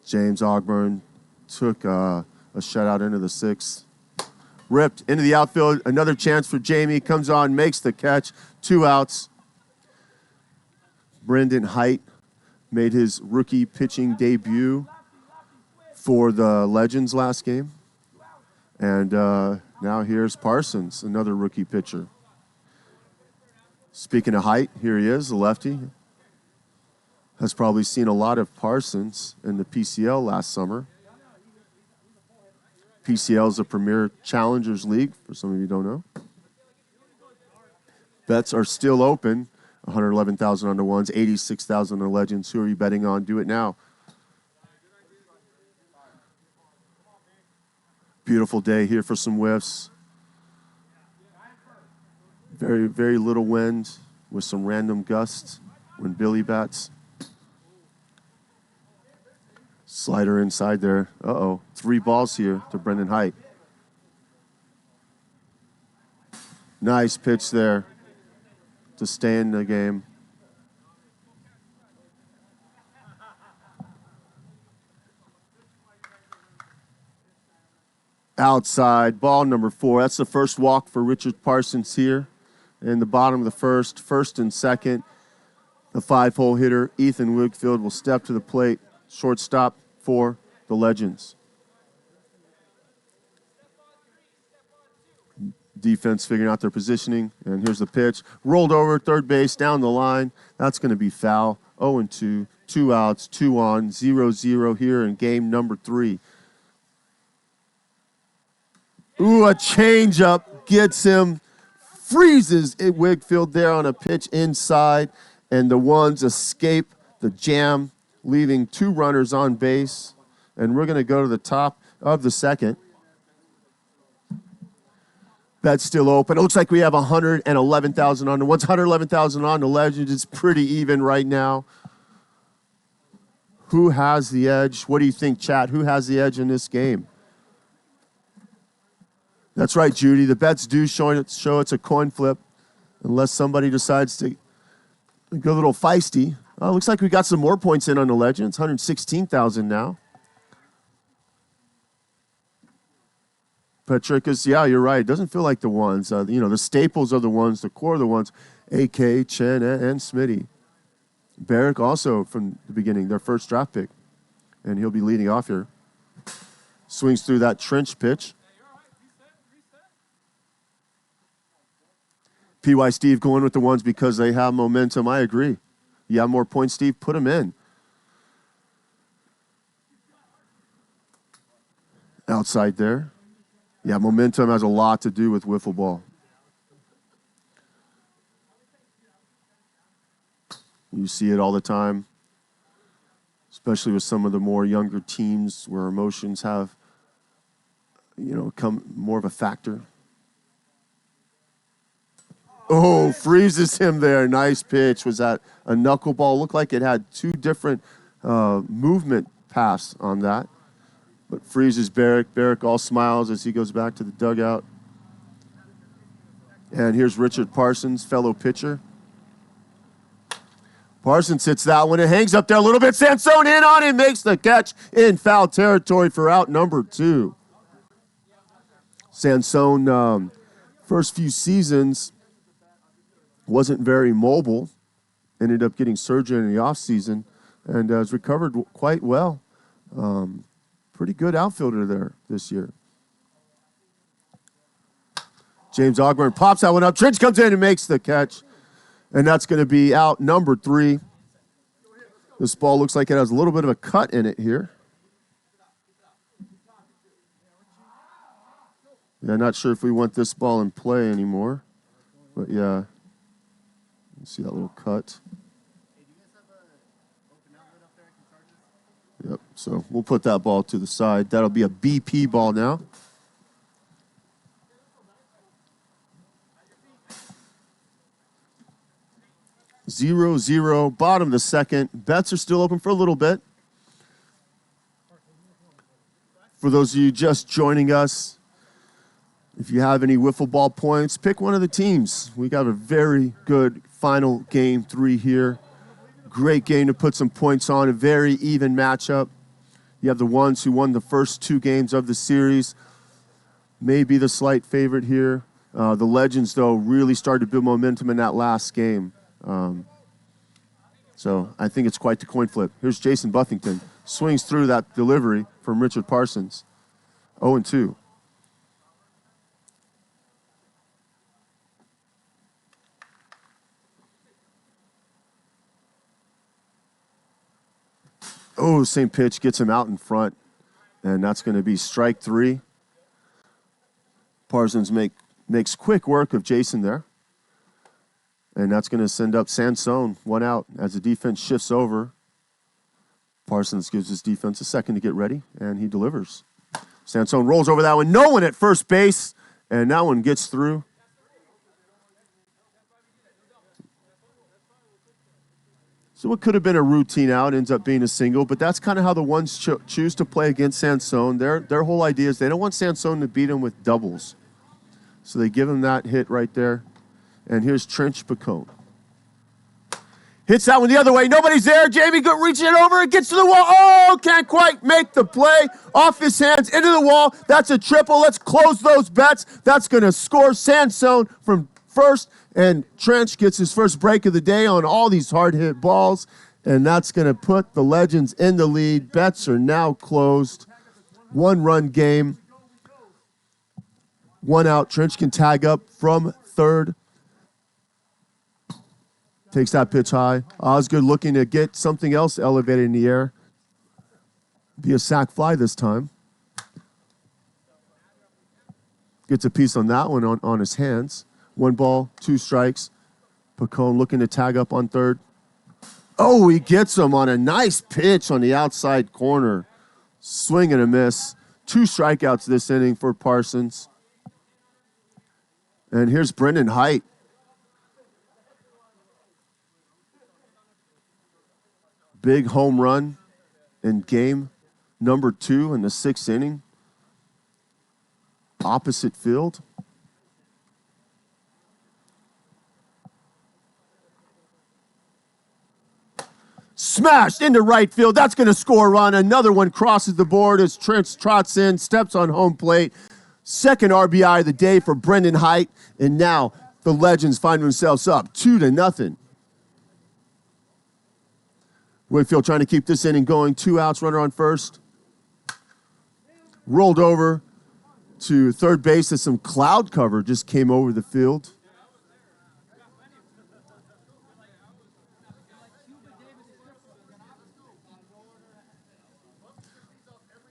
James Ogburn took a shutout into the 6th. Ripped into the outfield. Another chance for Jamie. Comes on, makes the catch. 2 outs. Brendan Height made his rookie pitching debut for the Legends last game. And now here's Parsons, another rookie pitcher. Speaking of Height, here he is, the lefty. Has probably seen a lot of Parsons in the PCL last summer. PCL is a Premier Challengers League, for some of you who don't know. Bets are still open. 111,000 on the ones, 86,000 on the Legends. Who are you betting on? Do it now. Beautiful day here for some whiffs. Very, very little wind with some random gusts when Billy bats. Slider inside there. Uh-oh. 3 balls here to Brendan Height. Nice pitch there to stay in the game. Outside, ball number 4. That's the first walk for Richard Parsons here. In the bottom of the first and second, the 5-hole hitter, Ethan Wigfield, will step to the plate. Shortstop for the Legends. Defense figuring out their positioning, and here's the pitch. Rolled over, third base, down the line. That's going to be foul. 0-2, 2 outs, 2 on, 0-0 here in game number 3. Ooh, a changeup gets him. Freezes Wigfield there on a pitch inside, and the ones escape the jam, leaving 2 runners on base. And we're going to go to the top of the second. That's still open. It looks like we have 111,000 on the ones, 111,000 on the Legends. It's pretty even right now. Who has the edge? What do you think, chat? Who has the edge in this game? That's right, Judy. The bets do show it's a coin flip unless somebody decides to go a little feisty. Oh, looks like we got some more points in on the Legends, 116,000 now. Petricus, yeah, you're right. It doesn't feel like the ones. The staples are the ones, the core of the ones. AK, Chen, and Smitty. Barrick also from the beginning, their first draft pick. And he'll be leading off here. Swings through that trench pitch. PY Steve going with the ones because they have momentum. I agree. You have more points, Steve? Put them in. Outside there. Yeah, momentum has a lot to do with wiffle ball. You see it all the time, especially with some of the more younger teams where emotions have, come more of a factor. Oh, freezes him there. Nice pitch. Was that a knuckleball? Looked like it had two different movement paths on that. But freezes Barrick. Barrick all smiles as he goes back to the dugout. And here's Richard Parsons, fellow pitcher. Parsons hits that one. It hangs up there a little bit. Sansone in on it, makes the catch in foul territory for out number 2. Sansone, first few seasons, wasn't very mobile. Ended up getting surgery in the offseason and has recovered quite well. Pretty good outfielder there this year. James Ogburn pops that one up. Trench comes in and makes the catch. And that's going to be out number 3. This ball looks like it has a little bit of a cut in it here. Yeah, not sure if we want this ball in play anymore. But yeah, you see that little cut. Yep, so we'll put that ball to the side. That'll be a BP ball now. Zero, zero, bottom of the second. Bets are still open for a little bit. For those of you just joining us, if you have any wiffle ball points, pick one of the teams. We got a very good final game 3 here. Great game to put some points on, a very even matchup. You have the ones who won the first 2 games of the series. Maybe the slight favorite here. The Legends, though, really started to build momentum in that last game. So I think it's quite the coin flip. Here's Jason Buffington. Swings through that delivery from Richard Parsons. 0-2. Oh, same pitch gets him out in front. And that's going to be strike 3. Parsons makes quick work of Jason there. And that's going to send up Sansone, 1 out, as the defense shifts over. Parsons gives his defense a second to get ready, and he delivers. Sansone rolls over that one. No one at first base, and that one gets through. So what could have been a routine out ends up being a single, but that's kind of how the ones choose to play against Sansone. Their whole idea is they don't want Sansone to beat him with doubles. So they give him that hit right there. And here's Trench Pacone. Hits that one the other way. Nobody's there. Jamie reaches it over. It gets to the wall. Oh, can't quite make the play. Off his hands, into the wall. That's a triple. Let's close those bets. That's going to score Sansone from first. And Trench gets his first break of the day on all these hard-hit balls. And that's going to put the Legends in the lead. Bets are now closed. 1-run game. 1 out. Trench can tag up from third. Takes that pitch high. Osgood looking to get something else elevated in the air. Be a sac fly this time. Gets a piece on that one on his hands. 1 ball, 2 strikes. Pacone looking to tag up on third. Oh, he gets him on a nice pitch on the outside corner. Swing and a miss. 2 strikeouts this inning for Parsons. And here's Brendan Height. Big home run in game number 2 in the 6th inning. Opposite field. Smashed into right field. That's going to score a run. Another one crosses the board as Trench trots in, steps on home plate. Second RBI of the day for Brendan Height, and now the Legends find themselves up 2-0. Whitfield trying to keep this inning going. 2 outs, runner on first. Rolled over to third base as some cloud cover just came over the field.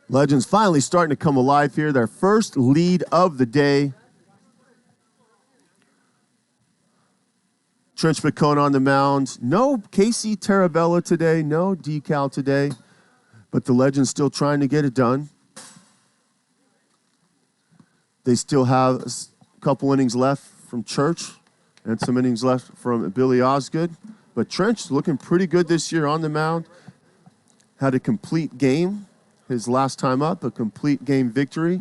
Legends finally starting to come alive here. Their first lead of the day. Trench McCone on the mound. No Casey Tarabella today. No decal today. But the Legends still trying to get it done. They still have a couple innings left from Church and some innings left from Billy Osgood. But Trench looking pretty good this year on the mound. Had a complete game his last time up, a complete game victory.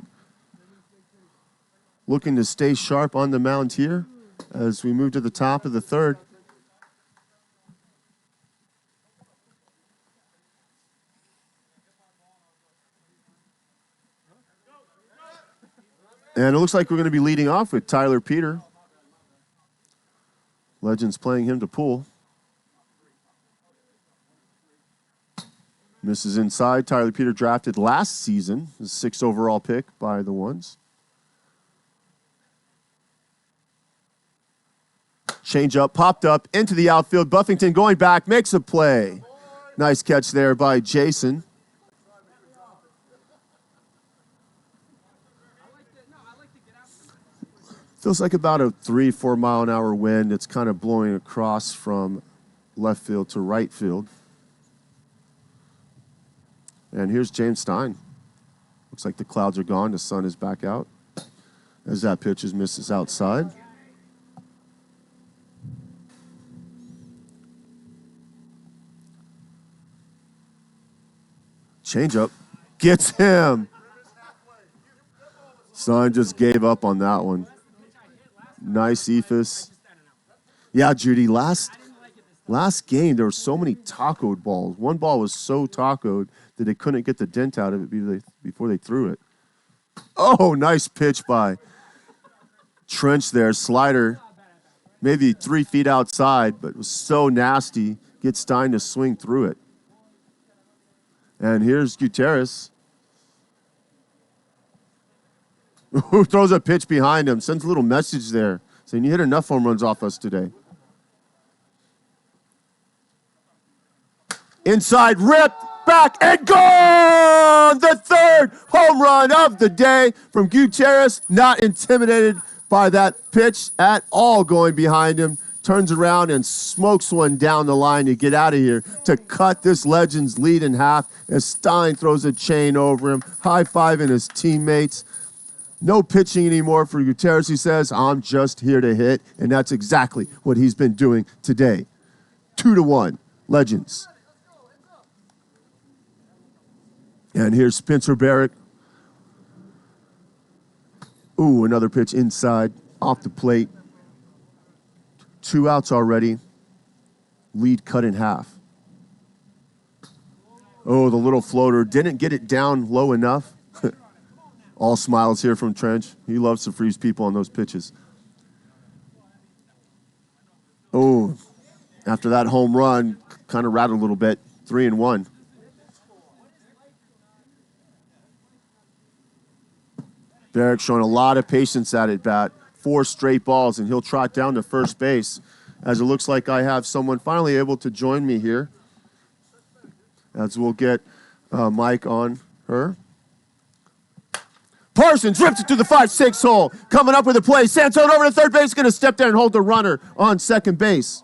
Looking to stay sharp on the mound here as we move to the top of the third. And it looks like we're going to be leading off with Tyler Peter. Legends playing him to pull. Misses inside. Tyler Peter drafted last season, his 6th overall pick by the Ones. Change up, popped up into the outfield. Buffington going back, makes a play. Nice catch there by Jason. Feels like about a 3-4 mile an hour wind. It's kind of blowing across from left field to right field. And here's James Stein. Looks like the clouds are gone. The sun is back out. As that pitch misses outside. Changeup. Gets him. Stein just gave up on that one. Nice ephus. Yeah, Judy, last game there were so many tacoed balls. One ball was so tacoed that they couldn't get the dent out of it before they threw it. Oh, nice pitch by Trench there. Slider, maybe 3 feet outside, but it was so nasty. Get Stein to swing through it. And here's Gutierrez, who throws a pitch behind him, sends a little message there, saying you hit enough home runs off us today. Inside, ripped, back, and gone! The third home run of the day from Gutierrez. Not intimidated by that pitch at all going behind him. Turns around and smokes one down the line to get out of here to cut this Legends lead in half as Stein throws a chain over him, high-fiving his teammates. No pitching anymore for Gutierrez. He says, I'm just here to hit, and that's exactly what he's been doing today. 2-1, Legends. And here's Spencer Barrett. Ooh, another pitch inside, off the plate. 2 outs already. Lead cut in half. Oh, the little floater. Didn't get it down low enough. All smiles here from Trench. He loves to freeze people on those pitches. Oh, after that home run, kind of rattled a little bit. 3-1. Barrett showing a lot of patience at it bat. 4 straight balls, and he'll trot down to first base. As it looks like I have someone finally able to join me here. As we'll get Mike on her. Parsons rips it to the 5-6 hole. Coming up with a play. Santone over to third base. Going to step there and hold the runner on second base.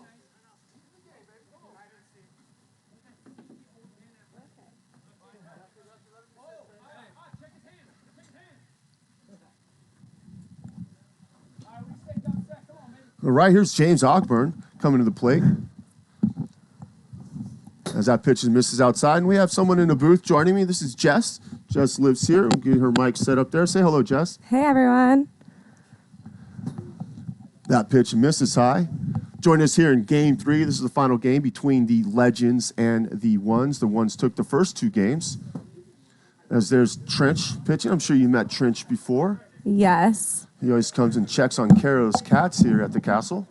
All right, here's James Ogburn coming to the plate. As that pitch misses outside, and we have someone in the booth joining me. This is Jess. Jess lives here. We'll get her mic set up there. Say hello, Jess. Hey, everyone. That pitch misses high. Join us here in Game 3. This is the final game between the Legends and the Ones. The Ones took the first 2 games. As there's Trench pitching. I'm sure you met Trench before. Yes. He always comes and checks on Caro's cats here at the castle.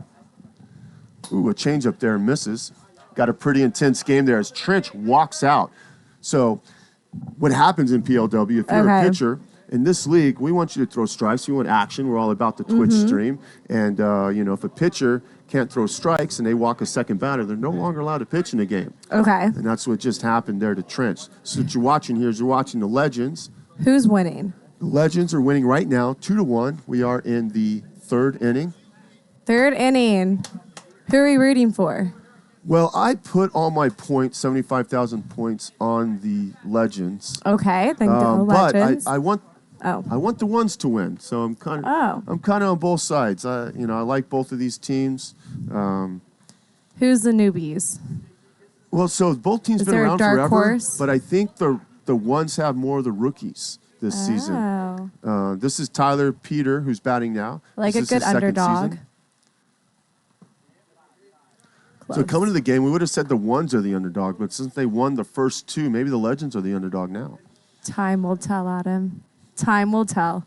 Ooh, a change up there and misses. Got a pretty intense game there as Trench walks out. So what happens in PLW, if you're a pitcher, in this league, we want you to throw strikes. We want action. We're all about the Twitch stream. And, if a pitcher can't throw strikes and they walk a second batter, they're no longer allowed to pitch in the game. Okay. And that's what just happened there to Trench. So what you're watching here is you're watching the Legends. Who's winning? The Legends are winning right now, 2-1. We are in the third inning. Third inning. Who are we rooting for? Well, I put all my points, 75,000 points, on the Legends. Okay, thank the But Legends. I want Oh. I want the ones to win. So I'm kind of on both sides. I like both of these teams. Who's the newbies? Well, so both teams Is been there a around dark forever, horse? but I think the ones have more of the rookies this season. Oh. This is Tyler Peter, who's batting now. Like This a is good his second underdog. season. So coming to the game, we would have said the ones are the underdog, but since they won the first two, maybe the Legends are the underdog now. Time will tell, Adam. Time will tell.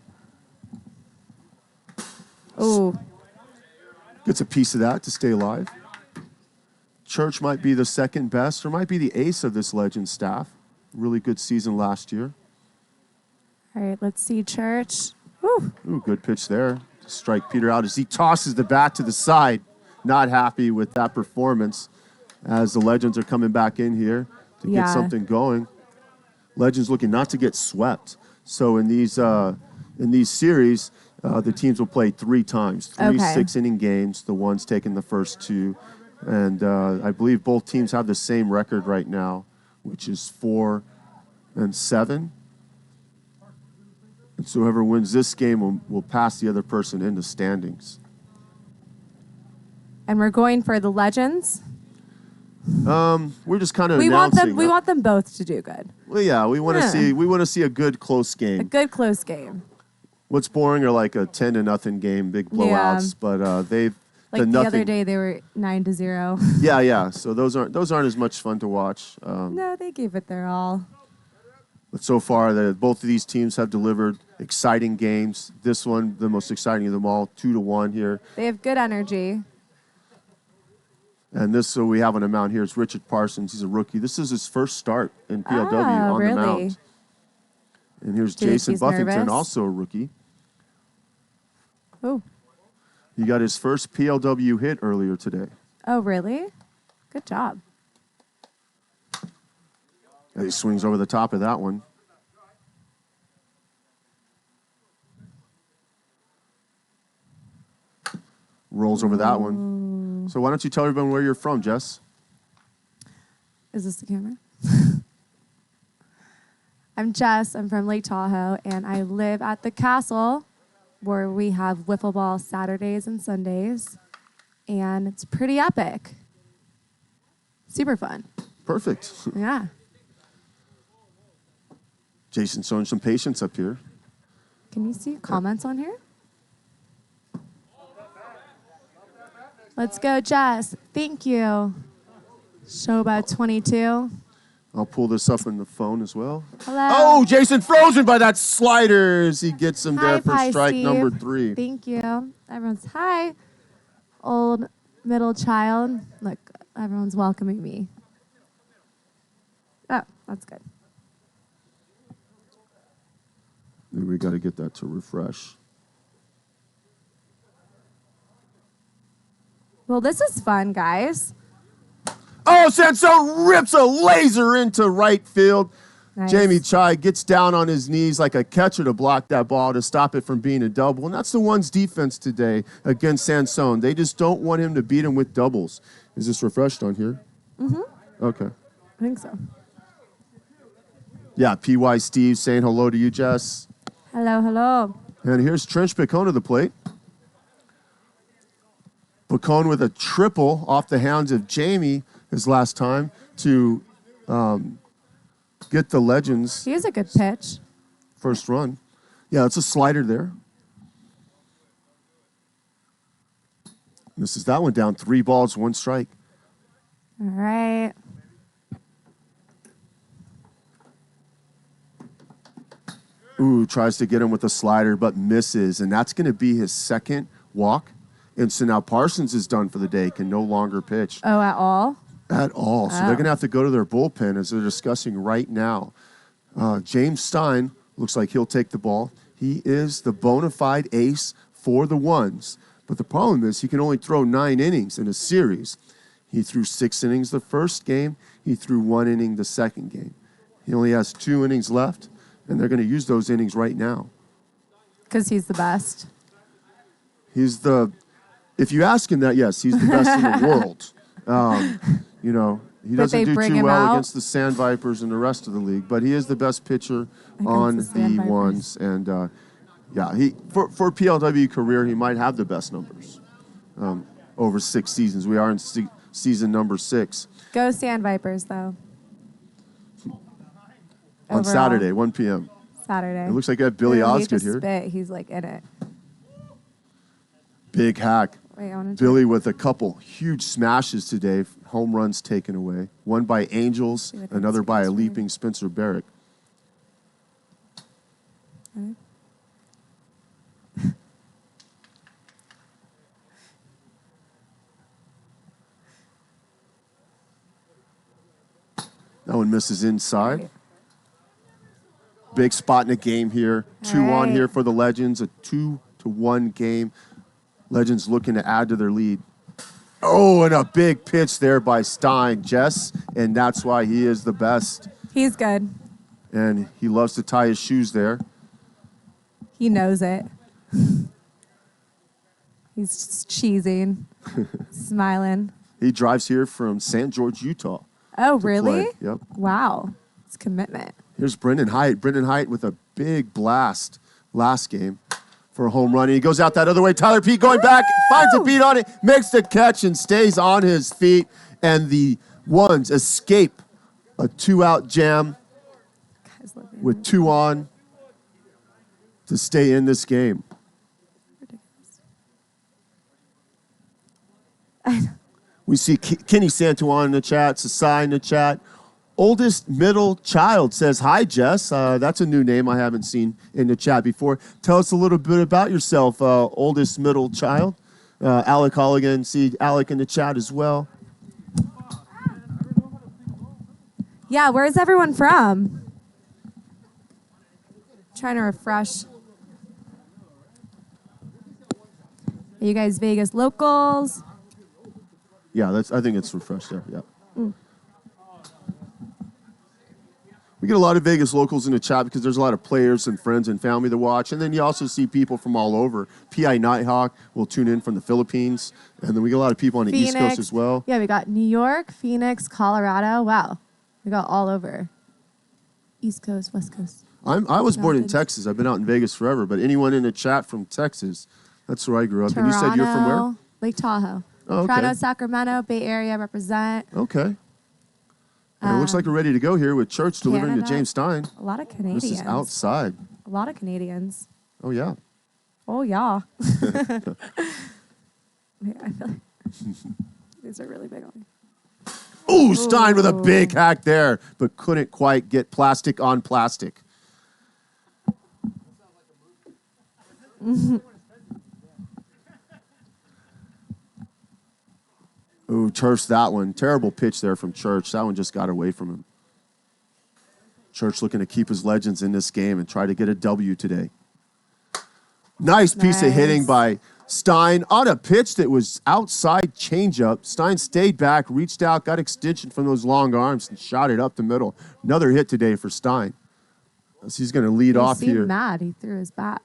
Ooh. Gets a piece of that to stay alive. Church might be the second best or might be the ace of this Legends staff. Really good season last year. All right, let's see, Church. Ooh. Ooh, good pitch there to strike Peter out as he tosses the bat to the side. Not happy with that performance as the Legends are coming back in here to get something going. Legends looking not to get swept. So in these series, the teams will play 3 times, 3 6-inning games. The ones taking the first 2. And I believe both teams have the same record right now, which is 4-7. And so whoever wins this game will pass the other person in the standings. And we're going for the Legends. We're just kind of We announcing. want them both to do good. Well, yeah, we want to see a good close game. A good close game. What's boring are like a 10-0 game, big blowouts, but they've Like done the nothing. other day, they were 9-0. Yeah. So those aren't as much fun to watch. No, they gave it their all. But so far, both of these teams have delivered exciting games. This one, the most exciting of them all, 2-1 here. They have good energy. And this, so we have on the mound here is Richard Parsons. He's a rookie. This is his first start in PLW on really? the mound. And here's Do you think Jason he's Buffington, nervous? also a rookie. Oh. He got his first PLW hit earlier today. Oh, really? Good job. And he swings over the top of that one. Rolls over that one. So why don't you tell everyone where you're from, Jess? Is this the camera? I'm Jess. I'm from Lake Tahoe, and I live at the castle where we have wiffle ball Saturdays and Sundays, and it's pretty epic. Super fun. Perfect. Yeah. Jason's showing some patience up here. Can you see comments on here? Let's go, Jess. Thank you. Show about 22. I'll pull this up in the phone as well. Hello. Oh, Jason frozen by that slider as he gets him there for Pie strike Steve. number 3. Thank you. Everyone's hi. Old middle child. Look, everyone's welcoming me. Oh, that's good. Maybe we got to get that to refresh. Well, this is fun, guys. Oh, Sansone rips a laser into right field. Nice. Jamie Chai gets down on his knees like a catcher to block that ball to stop it from being a double. And that's the one's defense today against Sansone. They just don't want him to beat him with doubles. Is this refreshed on here? Mm-hmm. Okay. I think so. Yeah, P.Y. Steve saying hello to you, Jess. Hello, hello. And here's Trench Picone to the plate. Picone with a triple off the hands of Jamie his last time to get the Legends He has a good pitch. first run. Yeah, it's a slider there. Misses that one down. 3 balls, 1 strike. All right. Ooh, tries to get him with a slider, but misses. And that's going to be his second walk. And so now Parsons is done for the day, can no longer pitch. Oh, at all? At all. So they're going to have to go to their bullpen as they're discussing right now. James Stein looks like he'll take the ball. He is the bona fide ace for the ones. But the problem is he can only throw 9 innings in a series. He threw 6 innings the first game. He threw 1 inning the second game. He only has 2 innings left, and they're going to use those innings right now. Because he's the best. If you ask him that, yes, he's the best in the world. He doesn't do too well against the Sand Vipers and the rest of the league, but he is the best pitcher on the ones. And for PLW career, he might have the best numbers over 6 seasons. We are in season number 6. Go Sand Vipers, though. On Overall. Saturday, 1 p.m. Saturday. It looks like I have Billy Osgood here. Spit. He's like in it. Big hack. Wait, I want to Billy with a couple huge smashes today. Home runs taken away. One by Angels, another by a leaping Spencer Barrick. Okay. That one misses inside. Big spot in the game here. 2-on here for the Legends. A 2-1 game. Legends looking to add to their lead. Oh, and a big pitch there by Stein, Jess. And that's why he is the best. He's good. And he loves to tie his shoes there. He knows it. He's just cheesing, smiling. He drives here from St. George, Utah. Oh, really? Play. Yep. Wow. It's commitment. Here's Brendan Haidt. Brendan Haidt with a big blast last game for a home run. And he goes out that other way. Tyler Pete going back, finds a beat on it, makes the catch, and stays on his feet. And the ones escape a 2-out jam with 2 on to stay in this game. We see Kenny Santuan in the chat, Sasai in the chat. Oldest middle child says, hi, Jess. That's a new name I haven't seen in the chat before. Tell us a little bit about yourself, oldest middle child. Alec Holligan, see Alec in the chat as well. Yeah, where's everyone from? Trying to refresh. Are you guys Vegas locals? Yeah, I think it's refreshed there, yeah. We get a lot of Vegas locals in the chat because there's a lot of players and friends and family to watch. And then you also see people from all over. P.I. Nighthawk will tune in from the Philippines. And then we get a lot of people on the East Coast as well. Yeah, we got New York, Phoenix, Colorado. Wow. We got all over. East Coast, West Coast. I was born in Texas. I've been out in Vegas forever. But anyone in the chat from Texas, that's where I grew up. Toronto, and you said you're from where? Lake Tahoe. Oh, okay. Toronto, Sacramento, Bay Area represent. Okay. And it looks like we're ready to go here with Church delivering to James Stein. A lot of Canadians. This is outside. A lot of Canadians. Oh, yeah. Oh, yeah. Wait, I feel like these are really big on me. Ooh, Stein with a big hack there, but couldn't quite get plastic on plastic. Ooh, Church that one. Terrible pitch there from Church. That one just got away from him. Church looking to keep his Legends in this game and try to get a W today. Nice piece of hitting by Stein on a pitch that was outside changeup. Stein stayed back, reached out, got extension from those long arms, and shot it up the middle. Another hit today for Stein. So he's going to lead off here. He seemed mad. He threw his bat.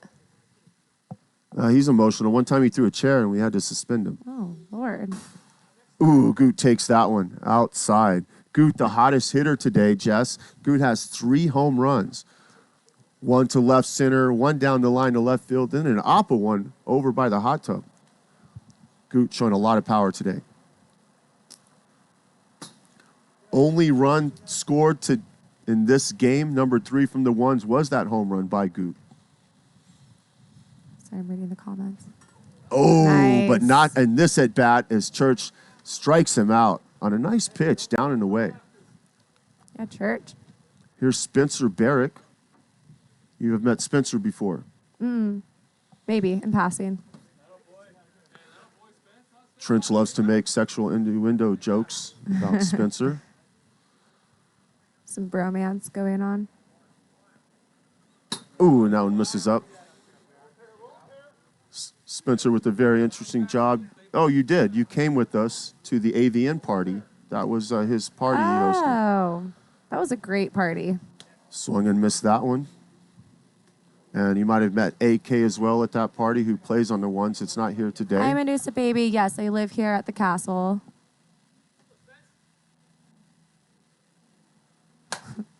He's emotional. One time he threw a chair and we had to suspend him. Oh, Lord. Ooh, Goot takes that one outside. Goot, the hottest hitter today, Jess. Goot has 3 home runs. 1 to left center, 1 down the line to left field, then an oppa one over by the hot tub. Goot showing a lot of power today. Only run scored in this game, number 3 from the ones, was that home run by Goot. Sorry, I'm reading the comments. Oh, nice. But not in this at bat as Church strikes him out on a nice pitch down and away. Yeah, Church. Here's Spencer Barrick. You have met Spencer before. Maybe in passing. Trench loves to make sexual innuendo jokes about Spencer. Some bromance going on. Ooh, and that one misses up. Spencer with a very interesting job. Oh, you did. You came with us to the AVN party. That was his party he hosted. Oh, that was a great party. Swung and missed that one. And you might have met AK as well at that party, who plays on the ones. It's not here today. I'm Medusa Baby. Yes, I live here at the castle.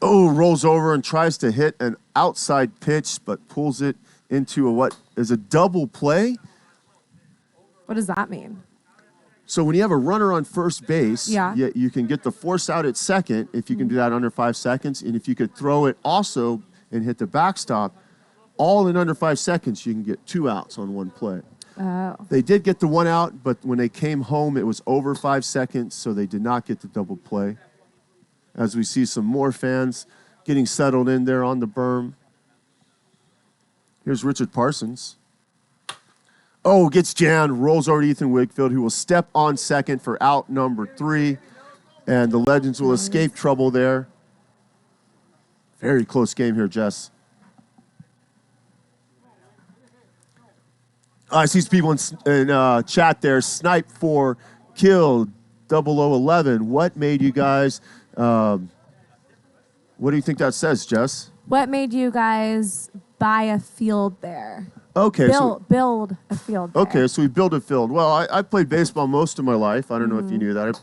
Oh, rolls over and tries to hit an outside pitch, but pulls it into what is a double play. What does that mean? So when you have a runner on first base, Yeah. you can get the force out at second if you can do that under 5 seconds. And if you could throw it also and hit the backstop, all in under 5 seconds, you can get 2 outs on one play. Oh. They did get the 1 out, but when they came home, it was over 5 seconds, so they did not get the double play. As we see some more fans getting settled in there on the berm. Here's Richard Parsons. Oh, gets jammed, rolls over to Ethan Wakefield, who will step on second for out number 3. And the Legends will escape trouble there. Very close game here, Jess. I see some people in chat there. Snipe for kill 0011. What made you guys, what do you think that says, Jess? What made you guys buy a field there? Okay. Build a field there. Okay, so we built a field. Well, I played baseball most of my life. I don't know if you knew that.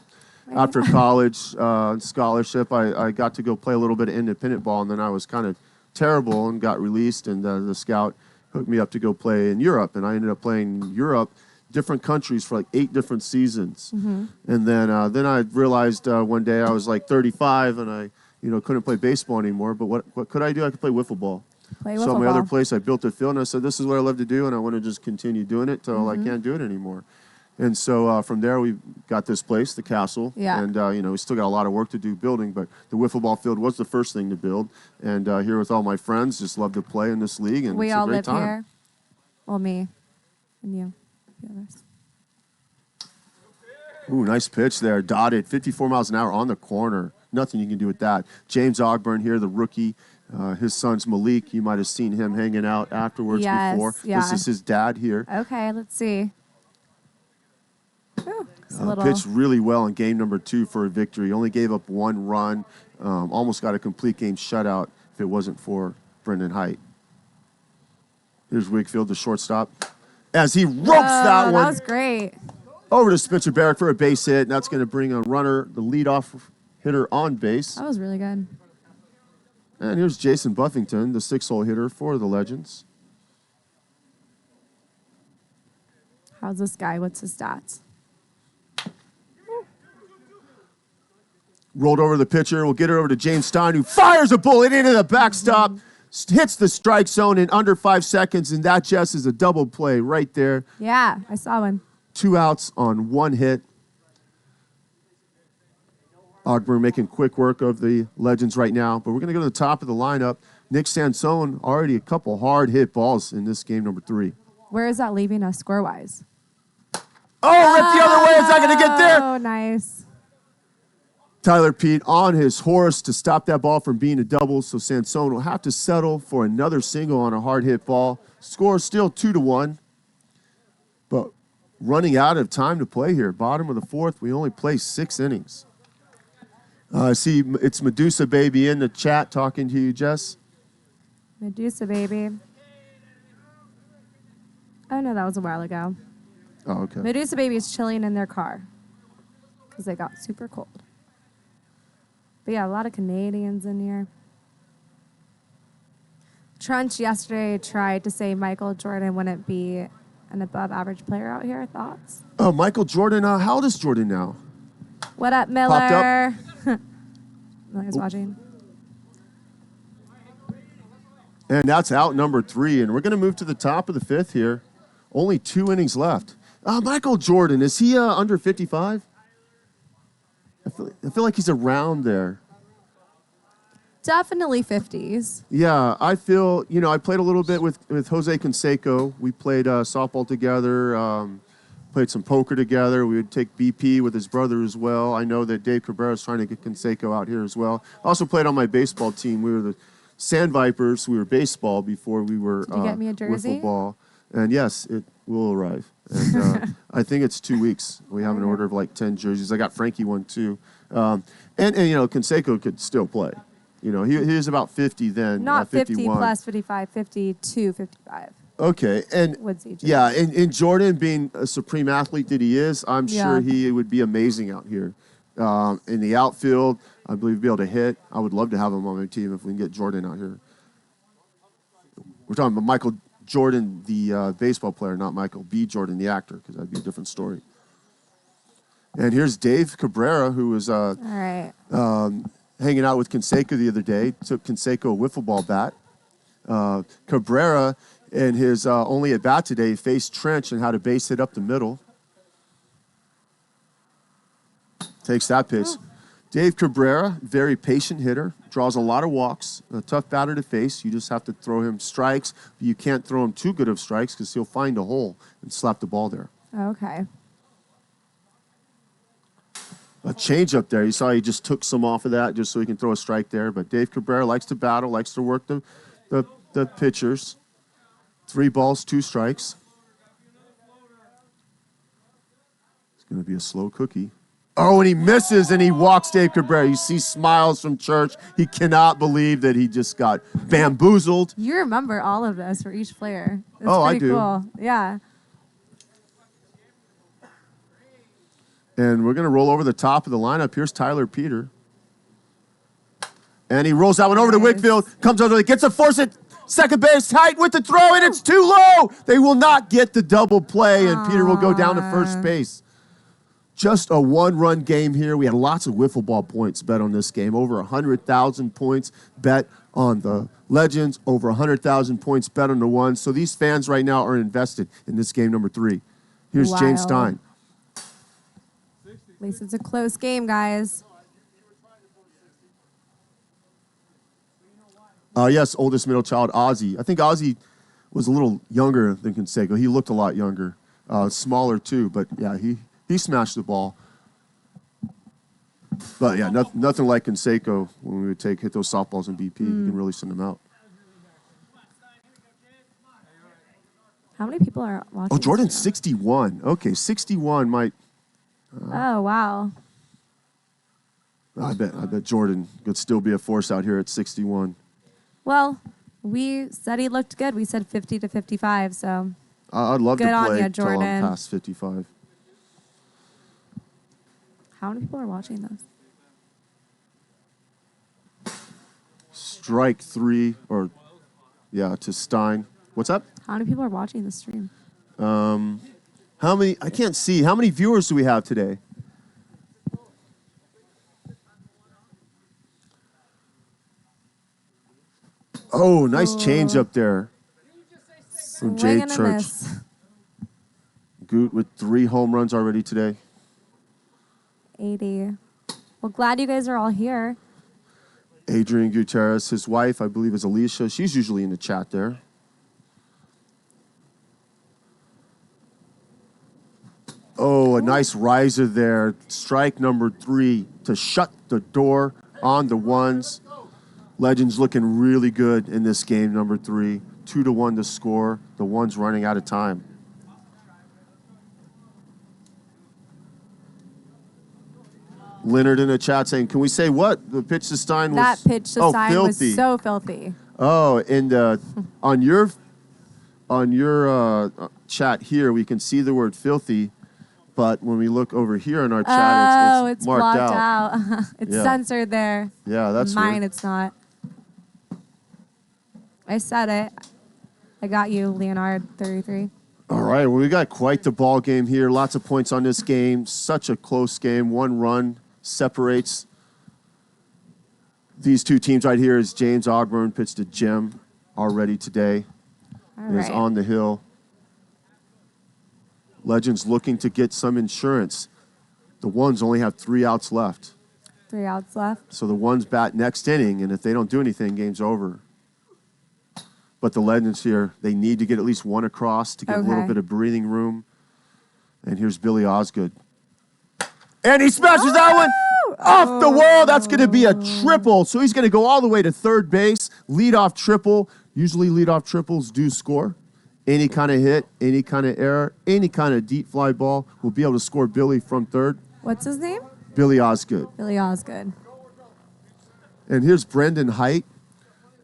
After college scholarship, I got to go play a little bit of independent ball, and then I was kind of terrible and got released, and the scout hooked me up to go play in Europe, and I ended up playing Europe, different countries for like 8 different seasons. And then I realized one day I was like 35, and I couldn't play baseball anymore. But what could I do? I could play wiffle ball. So at my other place, I built a field, and I said, this is what I love to do, and I want to just continue doing it till I can't do it anymore. And so from there, we got this place, the castle. Yeah. And, we still got a lot of work to do building, but the wiffle ball field was the first thing to build. And here with all my friends, just love to play in this league, and We it's a all great live time. here. Well, me and you. The others. Ooh, nice pitch there. Dotted, 54 miles an hour on the corner. Nothing you can do with that. James Ogburn here, the rookie. His son's Malik. You might have seen him hanging out afterwards before. Yeah. This is his dad here. Okay, let's see. Ooh, it's a little. Pitched really well in game number 2 for a victory. Only gave up 1 run. Almost got a complete game shutout if it wasn't for Brendan Height. Here's Wakefield, the shortstop. As he ropes that one. That was great. Over to Spencer Barrett for a base hit, and that's going to bring a runner, the leadoff hitter, on base. That was really good. And here's Jason Buffington, the 6-hole hitter for the Legends. How's this guy? What's his stats? Rolled over the pitcher. We'll get it over to James Stein, who fires a bullet into the backstop, hits the strike zone in under 5 seconds, and that just is a double play right there. Yeah, I saw one. 2 outs on 1 hit. Ogburn making quick work of the Legends right now, but we're going to go to the top of the lineup. Nick Sansone, already a couple hard hit balls in this game number 3. Where is that leaving us score-wise? Oh, ripped the other way. Is that going to get there? Oh, nice. Tyler Pete on his horse to stop that ball from being a double, so Sansone will have to settle for another single on a hard hit ball. Score still 2-1, but running out of time to play here. Bottom of the 4th, we only play 6 innings. I see it's Medusa Baby in the chat talking to you, Jess. Medusa Baby. Oh, no, that was a while ago. Oh, okay. Medusa Baby is chilling in their car because they got super cold. But yeah, a lot of Canadians in here. Trunch yesterday tried to say Michael Jordan wouldn't be an above-average player out here. Thoughts? Oh, Michael Jordan. How old is Jordan now? What up, Miller? Miller's watching. And that's out number 3, and we're going to move to the top of the 5th here. Only 2 innings left. Michael Jordan, is he under 55? I feel like he's around there. Definitely 50s. Yeah, I feel, I played a little bit with Jose Canseco. We played softball together, played some poker together. We would take BP with his brother as well. I know that Dave Cabrera is trying to get Canseco out here as well. I also played on my baseball team. We were the Sand Vipers. We were baseball before we were Did you get me a jersey? wiffle ball. And yes, it will arrive. And I think it's 2 weeks. We have an order of like 10 jerseys. I got Frankie one too. And Canseco could still play. He was about 50 then. Not 50 51. plus 55, 52, 55. Okay, and Woodsy jersey. yeah, and Jordan being a supreme athlete that he is, I'm sure he would be amazing out here. In the outfield, I believe he'd be able to hit. I would love to have him on my team if we can get Jordan out here. We're talking about Michael Jordan, the baseball player, not Michael B. Jordan, the actor, because that'd be a different story. And here's Dave Cabrera, who was All right. hanging out with Canseco the other day, took Canseco a wiffle ball bat. Cabrera, in his only at bat today, faced Trench and had to base hit up the middle. Takes that pitch. Dave Cabrera, very patient hitter, draws a lot of walks, a tough batter to face. You just have to throw him strikes, but you can't throw him too good of strikes because he'll find a hole and slap the ball there. Okay. A change up there. You saw he just took some off of that just so he can throw a strike there. But Dave Cabrera likes to battle, likes to work the pitchers. 3 balls, 2 strikes. It's going to be a slow cookie. Oh, and he misses and he walks Dave Cabrera. You see smiles from Church. He cannot believe that he just got bamboozled. You remember all of this for each player. It's I pretty do. Cool. Yeah. And we're going to roll over the top of the lineup. Here's Tyler Peter. And he rolls that one over to Wickfield. Comes over, gets a force at second base, tight with the throw, and it's too low. They will not get the double play, and Peter will go down to first base. Just a one-run game here. We had lots of wiffle ball points bet on this game. Over 100,000 points bet on the Legends. Over 100,000 points bet on the Ones. So these fans right now are invested in this game number 3. Here's James Stein. At least it's a close game, guys. Yes, oldest middle child, Ozzy. I think Ozzy was a little younger than Canseco. He looked a lot younger. Smaller too, but yeah, he smashed the ball. But yeah, nothing like Canseco when we would hit those softballs in BP. You can really send them out. How many people are watching? Oh, Jordan's 61. Okay, 61 might. Oh, wow. I bet Jordan could still be a force out here at 61. Well, we said he looked good. We said 50 to 55, so I'd love good to on play ya, till I'm Jordan. past 55. How many people are watching this? Strike 3, to Stein. What's up? How many people are watching the stream? How many? I can't see. How many viewers do we have today? Oh, nice change up there from Swing Jay and a Church. miss. Goot with 3 home runs already today. 80. Well, glad you guys are all here. Adrian Gutierrez, his wife, I believe, is Alicia. She's usually in the chat there. Oh, a nice riser there. Strike number 3 to shut the door on the Ones. Legends looking really good in this game, number 3. 2-1 to score. The Ones running out of time. Leonard in the chat saying, can we say what? The pitch to Stein was... That pitch to Stein was filthy. so filthy. Oh, and on your chat here, we can see the word filthy, but when we look over here in our chat, it's marked blocked out. It's Yeah. censored there. Yeah, that's Mine, weird. it's not. I said it. I got you, Leonard, 33. All right, well, we got quite the ball game here. Lots of points on this game. Such a close game. 1 run separates these 2 teams right here. Is James Ogburn pitched to Jim already today. All Is right. on the hill. Legends looking to get some insurance. The Ones only have 3 outs left. 3 outs left. So the ones bat next inning, and if they don't do anything, game's over. But the Legends here, they need to get at least one across to get a little Okay. bit of breathing room. And here's Billy Osgood. And he smashes that one off the wall. That's going to be a triple. So he's going to go all the way to third base. Leadoff triple. Usually leadoff triples do score. Any kind of hit, any kind of error, any kind of deep fly ball will be able to score Billy from third. What's his name? Billy Osgood. Billy Osgood. And here's Brendan Height.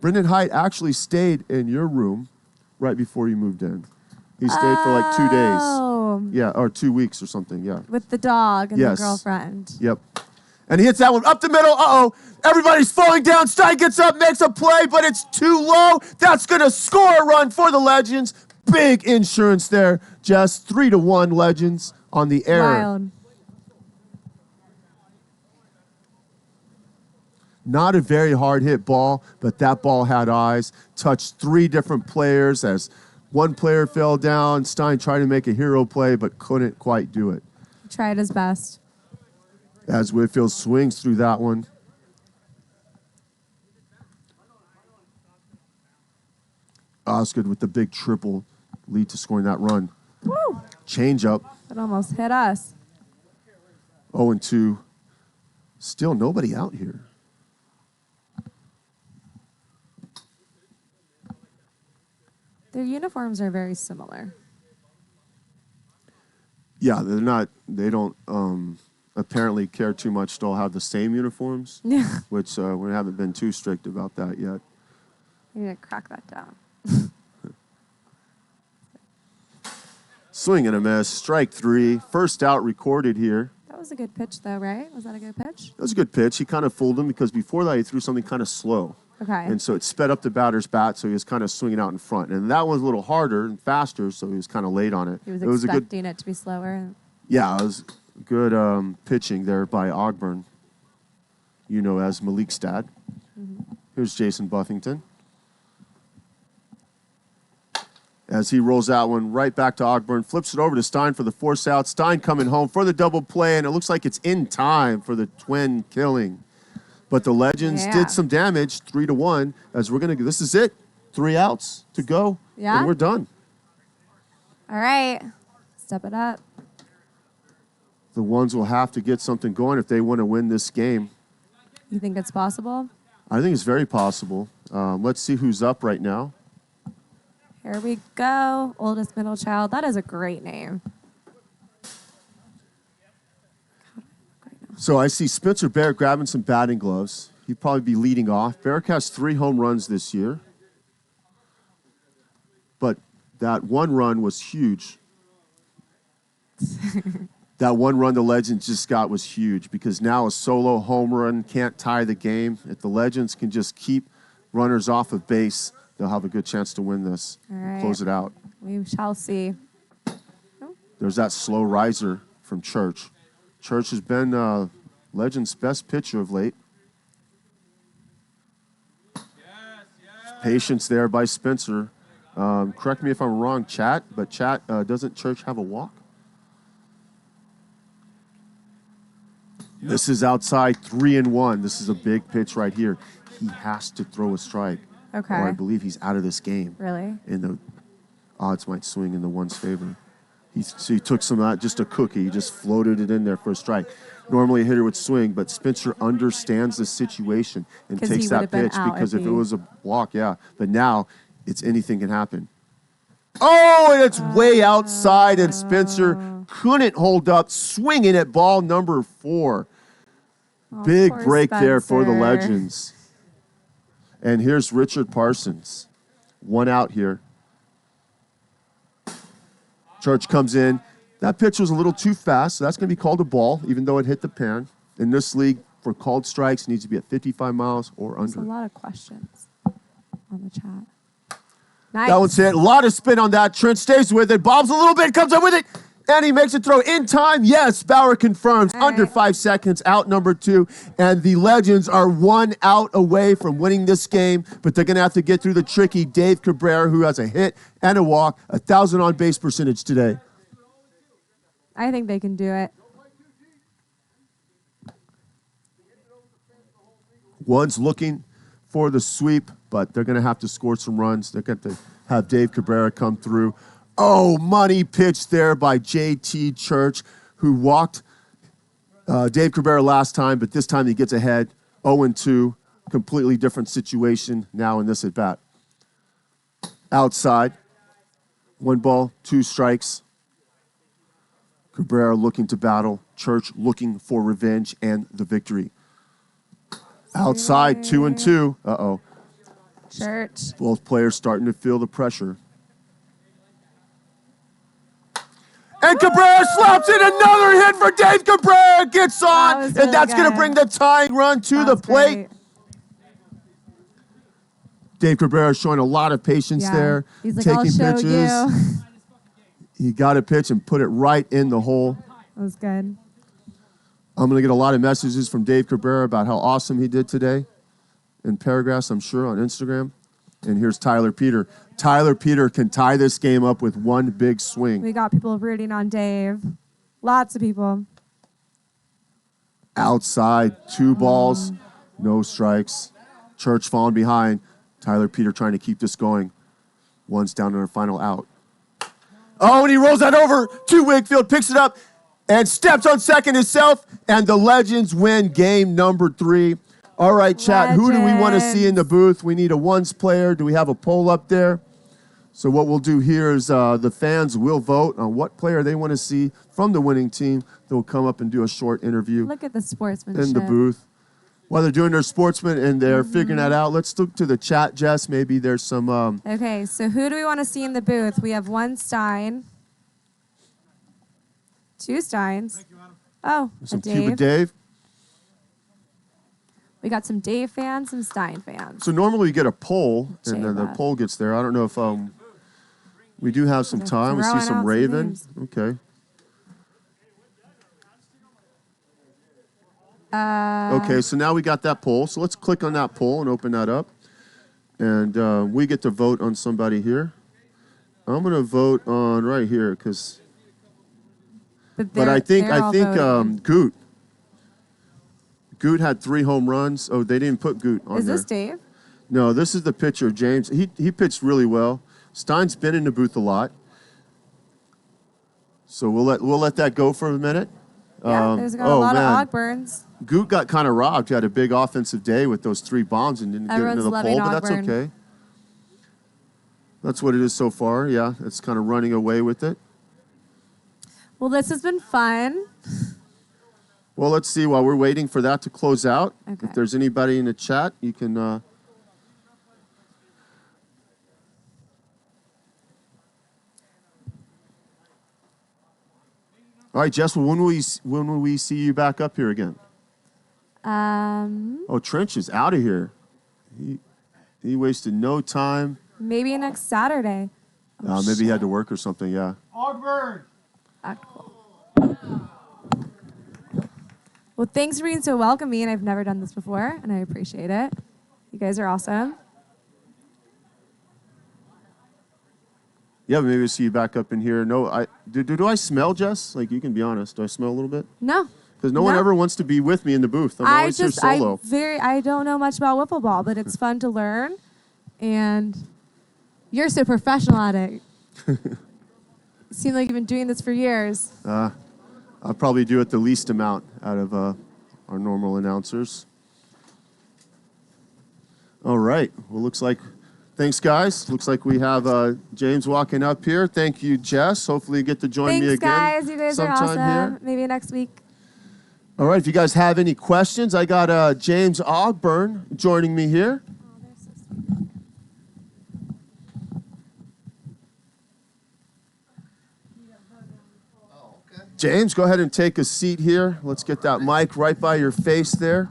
Brendan Height actually stayed in your room right before you moved in. He stayed for like 2 days. Oh, Yeah, or 2 weeks or something, yeah. with the dog and Yes. the girlfriend. Yep. And he hits that one up the middle. Uh-oh. Everybody's falling down. Stein gets up, makes a play, but it's too low. That's going to score a run for the Legends. Big insurance there. Just 3-1 Legends on the air. Wild. Not a very hard hit ball, but that ball had eyes. Touched 3 different players as one player fell down. Stein tried to make a hero play, but couldn't quite do it. He tried his best. As Whitfield swings through that one. Osgood with the big triple lead to scoring that run. Woo! Change up, It almost hit us. 0-2. Still nobody out here. Their uniforms are very similar. Yeah, they don't apparently care too much to all have the same uniforms, Yeah. which we haven't been too strict about that yet. You need to crack that down. Swing and a miss, strike 3. First out recorded here. That was a good pitch, though, right? Was that a good pitch? That was a good pitch. He kind of fooled him because before that he threw something kind of slow. Okay. And so it sped up the batter's bat, so he was kind of swinging out in front. And that one's a little harder and faster, so he was kind of late on it. He was it was a good, expecting it to be slower. yeah, it was good pitching there by Ogburn, as Malik Stad. Here's Jason Buffington. As he rolls that one right back to Ogburn, flips it over to Stein for the force out. Stein coming home for the double play, and it looks like it's in time for the twin killing. But the Legends Yeah. did some damage, 3-1. As this is it, 3 outs to go, Yeah? and we're done. All right. Step it up. The ones will have to get something going if they want to win this game. You think it's possible? I think it's very possible. Let's see who's up right now. Here we go. Oldest middle child. That is a great name. So I see Spencer Barrett grabbing some batting gloves. He'd probably be leading off. Barrett has 3 home runs this year. But that one run was huge. That one run the Legends just got was huge because now a solo home run can't tie the game. If the Legends can just keep runners off of base, they'll have a good chance to win this. All right. Close it out. We shall see. There's that slow riser from Church. Church has been Legends' best pitcher of late. Patience there by Spencer. Correct me if I'm wrong, Chat, but Chat, doesn't Church have a walk? This is outside 3-1. This is a big pitch right here. He has to throw a strike. Okay. Or I believe he's out of this game. Really? And the odds might swing in the one's favor. So he took some of that, just a cookie. He just floated it in there for a strike. Normally a hitter would swing, but Spencer understands the situation and 'Cause takes he that would've been pitch out because if if it he- was a walk, yeah. But now it's anything can happen. Oh, and it's way outside, and Spencer couldn't hold up, swinging at ball number 4. Oh, Big poor break there for the Spencer. Legends. And here's Richard Parsons. 1 out here. Church comes in. That pitch was a little too fast, so that's going to be called a ball, even though it hit the pan. In this league, for called strikes, it needs to be at 55 miles or There's a under. lot of questions on the chat. Nice. That one's hit. A lot of spin on that. Trent stays with it. Bobs a little bit, comes up with it, and he makes a throw in time. Yes, Bauer confirms. All Under right. 5 seconds, out number 2. And the Legends are 1 out away from winning this game, but they're going to have to get through the tricky Dave Cabrera, who has a hit and a walk, 1,000 on-base percentage today. I think they can do it. One's looking for the sweep, but they're going to have to score some runs. They're going to have Dave Cabrera come through. Oh, money pitch there by J.T. Church, who walked Dave Cabrera last time, but this time he gets ahead. 0-2, completely different situation now in this at-bat. Outside, 1 ball, 2 strikes. Cabrera looking to battle. Church looking for revenge and the victory. Outside, 2-2. Uh-oh. Church. Both players starting to feel the pressure. And Cabrera slaps in another hit for Dave Cabrera. Gets on, was and really that's going to good. bring the tying run to That the was plate. great. Dave Cabrera showing a lot of patience Yeah. there, He's like, taking I'll show pitches. you. He got a pitch and put it right in the hole. That was good. I'm going to get a lot of messages from Dave Cabrera about how awesome he did today in paragraphs, I'm sure, on Instagram. And here's Tyler Peter. Tyler Peter can tie this game up with one big swing. We got people rooting on Dave. Lots of people. Outside, 2 balls, no strikes. Church falling behind. Tyler Peter trying to keep this going. One's down on a final out. Oh, and he rolls that over to Wakefield, picks it up, and steps on second himself, and the Legends win game number 3. All right, chat, who do we want to see in the booth? We need a ones player. Do we have a poll up there? So what we'll do here is the fans will vote on what player they want to see from the winning team. They'll come up and do a short interview Look at the sportsmanship. in the booth. While they're doing their sportsman and they're figuring that out, let's look to the chat, Jess. Maybe there's some... Okay, so who do we want to see in the booth? We have 1 Stein. 2 Steins. Oh, a some Dave. Cuba Dave. We got some Dave fans, some Stein fans. So normally we get a poll, and then the J-Buff. poll gets there. I don't know if we do have some They're time. We see throwing some out some Raven. names. Okay. Uh, Okay, so now we got that poll. So let's click on that poll and open that up. And we get to vote on somebody here. I'm going to vote on right here because... But I think Goot. Goot had 3 home runs. Oh, they didn't put Goot on Is there. this Dave? No, this is the pitcher, James. He pitched really well. Stein's been in the booth a lot. So we'll let that go for a minute. Yeah, there's got a lot man. of Ogburns. Goot got kind of robbed. He had a big offensive day with those 3 bombs and didn't get into Everyone's the loving pole, but that's Ogburn. okay. That's what it is so far. Yeah, it's kind of running away with it. Well, this has been fun. Well, let's see while we're waiting for that to close out. Okay. If there's anybody in the chat, you can... All right, Jess, well, when will we see you back up here again? Oh, Trench is out of here. He wasted no time. Maybe next Saturday. Maybe he had to work or something, yeah. Act cool. Well, thanks for being so welcoming. I've never done this before, and I appreciate it. You guys are awesome. Yeah, maybe we'll see you back up in here. No, do I smell, Jess? Like, you can be honest. Do I smell a little bit? No. Because no one ever wants to be with me in the booth. I'm always here solo. I don't know much about wiffle ball, but it's fun to learn, and you're so professional at it. You seem like you've been doing this for years. I'll probably do it the least amount out of our normal announcers. All right. Well, looks like, thanks, guys. Looks like we have James walking up here. Thank you, Jess. Hopefully you get to join me Thanks, again guys. You guys are sometime awesome. here. Maybe next week. All right. If you guys have any questions, I got James Ogburn joining me here. James, go ahead and take a seat here. Let's get that mic right by your face there.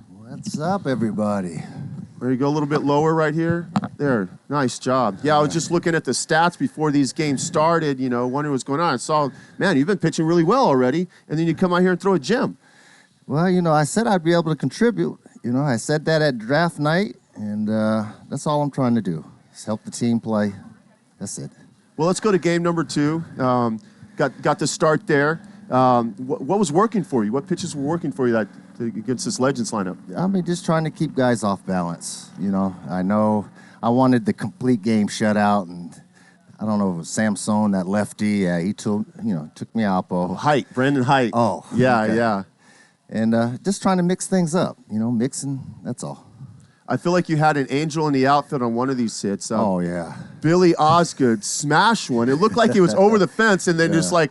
What's up, everybody? There you go, a little bit lower right here. There, nice job. Yeah, I was just looking at the stats before these games started, wondering what's going on. I saw, man, you've been pitching really well already, and then you come out here and throw a gem. Well, I said I'd be able to contribute. I said that at draft night, and that's all I'm trying to do, is help the team play. That's it. Well, let's go to game number 2. Got the start there. What was working for you? What pitches were working for you against this Legends lineup? I mean, just trying to keep guys off balance. You know I wanted the complete game shutout, and I don't know if it was Samson, that lefty. Yeah, he took me out. Height, Brandon Height. Oh, yeah, okay. yeah. And just trying to mix things up. Mixing. That's all. I feel like you had an angel in the outfield on one of these hits. Oh yeah. Billy Osgood smashed one. It looked like it was over the fence, and then just like,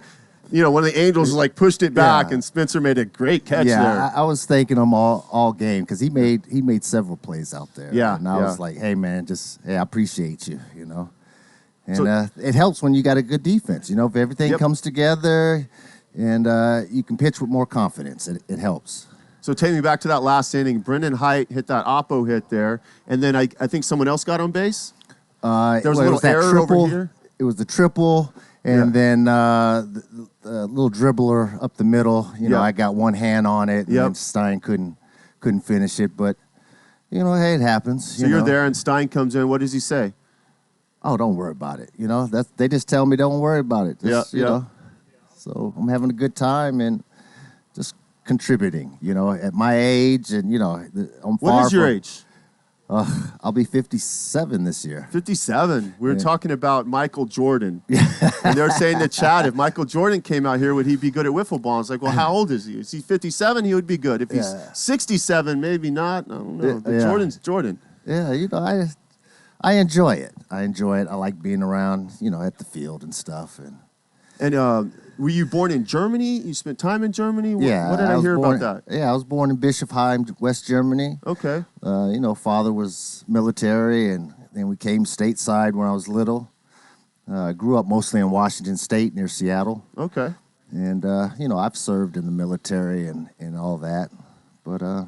one of the angels like pushed it back, Yeah. and Spencer made a great catch there. Yeah, I was thanking him all game because he made several plays out there. Yeah, and I yeah. was like, hey man, I appreciate you. And So- it helps when you got a good defense. If everything Yep. comes together, and you can pitch with more confidence, it helps. So take me back to that last inning. Brendan Height hit that oppo hit there, and then I think someone else got on base. There was a it little that error triple, over here. It was the triple, and Yeah. then the little dribbler up the middle. Yeah. I got one hand on it, and Yep. then Stein couldn't finish it. But hey, it happens. So you're there, and Stein comes in. What does he say? Oh, don't worry about it. They just tell me don't worry about it. Just, Yeah, yeah. So I'm having a good time and just contributing. At my age, and I'm What far is your from- age? I'll be 57 this year. 57. We were talking about Michael Jordan. And they're saying in the chat, if Michael Jordan came out here, would he be good at wiffle ball? It's like, well, how old is he? Is he 57? He would be good. If he's 67, maybe not. I don't know. But Yeah. Jordan's Jordan. Yeah, I enjoy it. I like being around, at the field and stuff. And were you born in Germany? You spent time in Germany? What did I was hear born- about that? Yeah, I was born in Bischofheim, West Germany. Okay. Father was military, and then we came stateside when I was little. Grew up mostly in Washington State near Seattle. Okay. And, I've served in the military and all that. But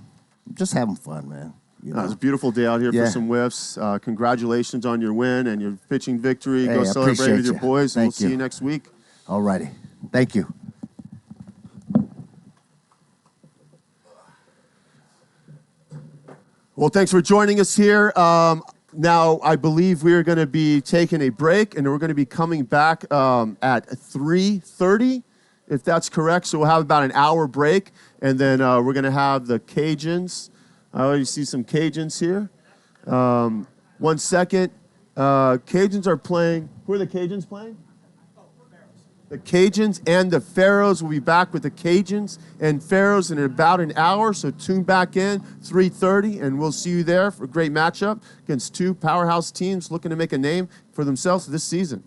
just having fun, man. It's a beautiful day out here Yeah. for some whiffs. Congratulations on your win and your pitching victory. Hey, Go I celebrate with appreciate your you. boys, and we'll Thank see you. you next week. All righty. Thank you. Well, thanks for joining us here. Now, I believe we are going to be taking a break, and we're going to be coming back at 3:30, if that's correct. So we'll have about an hour break, and then we're going to have the Cajuns. I already see some Cajuns here. 1 second. Cajuns are playing. Who are the Cajuns playing? The Cajuns and the Pharaohs will be back with the Cajuns and Pharaohs in about an hour. So tune back in, 3:30, and we'll see you there for a great matchup against two powerhouse teams looking to make a name for themselves this season.